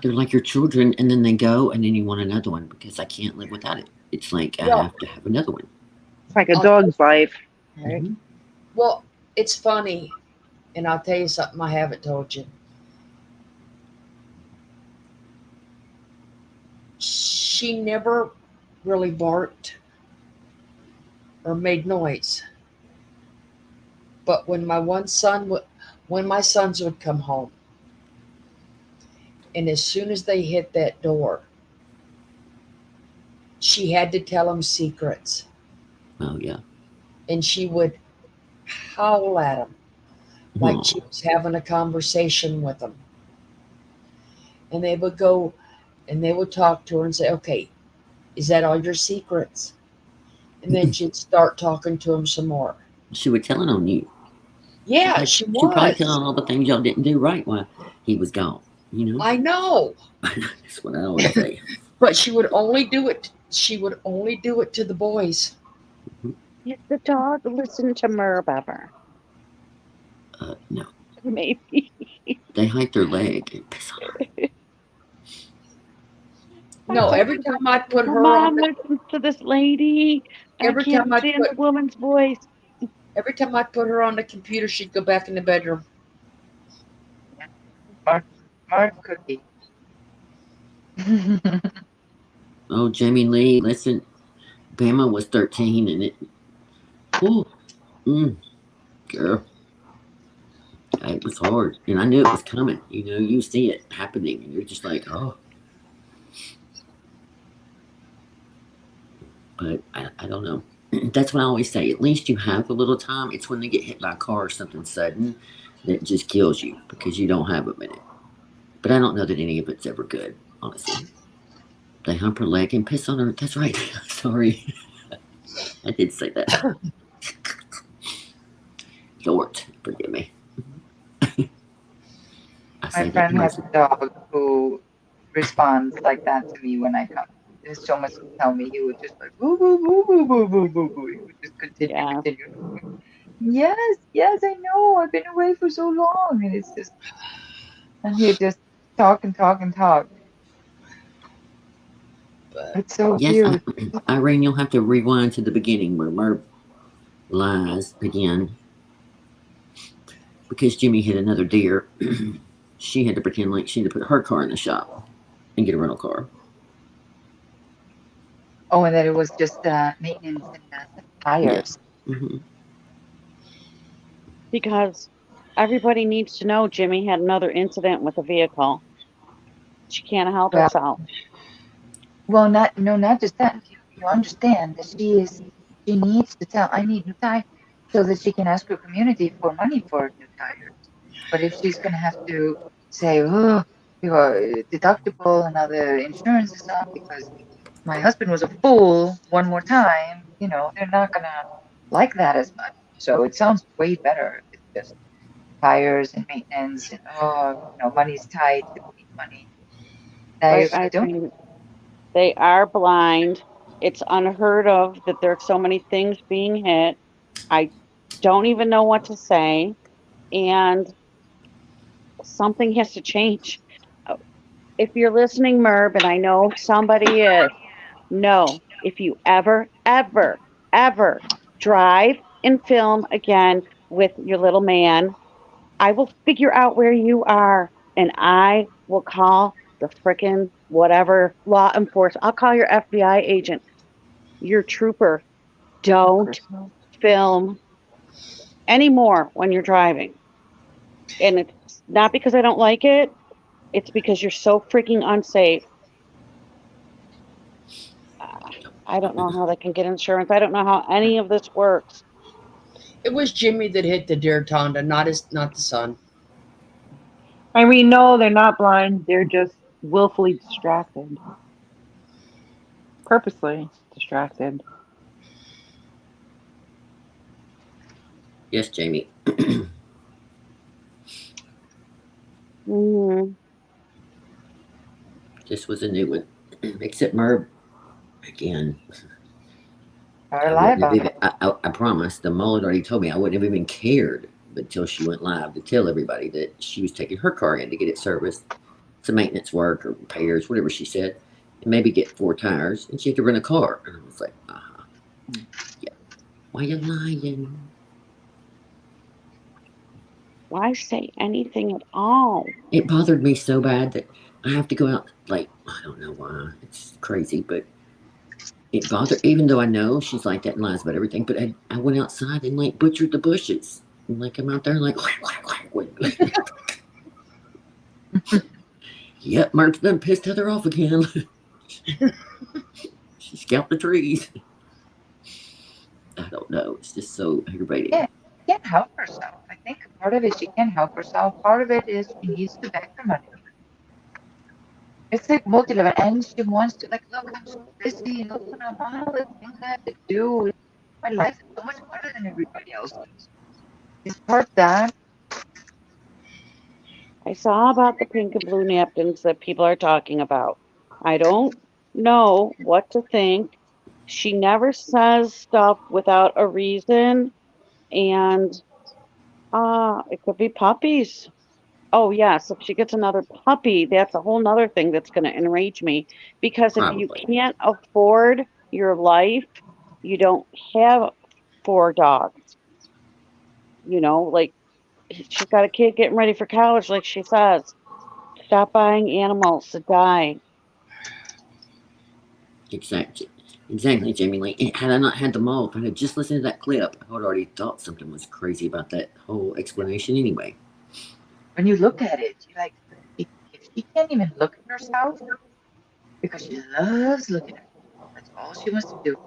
they're like your children, and then they go, and then you want another one because I can't live without it. It's like I have to have another one. It's like a dog's life. Right? Mm-hmm. Well, it's funny, and I'll tell you something I haven't told you. She never really barked or made noise. But when my sons would come home, And as soon as they hit that door, she had to tell them secrets. Oh, yeah. And she would howl at them like she was having a conversation with them. And they would go and they would talk to her and say, okay, is that all your secrets? And then she'd start talking to them some more. She was telling on you. Yeah, She was. probably telling all the things y'all didn't do right while he was gone. You know? I know. That's what I always say. But she would only do it. She would only do it to the boys. Did the dog listen to Merv ever? No. Maybe. They hike their leg and piss on her. No, every time I put her Mom on, listens to this lady. every I can't time I stand the put, woman's voice. every time I put her on the computer, she'd go back in the bedroom. Mark cookie. Oh, Jamie Lee, listen. Bama was 13 and it. Ooh. Girl. It was hard. And I knew it was coming. You know, you see it happening and you're just like, oh. But I don't know. That's what I always say. At least you have a little time. It's when they get hit by a car or something sudden that just kills you because you don't have a minute. But I don't know that any of it's ever good, honestly. They hump her leg and piss on her. That's right. Sorry. I did say that. Lord, forgive me. My friend has a dog who responds like that to me when I come. There's so much to tell me. He would just like boo boo boo boo boo boo boo boo. He would just continue. Yes, I know. I've been away for so long, and it's just, and he'd just talk and talk and talk. It's so cute. Irene, you'll have to rewind to the beginning where Merv lies again. Because Jimmy hit another deer, she had to pretend like she had to put her car in the shop and get a rental car. Oh, and that it was just maintenance and tires. Yeah. Mm-hmm. Because everybody needs to know Jimmy had another incident with a vehicle. She can't help herself. Well, not just that. You understand that she needs to tell, I need new tires, so that she can ask her community for money for new tires. But if she's going to have to say, oh, your deductible and other insurance is up because my husband was a fool one more time, they're not going to like that as much. So it sounds way better if it's just tires and maintenance and, money's tight, people need money. I think they are blind. It's unheard of that there's so many things being hit. I don't even know what to say. And something has to change. If you're listening, Merv, and I know somebody is, no, if you ever drive and film again with your little man, I will figure out where you are and I will call the frickin' whatever law enforcement. I'll call your FBI agent, your trooper. Don't film anymore when you're driving. And it's not because I don't like it. It's because you're so freaking unsafe. I don't know how they can get insurance. I don't know how any of this works. It was Jimmy that hit the deer, Tonda, not the son. I mean, no, they're not blind. They're just willfully distracted. Purposely distracted. Yes, Jamie. This was a new one. Except Merv, again. I promise, the mullet already told me I wouldn't have even cared until she went live to tell everybody that she was taking her car in to get it serviced, some maintenance work or repairs, whatever she said, and maybe get 4 tires, and she had to rent a car. And I was like, yeah. Why you lying? Why say anything at all? It bothered me so bad that I have to go out, like, I don't know why. It's crazy, but it bothered, even though I know she's like that and lies about everything, but I went outside and, like, butchered the bushes. And, like, I'm out there, like, Yep, Mark's done pissed Heather off again. She scalped the trees. I don't know. It's just so aggravating. Yeah, she can't help herself. I think part of it she can't help herself. Part of it is she needs to beg for money. It's like multi-level, and she wants to like, look, I'm so busy. Look what I'm all the things I have to do. My life is so much harder than everybody else's. It's part that. I saw about the pink and blue napkins that people are talking about. I don't know what to think. She never says stuff without a reason, and it could be puppies. Oh yes, if she gets another puppy, that's a whole nother thing that's going to enrage me. Because if you Probably. can't afford your life, you don't have 4 dogs. You know, like she's got a kid getting ready for college, like she says. Stop buying animals to die. Exactly, Jamie Lee. Had I not had them all, if I had just listened to that clip, I would already thought something was crazy about that whole explanation anyway. When you look at it, you're like, if she can't even look at herself, because she loves looking at herself, that's all she wants to do.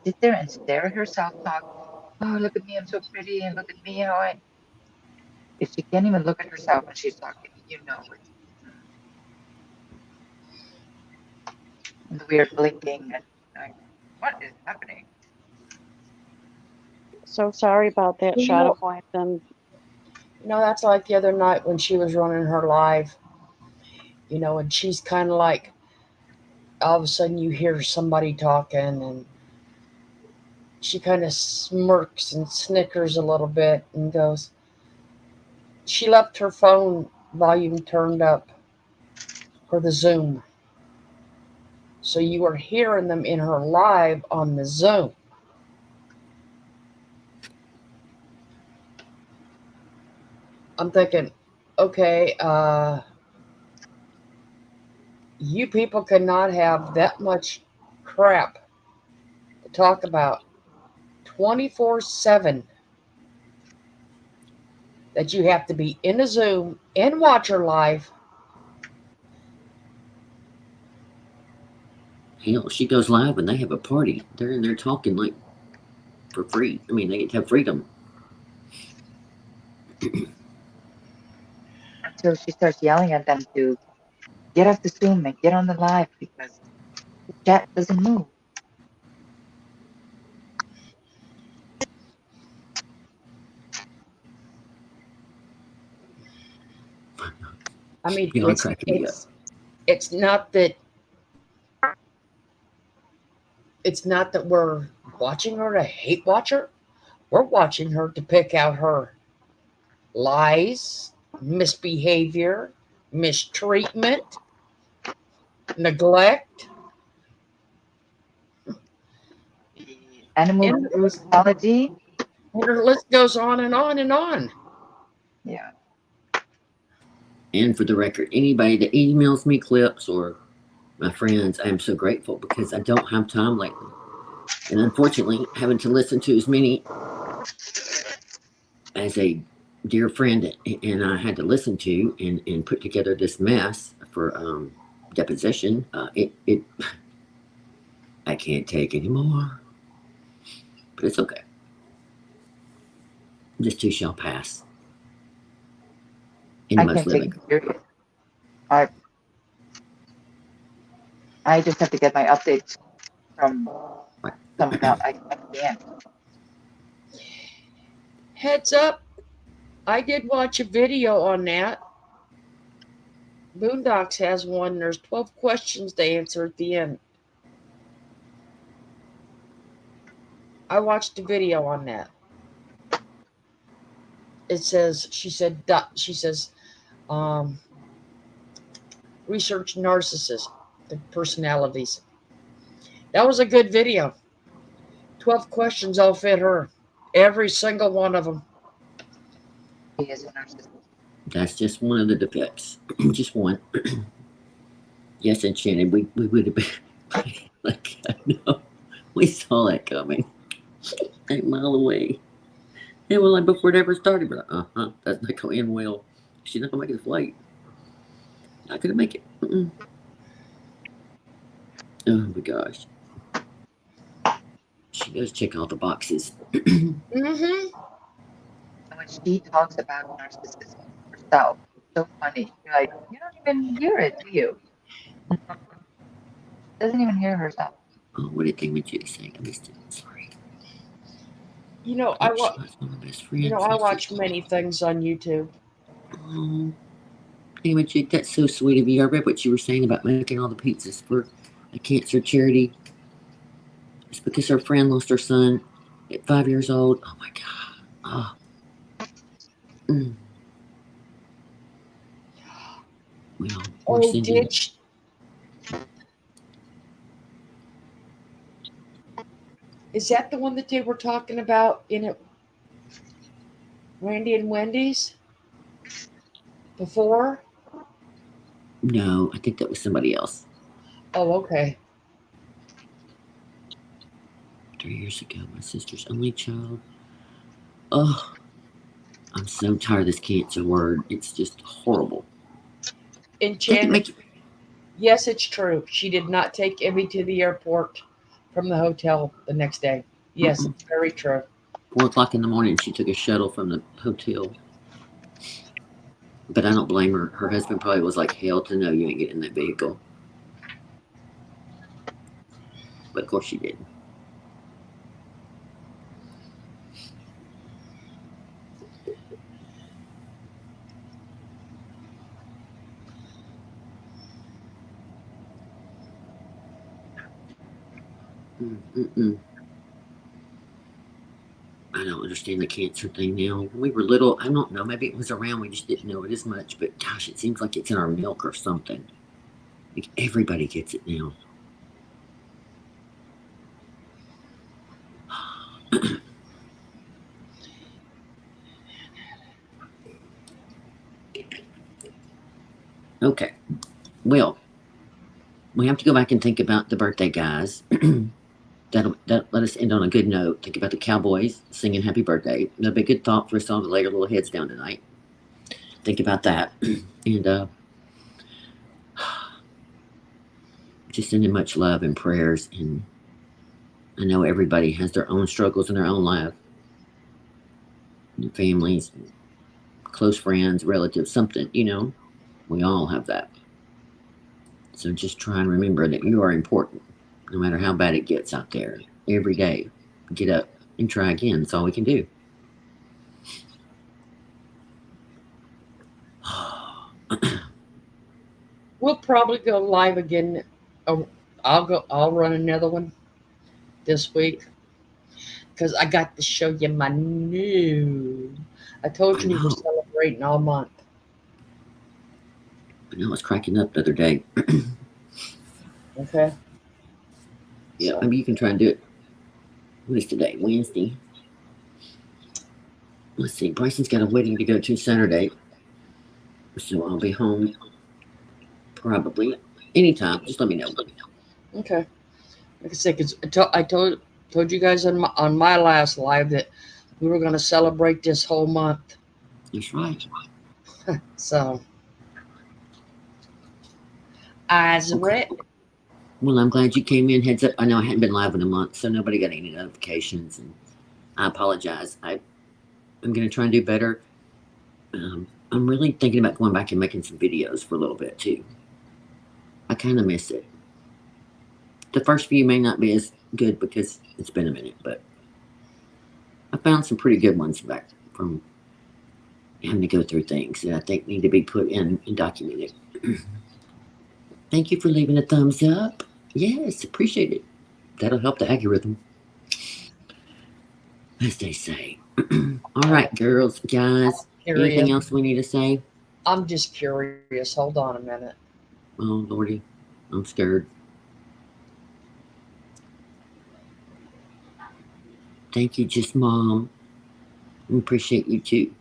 Sit there and stare at herself, talk, oh, look at me, I'm so pretty, and look at me, how I. If she can't even look at herself when she's talking, you know it. And the weird blinking, and like, what is happening? So sorry about that, You shot know, of poison. That's like the other night when she was running her live, and she's kind of like, all of a sudden you hear somebody talking, and she kind of smirks and snickers a little bit and goes, she left her phone volume turned up for the Zoom. So you were hearing them in her live on the Zoom. I'm thinking, okay, you people cannot have that much crap to talk about 24/7 that you have to be in a Zoom and watch her live. Hell, she goes live and they have a party. They're in there talking like for free. I mean, they get to have freedom. Until she starts yelling at them to get off the Zoom and get on the live because the chat doesn't move. I mean, People are cracking me up. it's not that we're watching her to hate watch her. We're watching her to pick out her lies, misbehavior, mistreatment, neglect, Animal brutality. And her list goes on and on and on. Yeah. And for the record, anybody that emails me clips or my friends, I am so grateful because I don't have time lately. And unfortunately, having to listen to as many as a dear friend and I had to listen to and put together this mess for deposition, I can't take anymore. But it's okay. This too shall pass. I can't take it serious. I just have to get my updates from someone else. I can't. Heads up, I did watch a video on that. Boondocks has one. There's 12 questions to answer at the end. I watched a video on that. It says, she says, research narcissist, the personalities. That was a good video. 12 questions all fit her. Every single one of them. He is a narcissist. That's just one of the defects. Just one. Yes, and Shannon, we would have been like, I know, we saw that coming. 8 miles away. Yeah, well, like before it ever started, but that's not going to end well. She's not going to make it a flight. Not gonna make it. Oh my gosh. She does check all the boxes. And when she talks about narcissism herself, it's so funny. You're like, you don't even hear it, do you? Doesn't even hear herself. Oh, what did they want you to say? I missed it. Sorry. You know, I watch many things on YouTube. Anyway, Jake, that's so sweet of you. I read what you were saying about making all the pizzas for a cancer charity. It's because her friend lost her son at 5 years old. Oh my God. Oh. Well, we're sending. Is that the one that they were talking about in it? Randy and Wendy's? Before? No, I think that was somebody else. Oh, okay. 3 years ago, my sister's only child. Oh, I'm so tired of this cancer word. It's just horrible. Yes, it's true. She did not take Emmy to the airport from the hotel the next day. Yes, it's very true. 4 o'clock in the morning, she took a shuttle from the hotel. But I don't blame her. Her husband probably was like, hell to no, you ain't getting in that vehicle. But of course she didn't. I don't understand the cancer thing now. When we were little, I don't know, maybe it was around, we just didn't know it as much, but gosh, it seems like it's in our milk or something. Like everybody gets it now. Okay. Well, we have to go back and think about the birthday guys. That'll let us end on a good note. Think about the Cowboys singing happy birthday. That'll be a good thought for us all to lay our little heads down tonight. Think about that. And just sending much love and prayers. And I know everybody has their own struggles in their own life. Their families, close friends, relatives, something, we all have that. So just try and remember that you are important, no matter how bad it gets out there. Every day, get up and try again. That's all we can do. We'll probably go live again. I'll run another one this week because I got to show you my new. I told you we were celebrating all month. I know I was cracking up the other day. Okay. Yeah, maybe you can try and do it. What is today? Wednesday. Let's see. Bryson's got a wedding to go to Saturday. So I'll be home probably anytime. Just let me know. Okay. Like I said, because I told you guys on my last live that we were going to celebrate this whole month. That's right. So, eyes red. Well, I'm glad you came in. Heads up. I know I hadn't been live in a month, so nobody got any notifications, and I apologize. I'm going to try and do better. I'm really thinking about going back and making some videos for a little bit too. I kind of miss it. The first few may not be as good because it's been a minute, but I found some pretty good ones back from having to go through things that I think need to be put in and documented. Thank you for leaving a thumbs up. Yes, appreciate it. That'll help the algorithm, as they say. All right, girls, guys. Anything else we need to say? I'm just curious. Hold on a minute. Oh, Lordy. I'm scared. Thank you, Just Mom. We appreciate you too.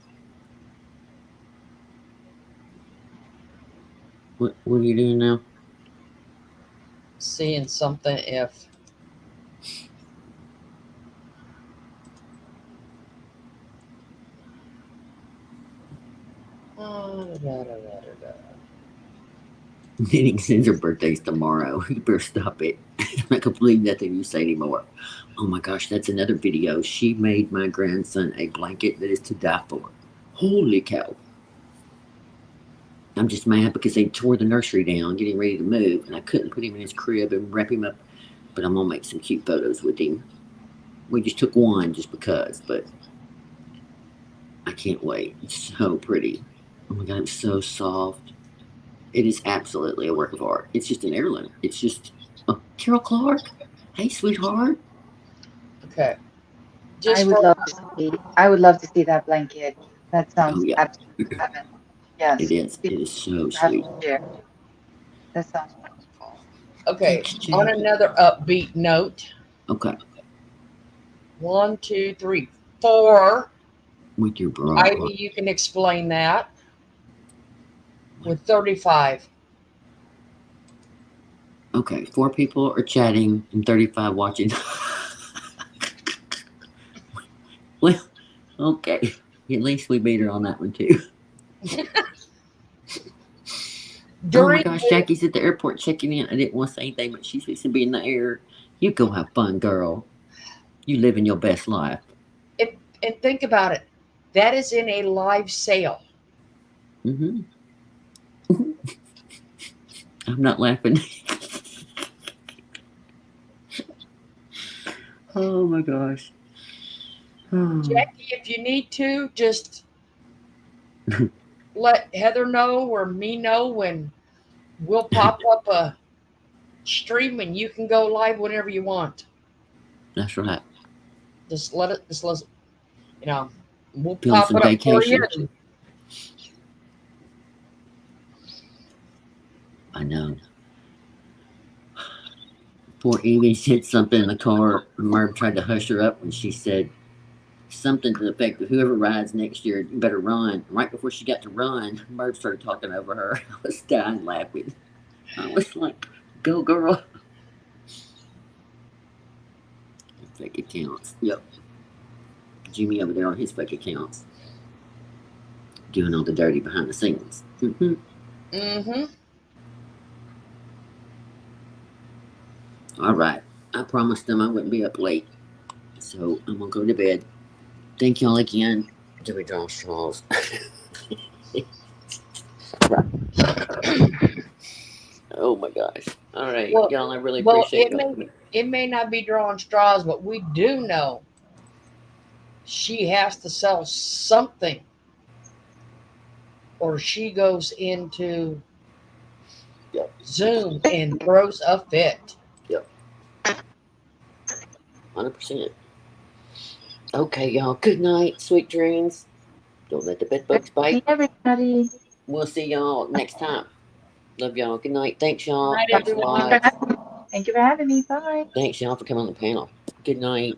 What are you doing now? Seeing something if. Knitting sends her birthday's tomorrow. You better stop it. I can't believe nothing you say anymore. Oh my gosh, that's another video. She made my grandson a blanket that is to die for. Holy cow. I'm just mad because they tore the nursery down, getting ready to move, and I couldn't put him in his crib and wrap him up. But I'm going to make some cute photos with him. We just took one just because, but I can't wait. It's so pretty. Oh my God, it's so soft. It is absolutely a work of art. It's just an heirloom. It's just, oh, Carol Clark. Hey, sweetheart. Okay. I would love to see that blanket. That sounds absolutely heaven. Yes. It is. It is so You have sweet. to share. That sounds wonderful. Okay. On another upbeat note. Okay. 1, 2, 3, 4. With your bra. Ivy, you can explain that. With 35. Okay, 4 people are chatting and 35 watching. Well, okay. At least we beat her on that one too. Oh my gosh, Jackie's at the airport checking in. I didn't want to say anything, but she's fixing to be in the air. You go have fun, girl. You living your best life. And think about it. That is in a live sale. Mm-hmm. I'm not laughing. Oh my gosh. Oh. Jackie, if you need to, just let Heather know or me know when we'll pop up a stream and you can go live whenever you want. That's right. Just let it, you know, we'll Be on pop some it up for vacation. you. I know. Poor Evie said something in the car. Merv tried to hush her up when she said something to the effect of whoever rides next year, you better run. Right before she got to run, Merv started talking over her. I was dying laughing. I was like, go girl. Fake accounts. Yep. Jimmy over there on his fake accounts. Doing all the dirty behind the scenes. Mm-hmm. Mm-hmm. All right. I promised them I wouldn't be up late. So I'm going to go to bed. Thank y'all again. Jimmy John Charles. Oh my gosh. All right. Well, y'all, I really appreciate y'all. It may not be drawing straws, but we do know she has to sell something or she goes into Zoom and throws a fit. Yep. 100%. Okay, y'all. Good night. Sweet dreams. Don't let the bed bugs bite. Everybody. We'll see y'all next time. Love y'all. Good night. Thanks, y'all. Thank you for having me. Bye. Thanks, y'all, for coming on the panel. Good night.